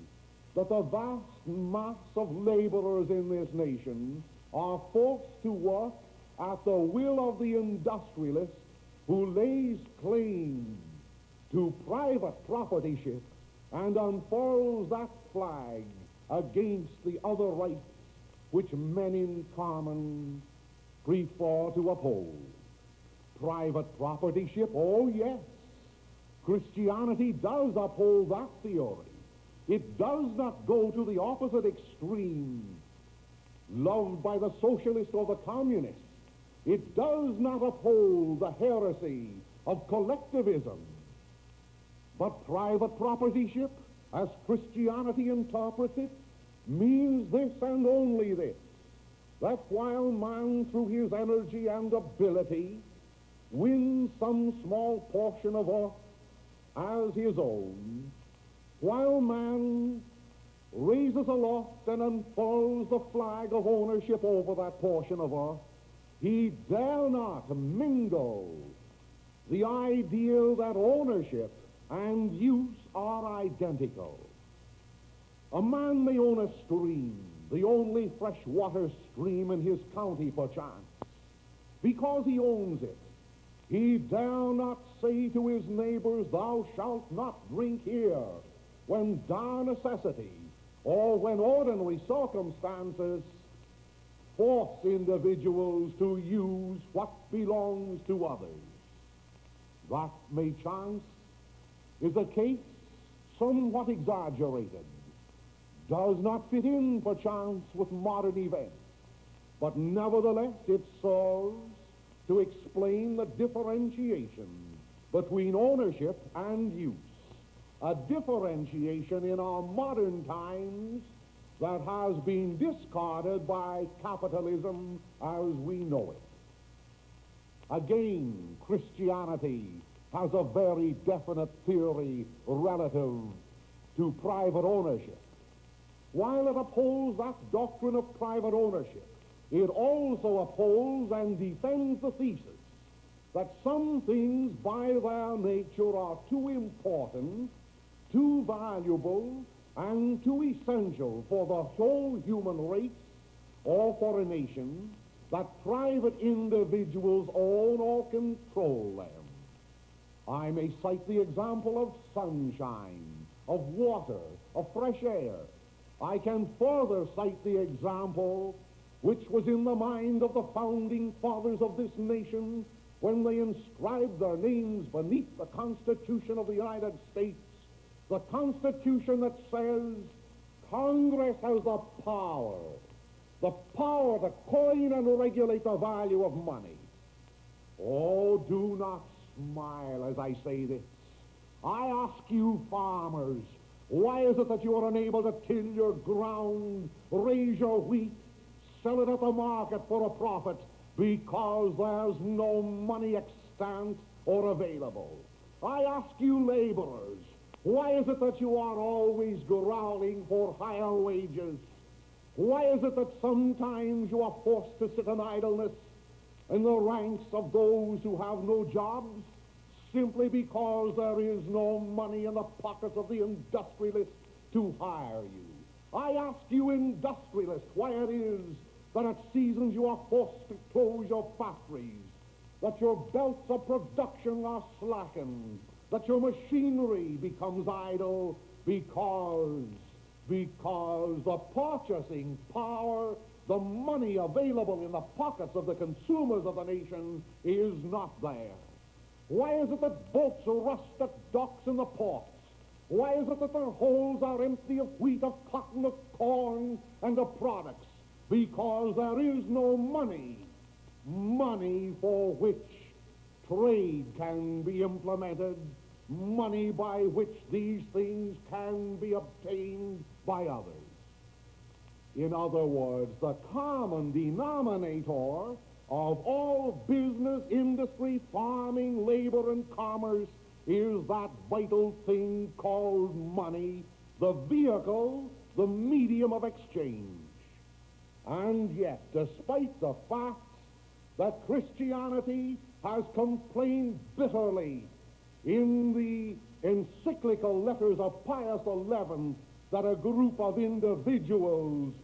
that the vast mass of laborers in this nation are forced to work at the will of the industrialist who lays claim to private propertyship and unfurls that flag against the other rights which men in common prefer to uphold? Private propertyship, oh yes, Christianity does uphold that theory. It does not go to the opposite extreme, loved by the socialist or the communist. It does not uphold the heresy of collectivism. But private propertyship, as Christianity interprets it, means this and only this, that while man through his energy and ability wins some small portion of earth as his own, while man raises aloft and unfurls the flag of ownership over that portion of earth, he dare not mingle the idea that ownership and use are identical. A man may own a stream, the only freshwater stream in his county perchance. Because he owns it, he dare not say to his neighbors, "Thou shalt not drink here," when dire necessity or when ordinary circumstances force individuals to use what belongs to others. That, may chance, is a case somewhat exaggerated, does not fit in, perchance, with modern events, but nevertheless it serves to explain the differentiation between ownership and use, a differentiation in our modern times that has been discarded by capitalism as we know it. Again, Christianity has a very definite theory relative to private ownership. While it upholds that doctrine of private ownership, it also upholds and defends the thesis that some things by their nature are too important, too valuable, and too essential for the whole human race or for a nation that private individuals own or control them. I may cite the example of sunshine, of water, of fresh air. I can further cite the example which was in the mind of the founding fathers of this nation when they inscribed their names beneath the Constitution of the United States, the Constitution that says Congress has the power to coin and regulate the value of money. Oh, do not smile as I say this. I ask you, farmers, why is it that you are unable to till your ground, raise your wheat, sell it at the market for a profit? Because there's no money extant or available. I ask you, laborers, why is it that you are always growling for higher wages? Why is it that sometimes you are forced to sit in idleness in the ranks of those who have no jobs, simply because there is no money in the pockets of the industrialists to hire you? I ask you, industrialists, why it is that at seasons you are forced to close your factories, that your belts of production are slackened, that your machinery becomes idle because the purchasing power, the money available in the pockets of the consumers of the nation is not there. Why is it that boats rust at docks in the ports? Why is it that their holds are empty of wheat, of cotton, of corn, and of products? Because there is no money for which trade can be implemented, money by which these things can be obtained by others. In other words, the common denominator of all business, industry, farming, labor, and commerce is that vital thing called money, the vehicle, the medium of exchange. And yet, despite the fact that Christianity has complained bitterly in the encyclical letters of Pius XI that a group of individuals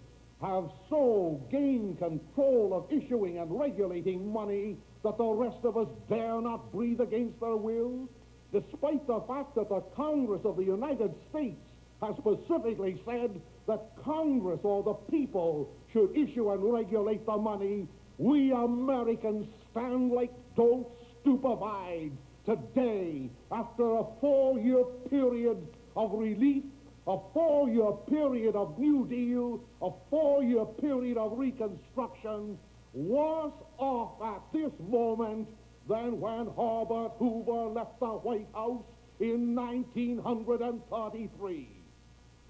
have so gained control of issuing and regulating money that the rest of us dare not breathe against their will, despite the fact that the Congress of the United States has specifically said that Congress or the people should issue and regulate the money, we Americans stand like dolts stupefied today after a 4-year period of relief, a 4-year period of New Deal, a 4-year period of Reconstruction, worse off at this moment than when Herbert Hoover left the White House in 1933.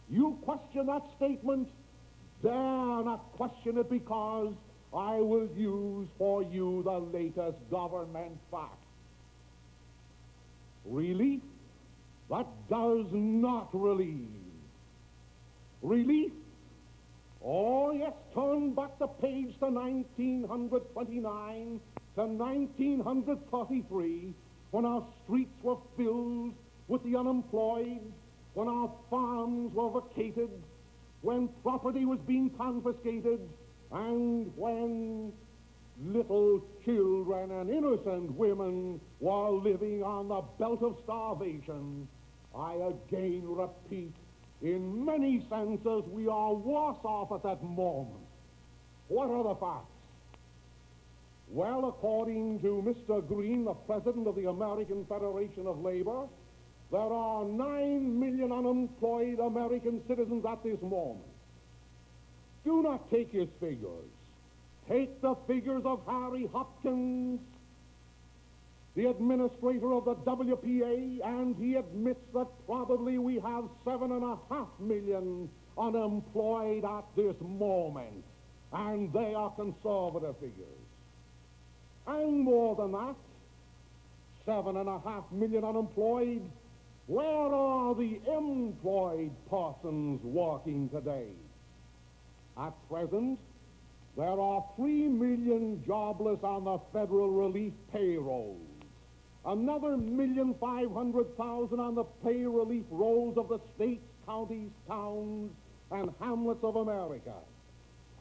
You question that statement? Dare not question it, because I will use for you the latest government fact. Relief that does not relieve. Relief? Oh, yes, turn back the page to 1929 to 1933, when our streets were filled with the unemployed, when our farms were vacated, when property was being confiscated, and when little children and innocent women were living on the belt of starvation. I again repeat, in many senses, we are worse off at that moment. What are the facts? Well, according to Mr. Green, the president of the American Federation of Labor, there are 9 million unemployed American citizens at this moment. Do not take his figures. Take the figures of Harry Hopkins, the administrator of the WPA, and he admits that probably we have 7.5 million unemployed at this moment, and they are conservative figures. And more than that, 7.5 million unemployed. Where are the employed persons working today? At present, there are 3 million jobless on the federal relief payrolls, another 1,500,000 on the pay relief rolls of the states, counties, towns, and hamlets of America,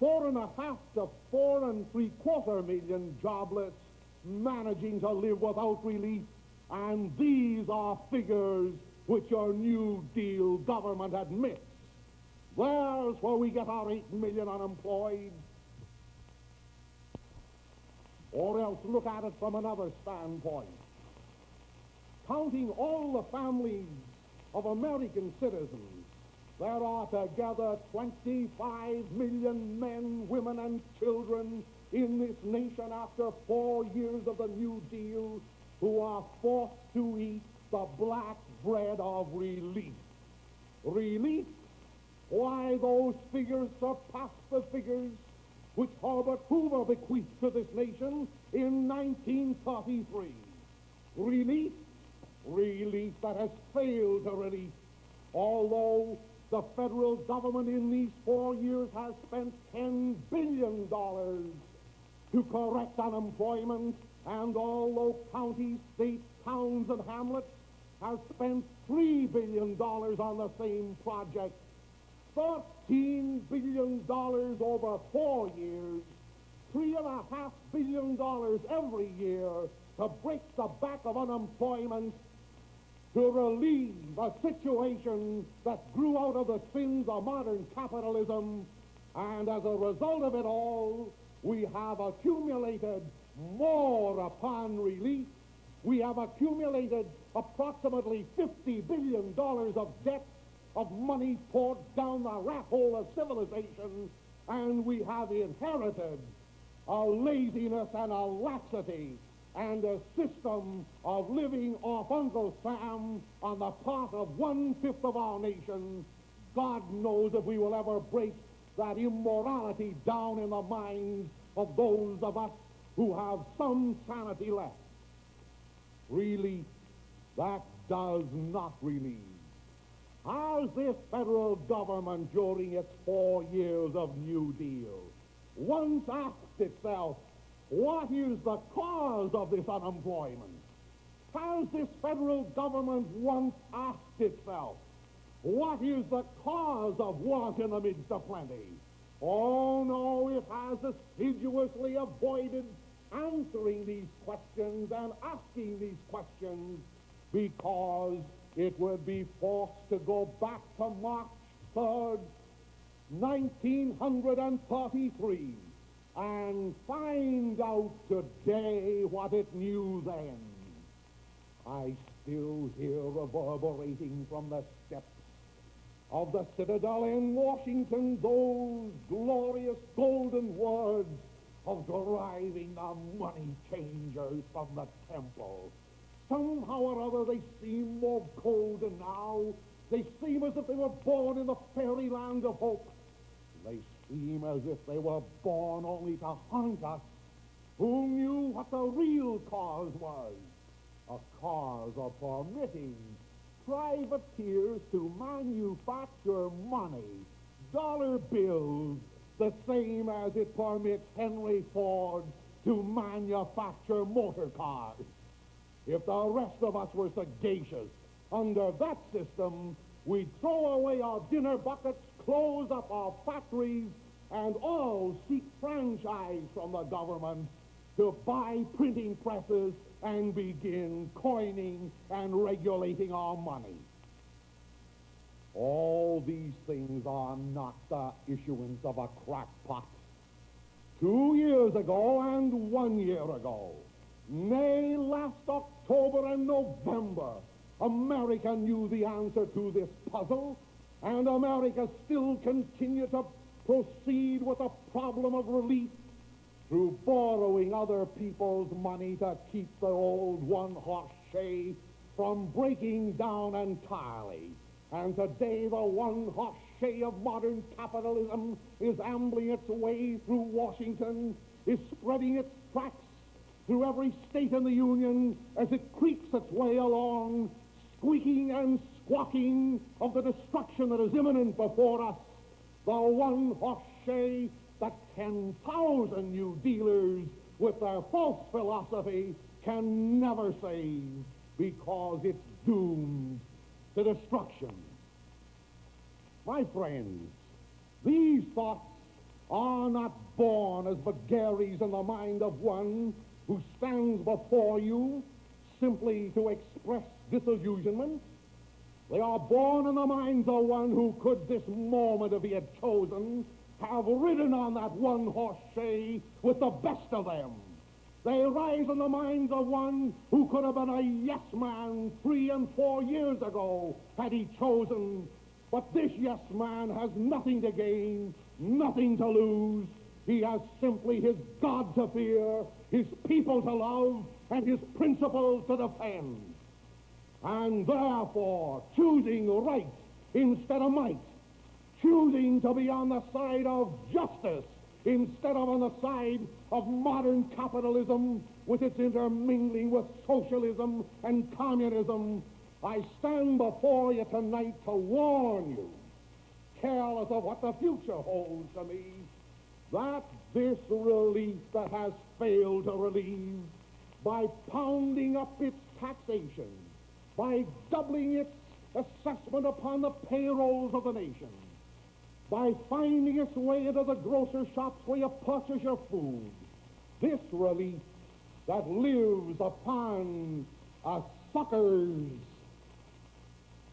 4.5 to 4.75 million jobless managing to live without relief, and these are figures which our New Deal government admits. There's where we get our 8 million unemployed. Or else look at it from another standpoint. Counting all the families of American citizens, there are together 25 million men, women, and children in this nation after 4 years of the New Deal who are forced to eat the black bread of relief. Relief? Why, those figures surpass the figures which Herbert Hoover bequeathed to this nation in 1933. Relief? Relief that has failed to relieve. Although the federal government in these 4 years has spent $10 billion to correct unemployment, and although counties, states, towns, and hamlets have spent $3 billion on the same project, $13 billion over 4 years, $3.5 billion every year to break the back of unemployment, to relieve a situation that grew out of the sins of modern capitalism. And as a result of it all, we have accumulated more upon relief. We have accumulated approximately $50 billion of debt, of money poured down the rat hole of civilization, and we have inherited a laziness and a laxity and a system of living off Uncle Sam on the part of 1/5 of our nation. God knows if we will ever break that immorality down in the minds of those of us who have some sanity left. Relief, that does not relieve. Has this federal government during its 4 years of New Deal once asked itself, what is the cause of this unemployment? Has this federal government once asked itself, what is the cause of want in the midst of plenty? Oh, no, it has assiduously avoided answering these questions and asking these questions because it would be forced to go back to March 3rd, 1933, and find out today what it knew then. I still hear reverberating from the steps of the Citadel in Washington those glorious golden words of driving the money changers from the temple. Somehow or other they seem more golden now. They seem as if they were born in the fairyland of hope. They seem as if they were born only to haunt us, who knew what the real cause was. A cause of permitting privateers to manufacture money, dollar bills, the same as it permits Henry Ford to manufacture motor cars. If the rest of us were sagacious, under that system, we'd throw away our dinner buckets, close up our factories, and all seek franchise from the government to buy printing presses and begin coining and regulating our money. All these things are not the issuance of a crackpot. 2 years ago and 1 year ago, nay, last October and November, America knew the answer to this puzzle, and America still continued to proceed with the problem of relief through borrowing other people's money to keep the old one-horse shay from breaking down entirely. And today the one-horse shay of modern capitalism is ambling its way through Washington, is spreading its tracks through every state in the Union as it creaks its way along, squeaking and squawking of the destruction that is imminent before us. The one-horse shay that 10,000 New Dealers with their false philosophy can never save because it's doomed to destruction. My friends, these thoughts are not born as vagaries in the mind of one who stands before you simply to express disillusionment. They are born in the minds of one who could this moment, if he had chosen, have ridden on that one-horse shay with the best of them. They rise in the minds of one who could have been a yes man 3 and 4 years ago had he chosen. But this yes man has nothing to gain, nothing to lose. He has simply his God to fear, his people to love, and his principles to defend. And therefore, choosing right instead of might, choosing to be on the side of justice instead of on the side of modern capitalism with its intermingling with socialism and communism, I stand before you tonight to warn you, careless of what the future holds to me, that this relief that has failed to relieve, by pounding up its taxation, by doubling its assessment upon the payrolls of the nation, by finding its way into the grocer shops where you purchase your food, this relief that lives upon suckers,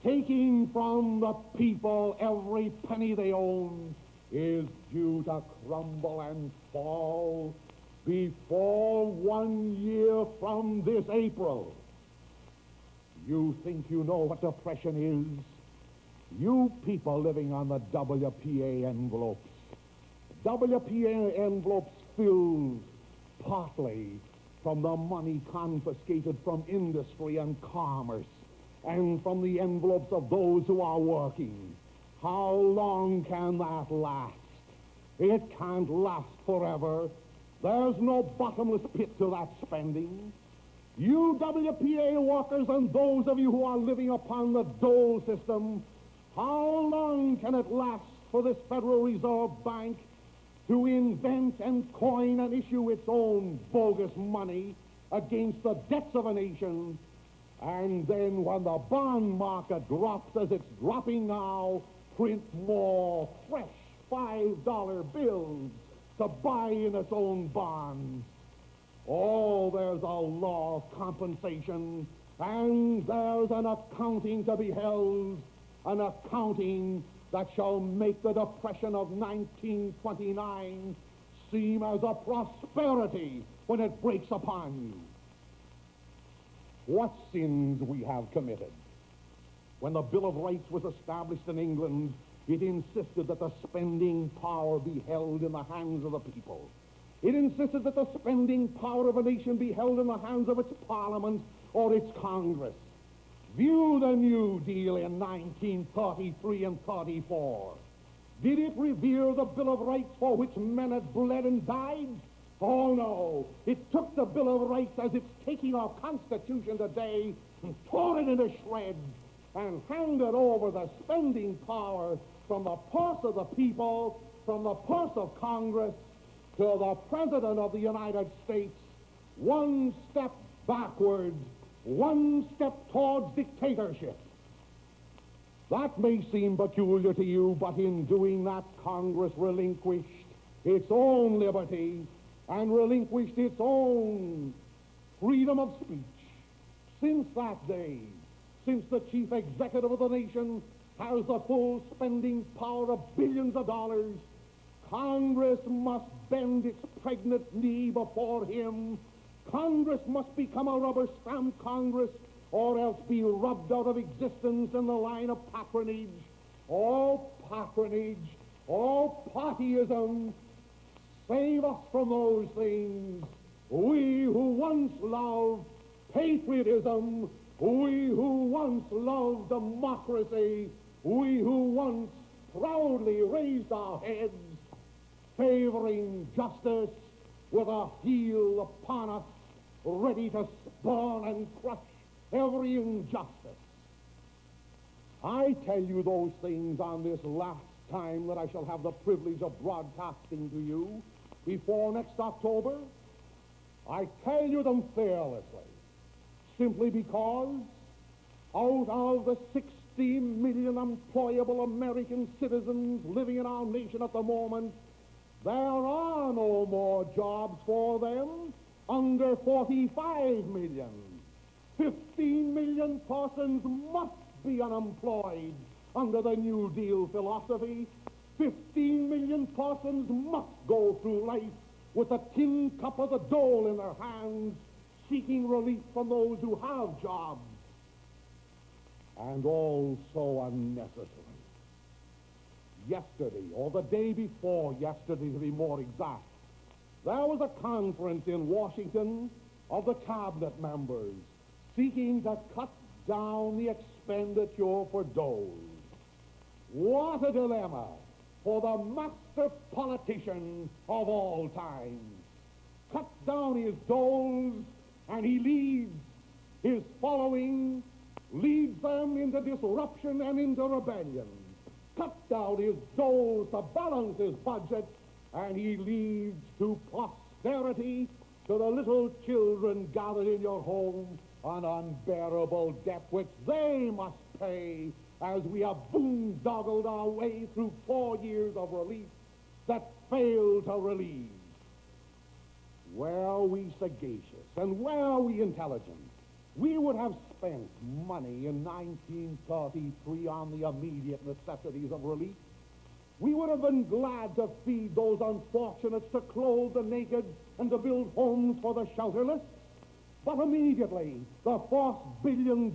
taking from the people every penny they own, is due to crumble and fall before 1 year from this April. You think you know what depression is? You people living on the WPA envelopes. WPA envelopes filled partly from the money confiscated from industry and commerce and from the envelopes of those who are working. How long can that last? It can't last forever. There's no bottomless pit to that spending. You WPA workers and those of you who are living upon the dole system, how long can it last for this Federal Reserve Bank to invent and coin and issue its own bogus money against the debts of a nation, and then when the bond market drops as it's dropping now, print more fresh $5 bills to buy in its own bonds? Oh, there's a law of compensation, and there's an accounting to be held, an accounting that shall make the Depression of 1929 seem as a prosperity when it breaks upon you. What sins we have committed. When the Bill of Rights was established in England, it insisted that the spending power be held in the hands of the people. It insisted that the spending power of a nation be held in the hands of its parliament or its Congress. View the New Deal in 1933 and 34. Did it revere the Bill of Rights for which men had bled and died? Oh, no. It took the Bill of Rights as it's taking our Constitution today and tore it into shreds and handed over the spending power from the purse of the people, from the purse of Congress, to the President of the United States, one step backwards, one step towards dictatorship. That may seem peculiar to you, but in doing that, Congress relinquished its own liberty and relinquished its own freedom of speech. Since that day, since the chief executive of the nation has the full spending power of billions of dollars, Congress must bend its pregnant knee before him. Congress must become a rubber stamp Congress, or else be rubbed out of existence in the line of patronage. All patronage, all partyism, save us from those things. We who once loved patriotism, we who once loved democracy, we who once proudly raised our heads, favoring justice with a heel upon us, ready to spurn and crush every injustice. I tell you those things on this last time that I shall have the privilege of broadcasting to you before next October. I tell you them fearlessly, simply because out of the 60 million employable American citizens living in our nation at the moment, there are no more jobs for them under 45 million. 15 million persons must be unemployed under the New Deal philosophy. 15 million persons must go through life with the tin cup of the dole in their hands, seeking relief from those who have jobs. And all so unnecessary. Yesterday, or the day before yesterday to be more exact, there was a conference in Washington of the cabinet members seeking to cut down the expenditure for doles. What a dilemma for the master politician of all time. Cut down his doles, and he leads his following, leads them into disruption and into rebellion. Cut down his doles to balance his budget, and he leads to posterity, to the little children gathered in your home, an unbearable debt which they must pay as we have boondoggled our way through 4 years of relief that failed to relieve. Were we sagacious and were we intelligent, we would have spent money in 1933 on the immediate necessities of relief. We would have been glad to feed those unfortunates, to clothe the naked, and to build homes for the shelterless. But immediately, the first $1 billion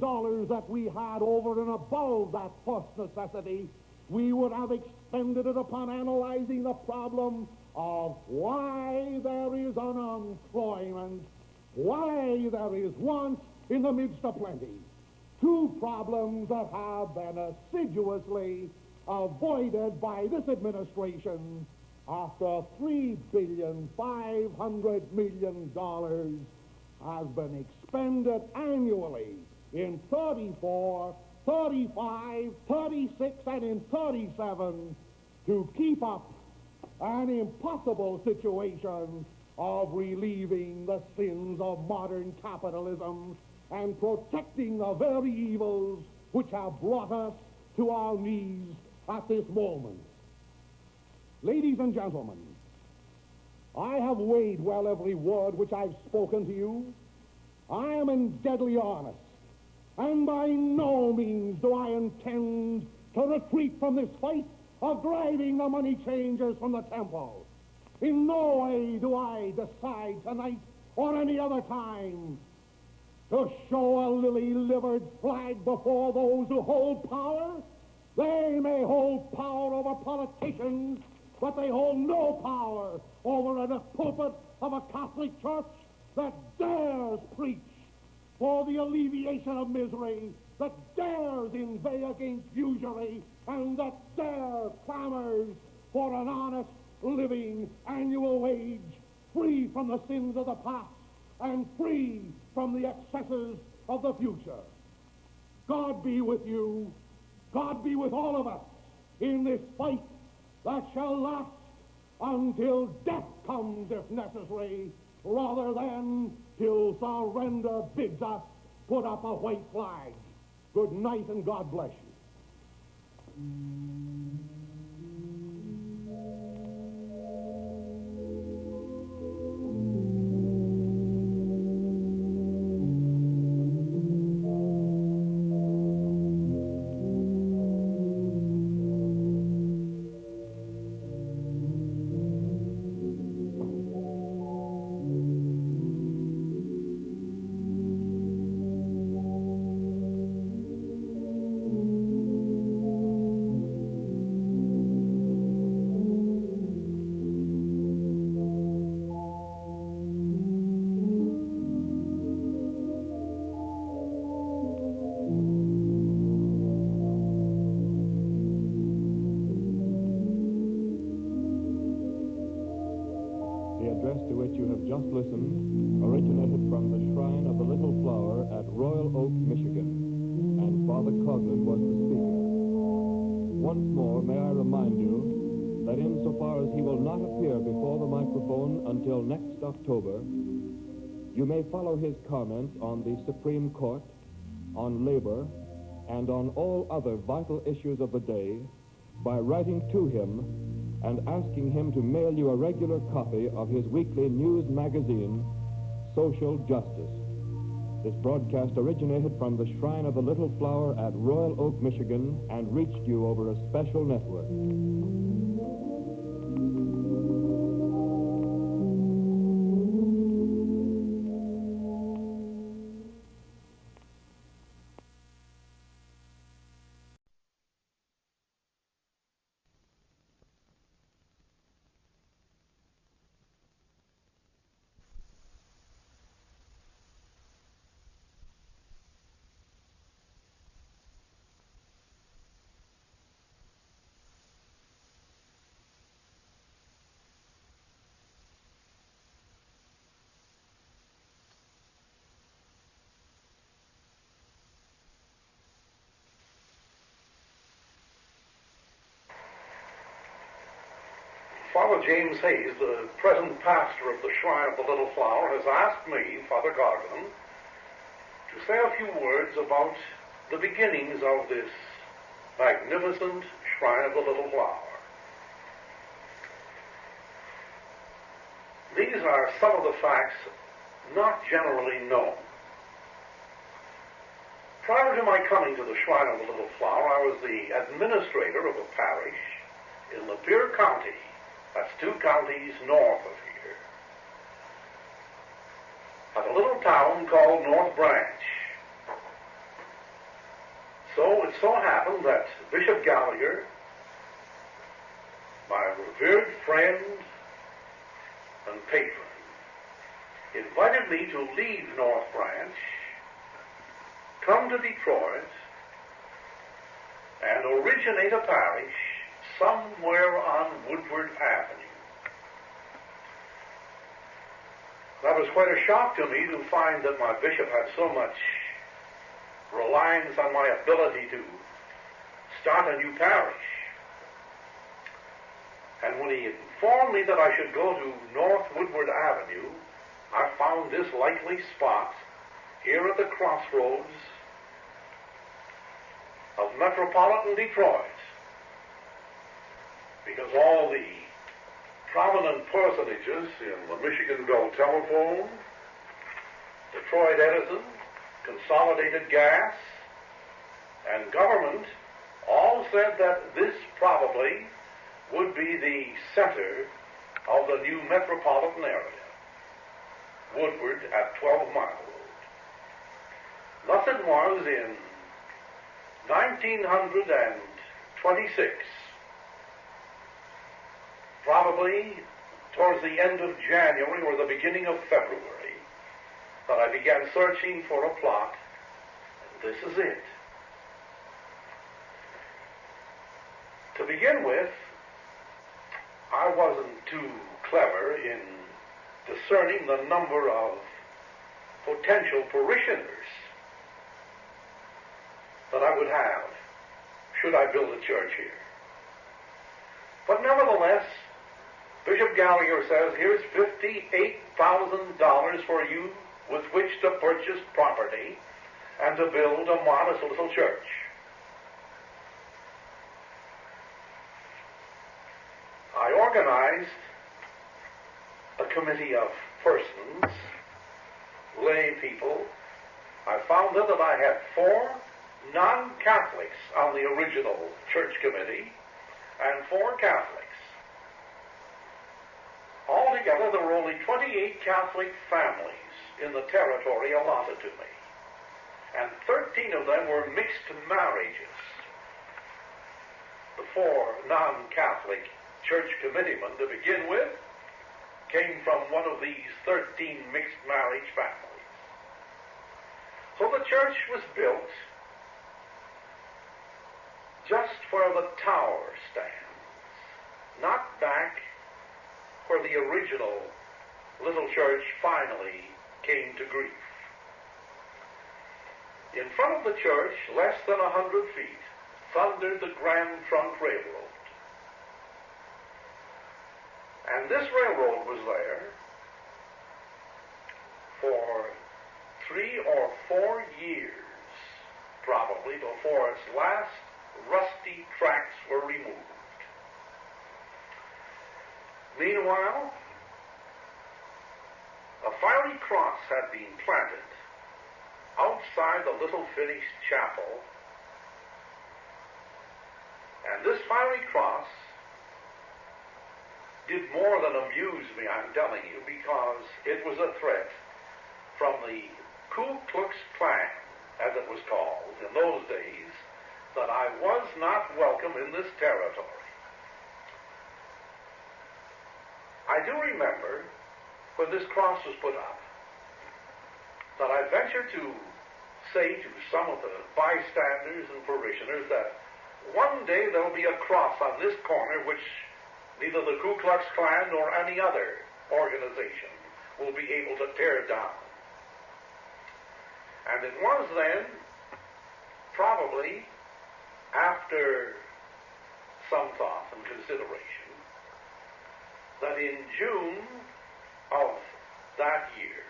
that we had over and above that first necessity, we would have expended it upon analyzing the problem of why there is unemployment, why there is want in the midst of plenty. Two problems that have been assiduously avoided by this administration after $3,500,000,000 has been expended annually in 34, 35, 36, and in 37 to keep up an impossible situation of relieving the sins of modern capitalism and protecting the very evils which have brought us to our knees at this moment. Ladies and gentlemen, I have weighed well every word which I've spoken to you. I am in deadly earnest, and by no means do I intend to retreat from this fight of driving the money changers from the temple. In no way do I decide tonight or any other time to show a lily-livered flag before those who hold power. They may hold power over politicians, but they hold no power over the pulpit of a Catholic church that dares preach for the alleviation of misery, that dares inveigh against usury, and that dares clamors for an honest living annual wage, free from the sins of the past and free from the excesses of the future. God be with you. God be with all of us in this fight that shall last until death comes, if necessary, rather than till surrender bids us put up a white flag. Good night, and God bless you. The address to which you have just listened originated from the Shrine of the Little Flower at Royal Oak, Michigan, and Father Coughlin was the speaker. Once more, may I remind you that insofar as he will not appear before the microphone until next October, you may follow his comments on the Supreme Court, on labor, and on all other vital issues of the day by writing to him and asking him to mail you a regular copy of his weekly news magazine, Social Justice. This broadcast originated from the Shrine of the Little Flower at Royal Oak, Michigan, and reached you over a special network. Father James Hayes, the present pastor of the Shrine of the Little Flower, has asked me, Father Coughlin, to say a few words about the beginnings of this magnificent Shrine of the Little Flower. These are some of the facts not generally known. Prior to my coming to the Shrine of the Little Flower, I was the administrator of a parish in Lapeer County. That's 2 counties north of here, at a little town called North Branch. So it so happened that Bishop Gallagher, my revered friend and patron, invited me to leave North Branch, come to Detroit, and originate a parish somewhere on Woodward Avenue. That was quite a shock to me to find that my bishop had so much reliance on my ability to start a new parish. And when he informed me that I should go to North Woodward Avenue, I found this likely spot here at the crossroads of metropolitan Detroit, because all the prominent personages in the Michigan Bell Telephone, Detroit Edison, Consolidated Gas, and government all said that this probably would be the center of the new metropolitan area, Woodward at 12 Mile Road. Thus it was in 1926, probably towards the end of January or the beginning of February, that I began searching for a plot, and this is it. To begin with, I wasn't too clever in discerning the number of potential parishioners that I would have should I build a church here. But nevertheless, Bishop Gallagher says, here's $58,000 for you with which to purchase property and to build a modest little church. I organized a committee of persons, lay people. I found out that I had 4 non-Catholics on the original church committee and 4 Catholics. Altogether, there were only 28 Catholic families in the territory allotted to me, and 13 of them were mixed marriages. The 4 non-Catholic church committeemen, to begin with, came from one of these 13 mixed marriage families. So the church was built just where the tower stands, not back where the original little church finally came to grief. In front of the church, less than 100 feet, thundered the Grand Trunk Railroad. And this railroad was there for 3 or 4 years, probably, before its last rusty tracks were removed. Meanwhile, a fiery cross had been planted outside the little finished chapel, and this fiery cross did more than amuse me, I'm telling you, because it was a threat from the Ku Klux Klan, as it was called in those days, that I was not welcome in this territory. I do remember when this cross was put up that I ventured to say to some of the bystanders and parishioners that one day there will be a cross on this corner which neither the Ku Klux Klan nor any other organization will be able to tear down. And it was then, probably after some thought and consideration, that in June of that year,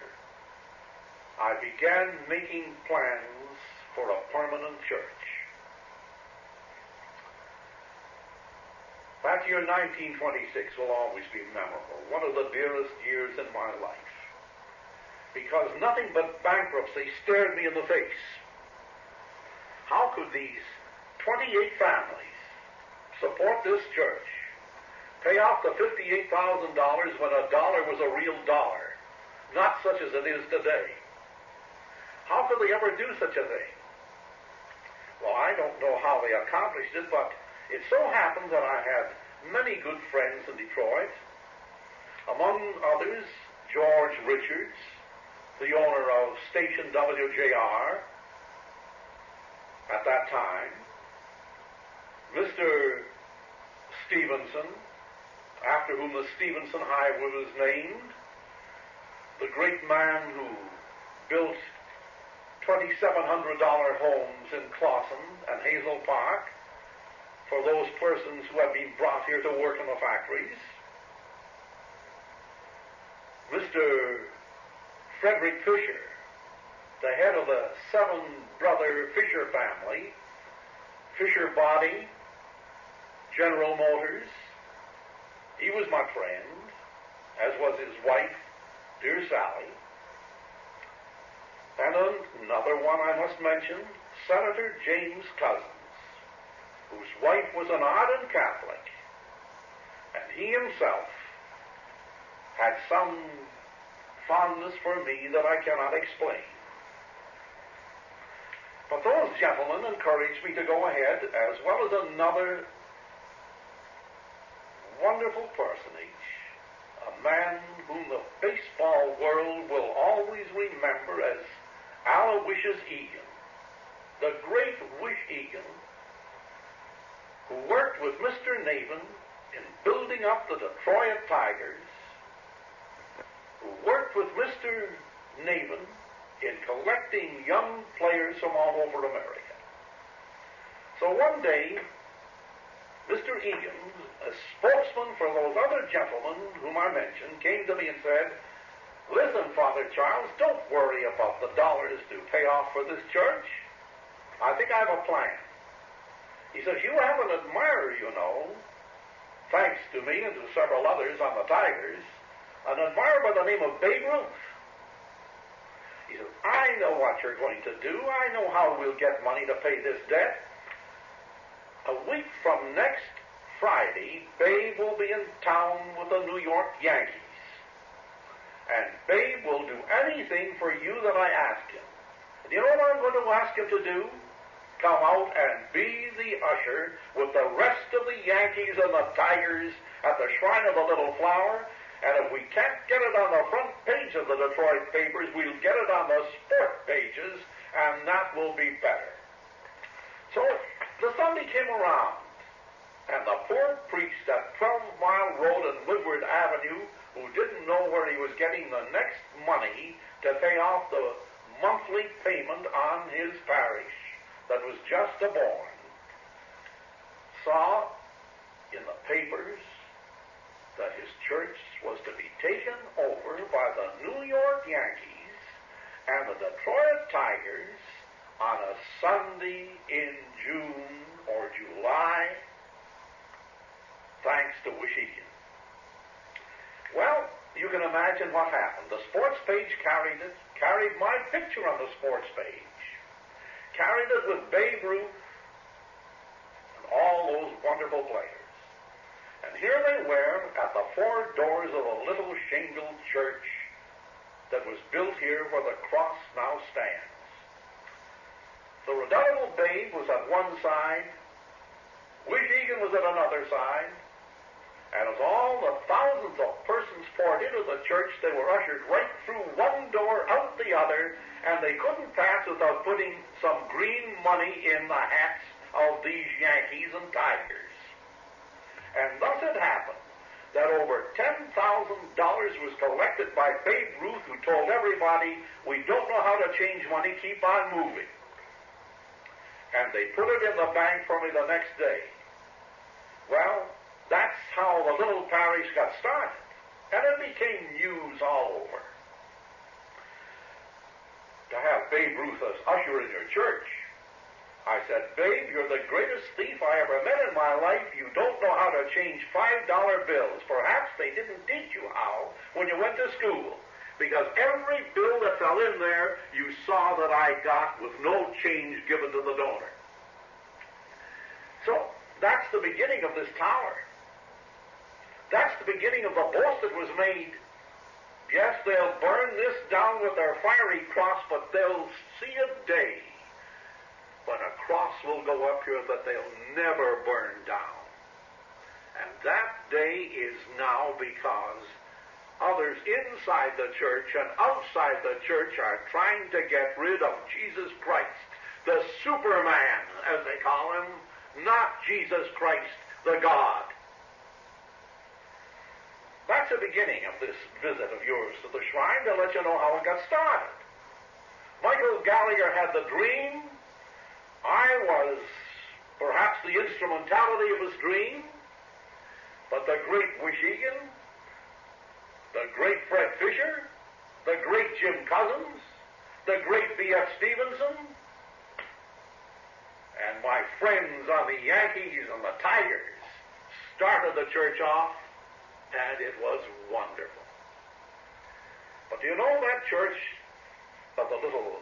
I began making plans for a permanent church. That year, 1926, will always be memorable, one of the dearest years in my life, because nothing but bankruptcy stared me in the face. How could these 28 families support this church, pay off the $58,000 when a dollar was a real dollar, not such as it is today? How could they ever do such a thing? Well, I don't know how they accomplished it, but it so happened that I had many good friends in Detroit, among others, George Richards, the owner of station WJR at that time, Mr. Stevenson, after whom the Stevenson Highway was named, the great man who built $2,700 homes in Clawson and Hazel Park for those persons who had been brought here to work in the factories. Mr. Frederick Fisher, the head of the seven-brother Fisher family, Fisher Body, General Motors. He was my friend, as was his wife, dear Sally. And another one I must mention, Senator James Cousins, whose wife was an ardent Catholic, and he himself had some fondness for me that I cannot explain. But those gentlemen encouraged me to go ahead, as well as another wonderful personage, a man whom the baseball world will always remember as Aloysius Egan, the great Wish Egan, who worked with Mr. Navin in building up the Detroit Tigers, who worked with Mr. Navin in collecting young players from all over America. So one day, Mr. Egan, a spokesman for those other gentlemen whom I mentioned, came to me and said, "Listen, Father Charles, don't worry about the dollars to pay off for this church. I think I have a plan." He says, "You have an admirer, you know, thanks to me and to several others on the Tigers, an admirer by the name of Babe Ruth." He says, "I know what you're going to do. I know how we'll get money to pay this debt. A week from next Friday, Babe will be in town with the New York Yankees. And Babe will do anything for you that I ask him. And you know what I'm going to ask him to do? Come out and be the usher with the rest of the Yankees and the Tigers at the Shrine of the Little Flower. And if we can't get it on the front page of the Detroit papers, we'll get it on the sport pages, and that will be better." So the Sunday came around, and the poor priest at 12 Mile Road and Woodward Avenue, who didn't know where he was getting the next money to pay off the monthly payment on his parish that was just born, saw in the papers that his church was to be taken over by the New York Yankees and the Detroit Tigers on a Sunday in June or July, thanks to Wishigan. Well, you can imagine what happened. The sports page carried it, carried my picture on the sports page, carried it with Babe Ruth and all those wonderful players. And here they were at the four doors of a little shingled church that was built here where the cross now stands. The redoubtable Babe was at one side, Wish Egan was at another side, and as all the thousands of persons poured into the church, they were ushered right through one door, out the other, and they couldn't pass without putting some green money in the hats of these Yankees and Tigers. And thus it happened that over $10,000 was collected by Babe Ruth, who told everybody, "We don't know how to change money, keep on moving." And they put it in the bank for me the next day. Well, that's how the little parish got started. And it became news all over. To have Babe Ruth as usher in your church, I said, Babe, you're the greatest thief I ever met in my life. You don't know how to change $5 bills. Perhaps they didn't teach you how when you went to school, because every bill that fell in there, you saw that I got with no change given to the donor. So that's the beginning of this tower. That's the beginning of the boast that was made. Yes, they'll burn this down with their fiery cross, but they'll see a day when a cross will go up here that they'll never burn down. And that day is now, because others inside the church and outside the church are trying to get rid of Jesus Christ, the Superman, as they call him, not Jesus Christ, the God. That's the beginning of this visit of yours to the shrine, to let you know how it got started. Michael Gallagher had the dream. I was perhaps the instrumentality of his dream, but the great Wishegan, the great Fred Fisher, the great Jim Cousins, the great B.F. Stevenson, and my friends on the Yankees and the Tigers started the church off, and it was wonderful. But do you know that church of the Little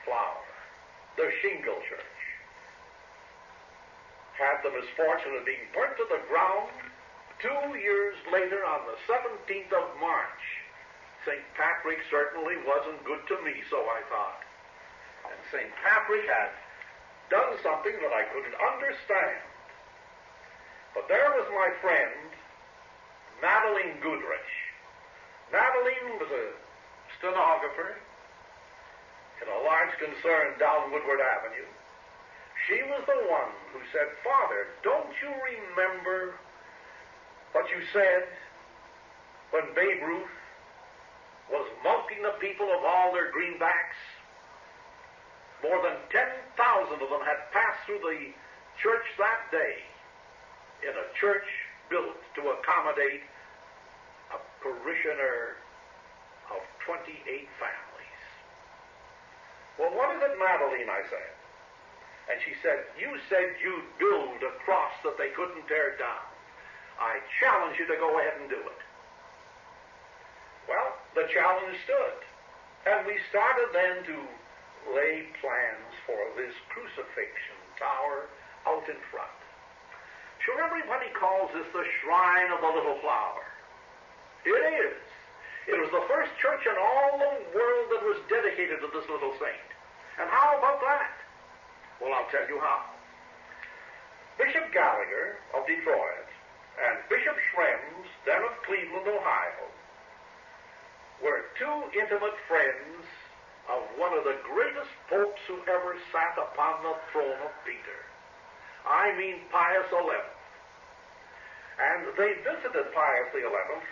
Flower, the Shingle Church, had the misfortune of being burnt to the ground 2 years later on the 17th of March. St. Patrick certainly wasn't good to me, so I thought. And St. Patrick had done something that I couldn't understand. But there was my friend, Madeline Goodrich. Madeline was a stenographer in a large concern down Woodward Avenue. She was the one who said, Father, don't you remember what you said when Babe Ruth was mulcting the people of all their greenbacks? More than 10,000 of them had passed through the church that day, in a church built to accommodate a parishioner of 28 families. Well, what is it, Madeline, I said. And she said, you said you'd build a cross that they couldn't tear down. I challenge you to go ahead and do it. Well, the challenge stood. And we started then to lay plans for this crucifixion tower out in front. Sure, everybody calls this the Shrine of the Little Flower. It is. It was the first church in all the world that was dedicated to this little saint. And how about that? Well, I'll tell you how. Bishop Gallagher of Detroit and Bishop Schrems, then of Cleveland, Ohio, were two intimate friends of one of the greatest popes who ever sat upon the throne of Peter. I mean Pius XI. And they visited Pius XI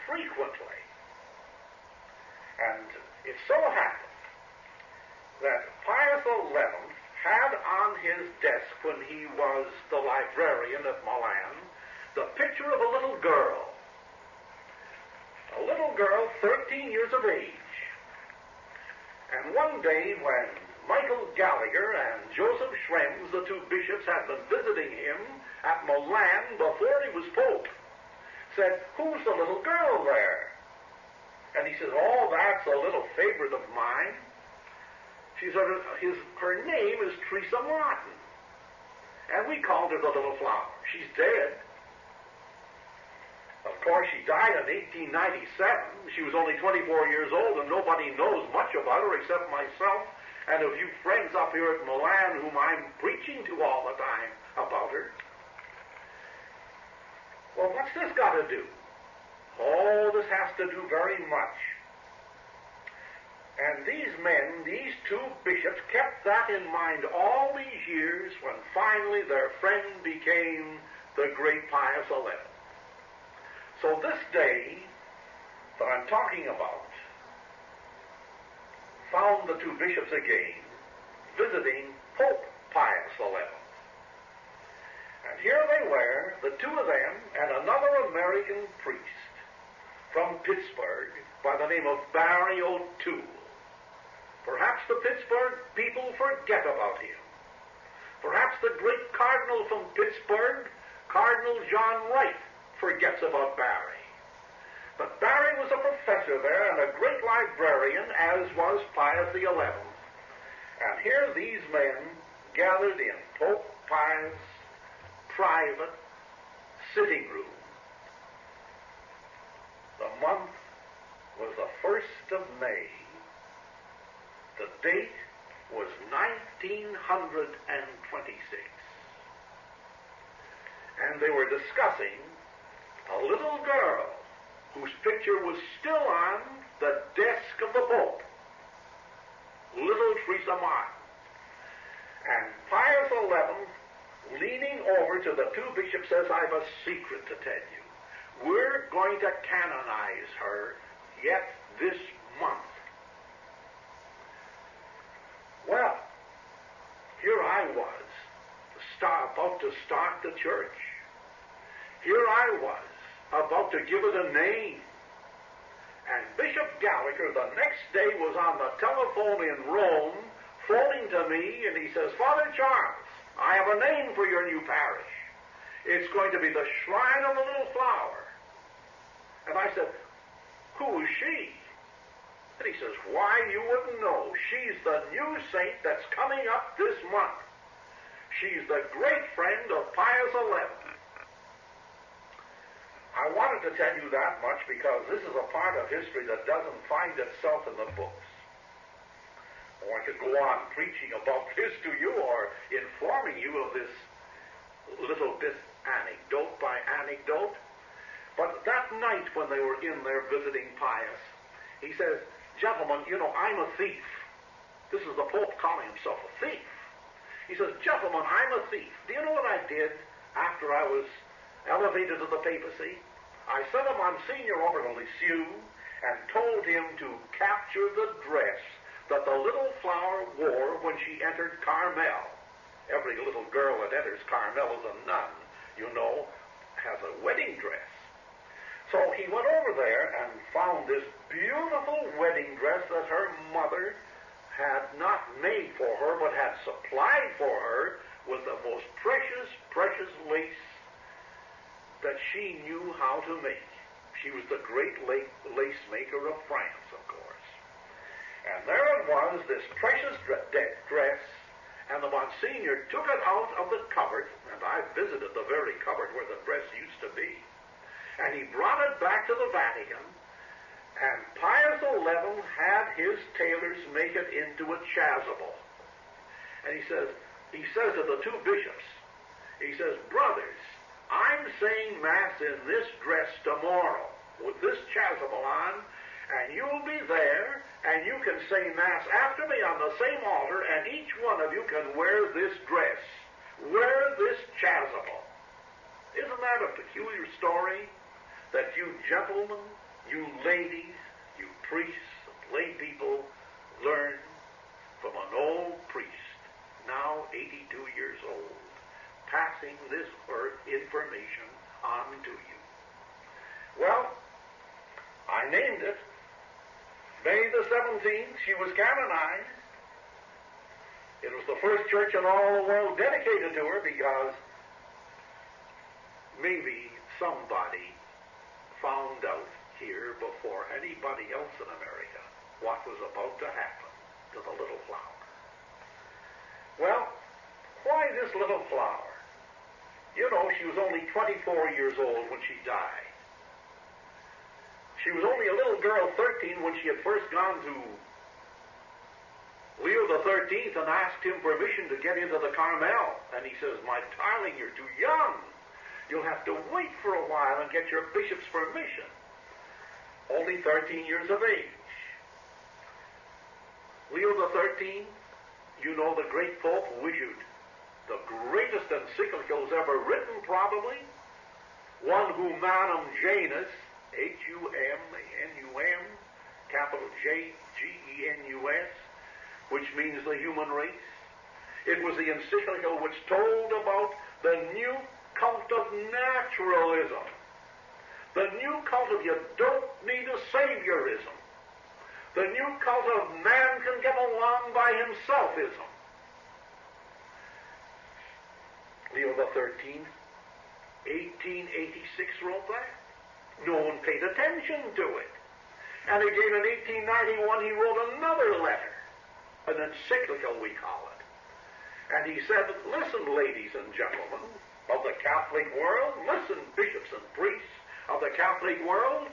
frequently. And it so happened that Pius XI had on his desk, when he was the librarian at Milan, the picture of a little girl. A little girl, 13 years of age. And one day when Michael Gallagher and Joseph Schrems, the two bishops, had been visiting him at Milan before he was pope, said, who's the little girl there? And he said, oh, that's a little favorite of mine. She said, her name is Teresa Martin. And we called her the Little Flower. She's dead. Of course, she died in 1897. She was only 24 years old, and nobody knows much about her except myself and a few friends up here at Milan whom I'm preaching to all the time about her. Well, what's this got to do? Oh, this has to do very much. And these men, these two bishops, kept that in mind all these years when finally their friend became the great Pius XI. So this day that I'm talking about found the two bishops again visiting Pope Pius XI. And here they were, the two of them, and another American American priest from Pittsburgh by the name of Barry O'Toole. Perhaps the Pittsburgh people forget about him. Perhaps the great cardinal from Pittsburgh, Cardinal John Wright, forgets about Barry. But Barry was a professor there and a great librarian, as was Pius XI. And here these men gathered in Pope Pius' private sitting room. The month was the 1st of May. The date was 1926. And they were discussing a little girl whose picture was still on the desk of the Pope, little Teresa Martin. And Pius XI, leaning over to the two bishops, says, "I've a secret to tell you. We're going to canonize her yet this month." Well, here I was, about to start the church. Here I was, about to give it a name. And Bishop Gallagher the next day was on the telephone in Rome, phoning to me, and he says, "Father Charles, I have a name for your new parish. It's going to be the Shrine of the Little Flower." And I said, "Who is she?" And he says, "Why, you wouldn't know. She's the new saint that's coming up this month. She's the great friend of Pius XI. I wanted to tell you that much because this is a part of history that doesn't find itself in the books. Or I could go on preaching about this to you or informing you of this little bit anecdote by anecdote. But that night when they were in there visiting Pius, he says, "Gentlemen, you know, I'm a thief." This is the Pope calling himself a thief. He says, "Gentlemen, I'm a thief. Do you know what I did after I was elevated to the papacy? I sent a Monsignor over to Lisieux and told him to capture the dress that the little flower wore when she entered Carmel. Every little girl that enters Carmel as a nun, you know, has a wedding dress. So he went over there and found this beautiful wedding dress that her mother had not made for her, but had supplied for her with the most precious, precious lace that she knew how to make. She was the great lace maker of France, of course. And there it was, this precious dress, and the Monsignor took it out of the cupboard, and I visited the very cupboard where the dress used to be, and he brought it back to the Vatican, and Pius XI had his tailors make it into a chasuble. And he says to the two bishops, he says, "Brothers, I'm saying Mass in this dress tomorrow with this chasuble on, and you'll be there, and you can say Mass after me on the same altar, and each one of you can wear this dress, wear this chasuble." Isn't that a peculiar story? That you gentlemen, you ladies, you priests and lay people learn from an old priest, now 82 years old, passing this information on to you. Well, I named it. May the 17th, she was canonized. It was the first church in all the world dedicated to her because maybe somebody found out here before anybody else in America what was about to happen to the little flower. Well, why this little flower? You know, she was only 24 years old when she died. She was only a little girl, 13, when she had first gone to Leo the 13th and asked him permission to get into the Carmel. And he says, "My darling, you're too young. You'll have to wait for a while and get your bishop's permission." Only 13 years of age. Leo the 13th, you know, the great Pope, who issued the greatest encyclicals ever written, probably. One Humanum Janus, Humanum, capital Genus, which means the human race. It was the encyclical which told about the new cult of naturalism. The new cult of you don't need a saviorism. The new cult of man can get along by himselfism. Leo XIII, 1886 wrote that. No one paid attention to it. And again in 1891 he wrote another letter, an encyclical we call it. And he said, listen, ladies and gentlemen of the Catholic world, listen, bishops and priests of the Catholic world,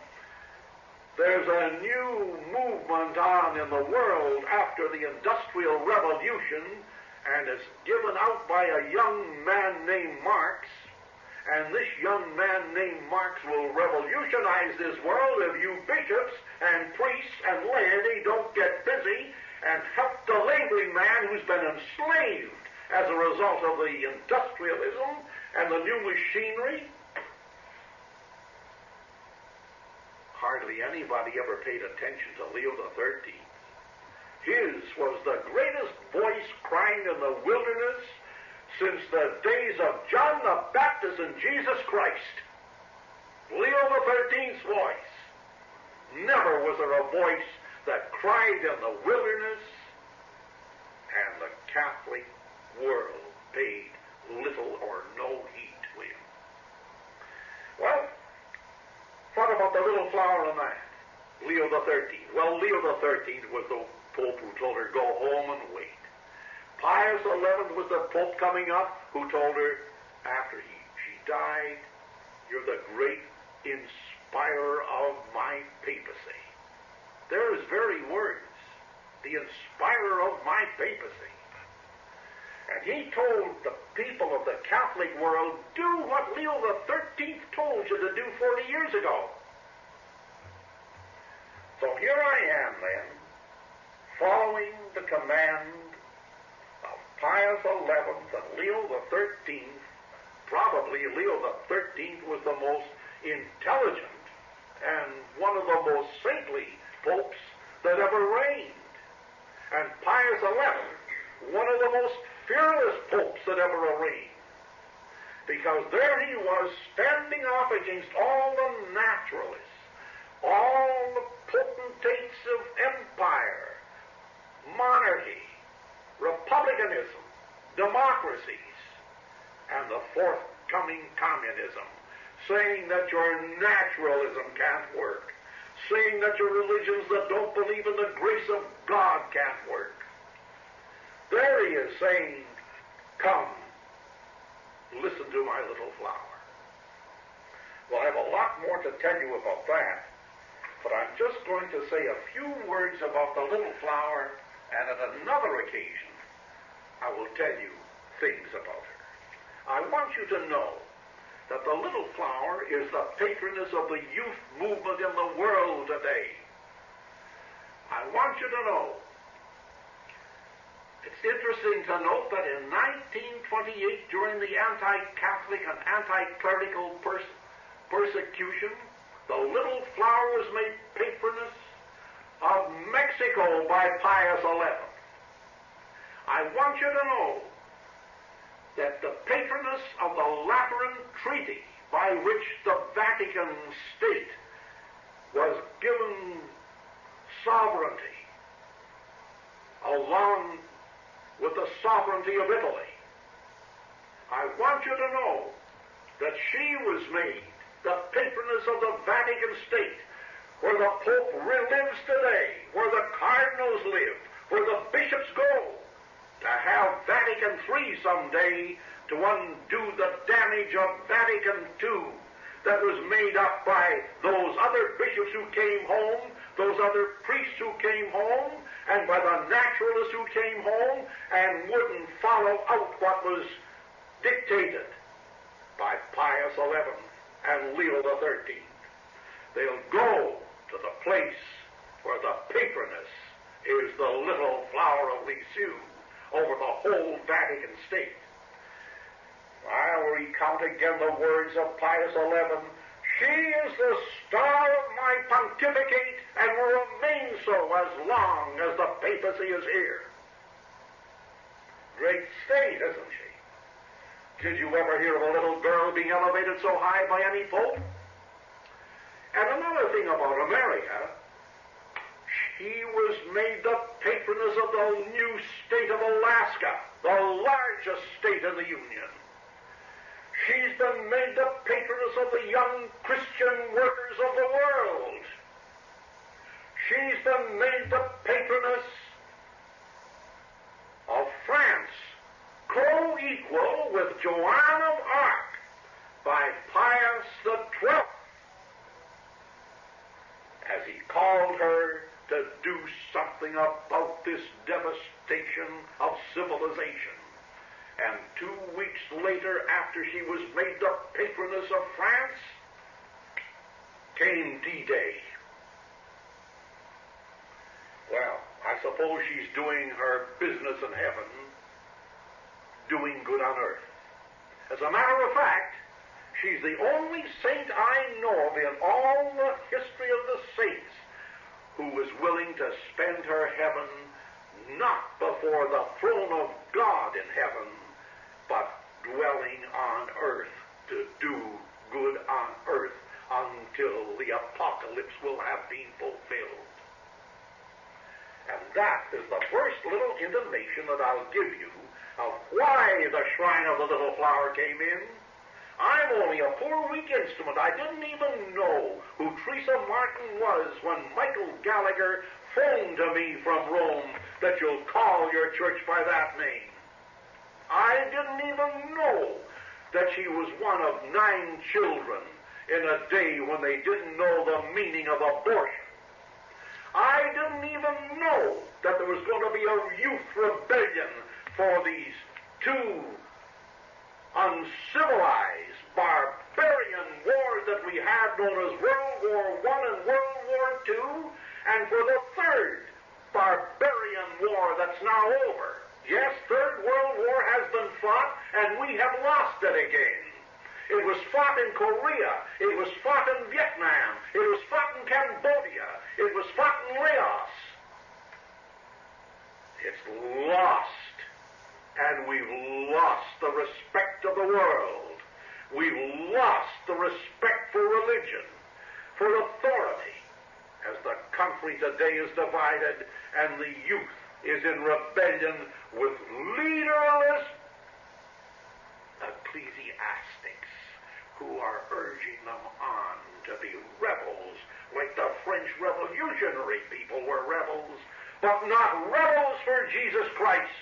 there's a new movement on in the world after the Industrial Revolution, and it's given out by a young man named Marx, and this young man named Marx will revolutionize this world if you bishops and priests and laity don't get busy and help the laboring man who's been enslaved as a result of the industrialism and the new machinery. Hardly anybody ever paid attention to Leo XIII. His was the greatest voice crying in the wilderness since the days of John the Baptist and Jesus Christ. Leo XIII's voice. Never was there a voice that cried in the wilderness, and the Catholic world paid little or no heed to him. Well, what about the little flower on that? Leo XIII. Well, Leo XIII was the Pope who told her, go home and wait. Pius XI was the Pope coming up who told her, after she died, you're the great inspirer of my papacy. They're his very words, the inspirer of my papacy. And he told the people of the Catholic world, do what Leo XIII told you to do 40 years ago. So here I am then, following the command of Pius XI and Leo XIII. Probably Leo XIII was the most intelligent and one of the most saintly popes that ever reigned. And Pius XI, one of the most fearless popes that ever reigned. Because there he was standing off against all the naturalists, all the potentates of empire, monarchy, republicanism, democracies, and the forthcoming communism, saying that your naturalism can't work, saying that your religions that don't believe in the grace of God can't work. There he is saying, come, listen to my little flower. Well, I have a lot more to tell you about that, but I'm just going to say a few words about the little flower, and at another occasion, I will tell you things about her. I want you to know that the little flower is the patroness of the youth movement in the world today. I want you to know, it's interesting to note that in 1928, during the anti-Catholic and anti-clerical persecution, the little flower was made patroness of Mexico by Pius XI. I want you to know that the patroness of the Lateran Treaty, by which the Vatican State was given sovereignty, along with the sovereignty of Italy, I want you to know that she was made the patroness of the Vatican State, where the Pope lives today, where the cardinals live, where the bishops go, to have Vatican III someday to undo the damage of Vatican II that was made up by those other bishops who came home, those other priests who came home, and by the naturalists who came home and wouldn't follow out what was dictated by Pius XI and Leo XIII. They'll go to the place where the patroness is the little flower of Lisieux over the whole Vatican State. I'll recount again the words of Pius XI. She is the star of my pontificate and will remain so as long as the papacy is here. Great state, isn't she? Did you ever hear of a little girl being elevated so high by any pope? And another thing about America, she was made the patroness of the new state of Alaska, the largest state in the Union. She's been made the patroness of the young Christian workers of the world. She's been made the patroness of France, co-equal with Joan of Arc by Pius XII, as he called her to do something about this devastation of civilization. And 2 weeks later, after she was made the patroness of France, came D-Day. Well, I suppose she's doing her business in heaven, doing good on earth. As a matter of fact, she's the only saint I know of in all the history of the saints who is willing to spend her heaven not before the throne of God in heaven, but dwelling on earth to do good on earth until the apocalypse will have been fulfilled. And that is the first little intimation that I'll give you of why the Shrine of the Little Flower came in. I'm only a poor, weak instrument. I didn't even know who Teresa Martin was when Michael Gallagher phoned to me from Rome that you'll call your church by that name. I didn't even know that she was one of 9 children in a day when they didn't know the meaning of abortion. I didn't even know that there was going to be a youth rebellion for these 2 uncivilized, barbarian wars that we had, known as World War I and World War II, and for the 3rd barbarian war that's now over. Yes, 3rd World War has been fought, and we have lost it again. It was fought in Korea. It was fought in Vietnam. It was fought in Cambodia. It was fought in Laos. It's lost. And we've lost the respect of the world. We've lost the respect for religion, for authority, as the country today is divided and the youth is in rebellion with leaderless ecclesiastics who are urging them on to be rebels, like the French revolutionary people were rebels, but not rebels for Jesus Christ.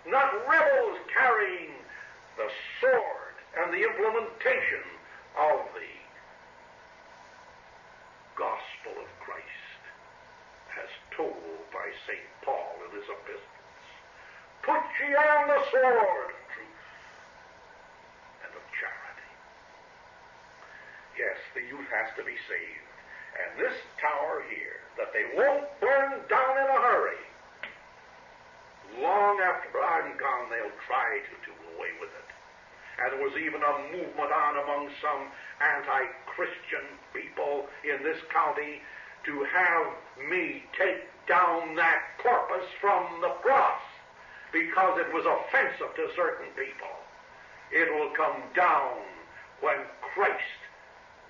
Not rebels carrying the sword and the implementation of the gospel of Christ, as told by St. Paul in his epistles. Put ye on the sword of truth and of charity. Yes, the youth has to be saved. And this tower here, that they won't burn down in a hurry, long after I'm gone, they'll try to do away with it. And there was even a movement on among some anti-Christian people in this county to have me take down that corpus from the cross because it was offensive to certain people. It will come down when Christ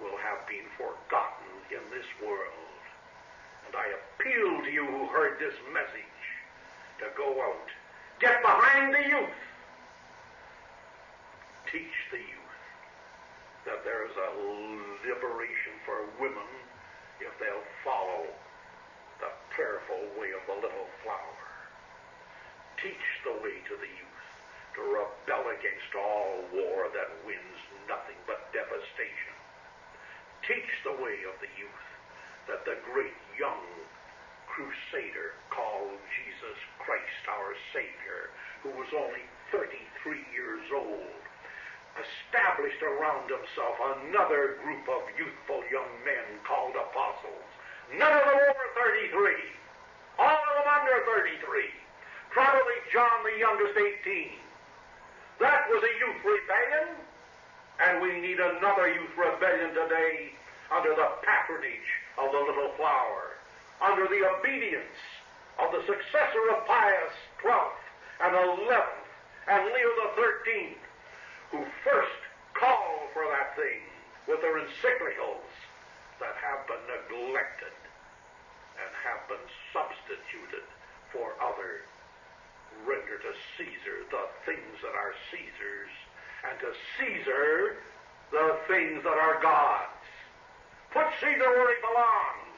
will have been forgotten in this world. And I appeal to you who heard this message to go out. Get behind the youth. Teach the youth that there's a liberation for women if they'll follow the prayerful way of the little flower. Teach the way to the youth to rebel against all war that wins nothing but devastation. Teach the way of the youth that the great young crusader called Jesus Christ our Savior, who was only 33 years old, established around himself another group of youthful young men called apostles. None of them over 33. All of them under 33. Probably John the youngest 18. That was a youth rebellion, and we need another youth rebellion today under the patronage of the little flower, under the obedience of the successor of Pius XII and XI and Leo XIII, who first called for that thing with their encyclicals that have been neglected and have been substituted for other. Render to Caesar the things that are Caesar's, and to Caesar the things that are God's. Put Caesar where he belongs.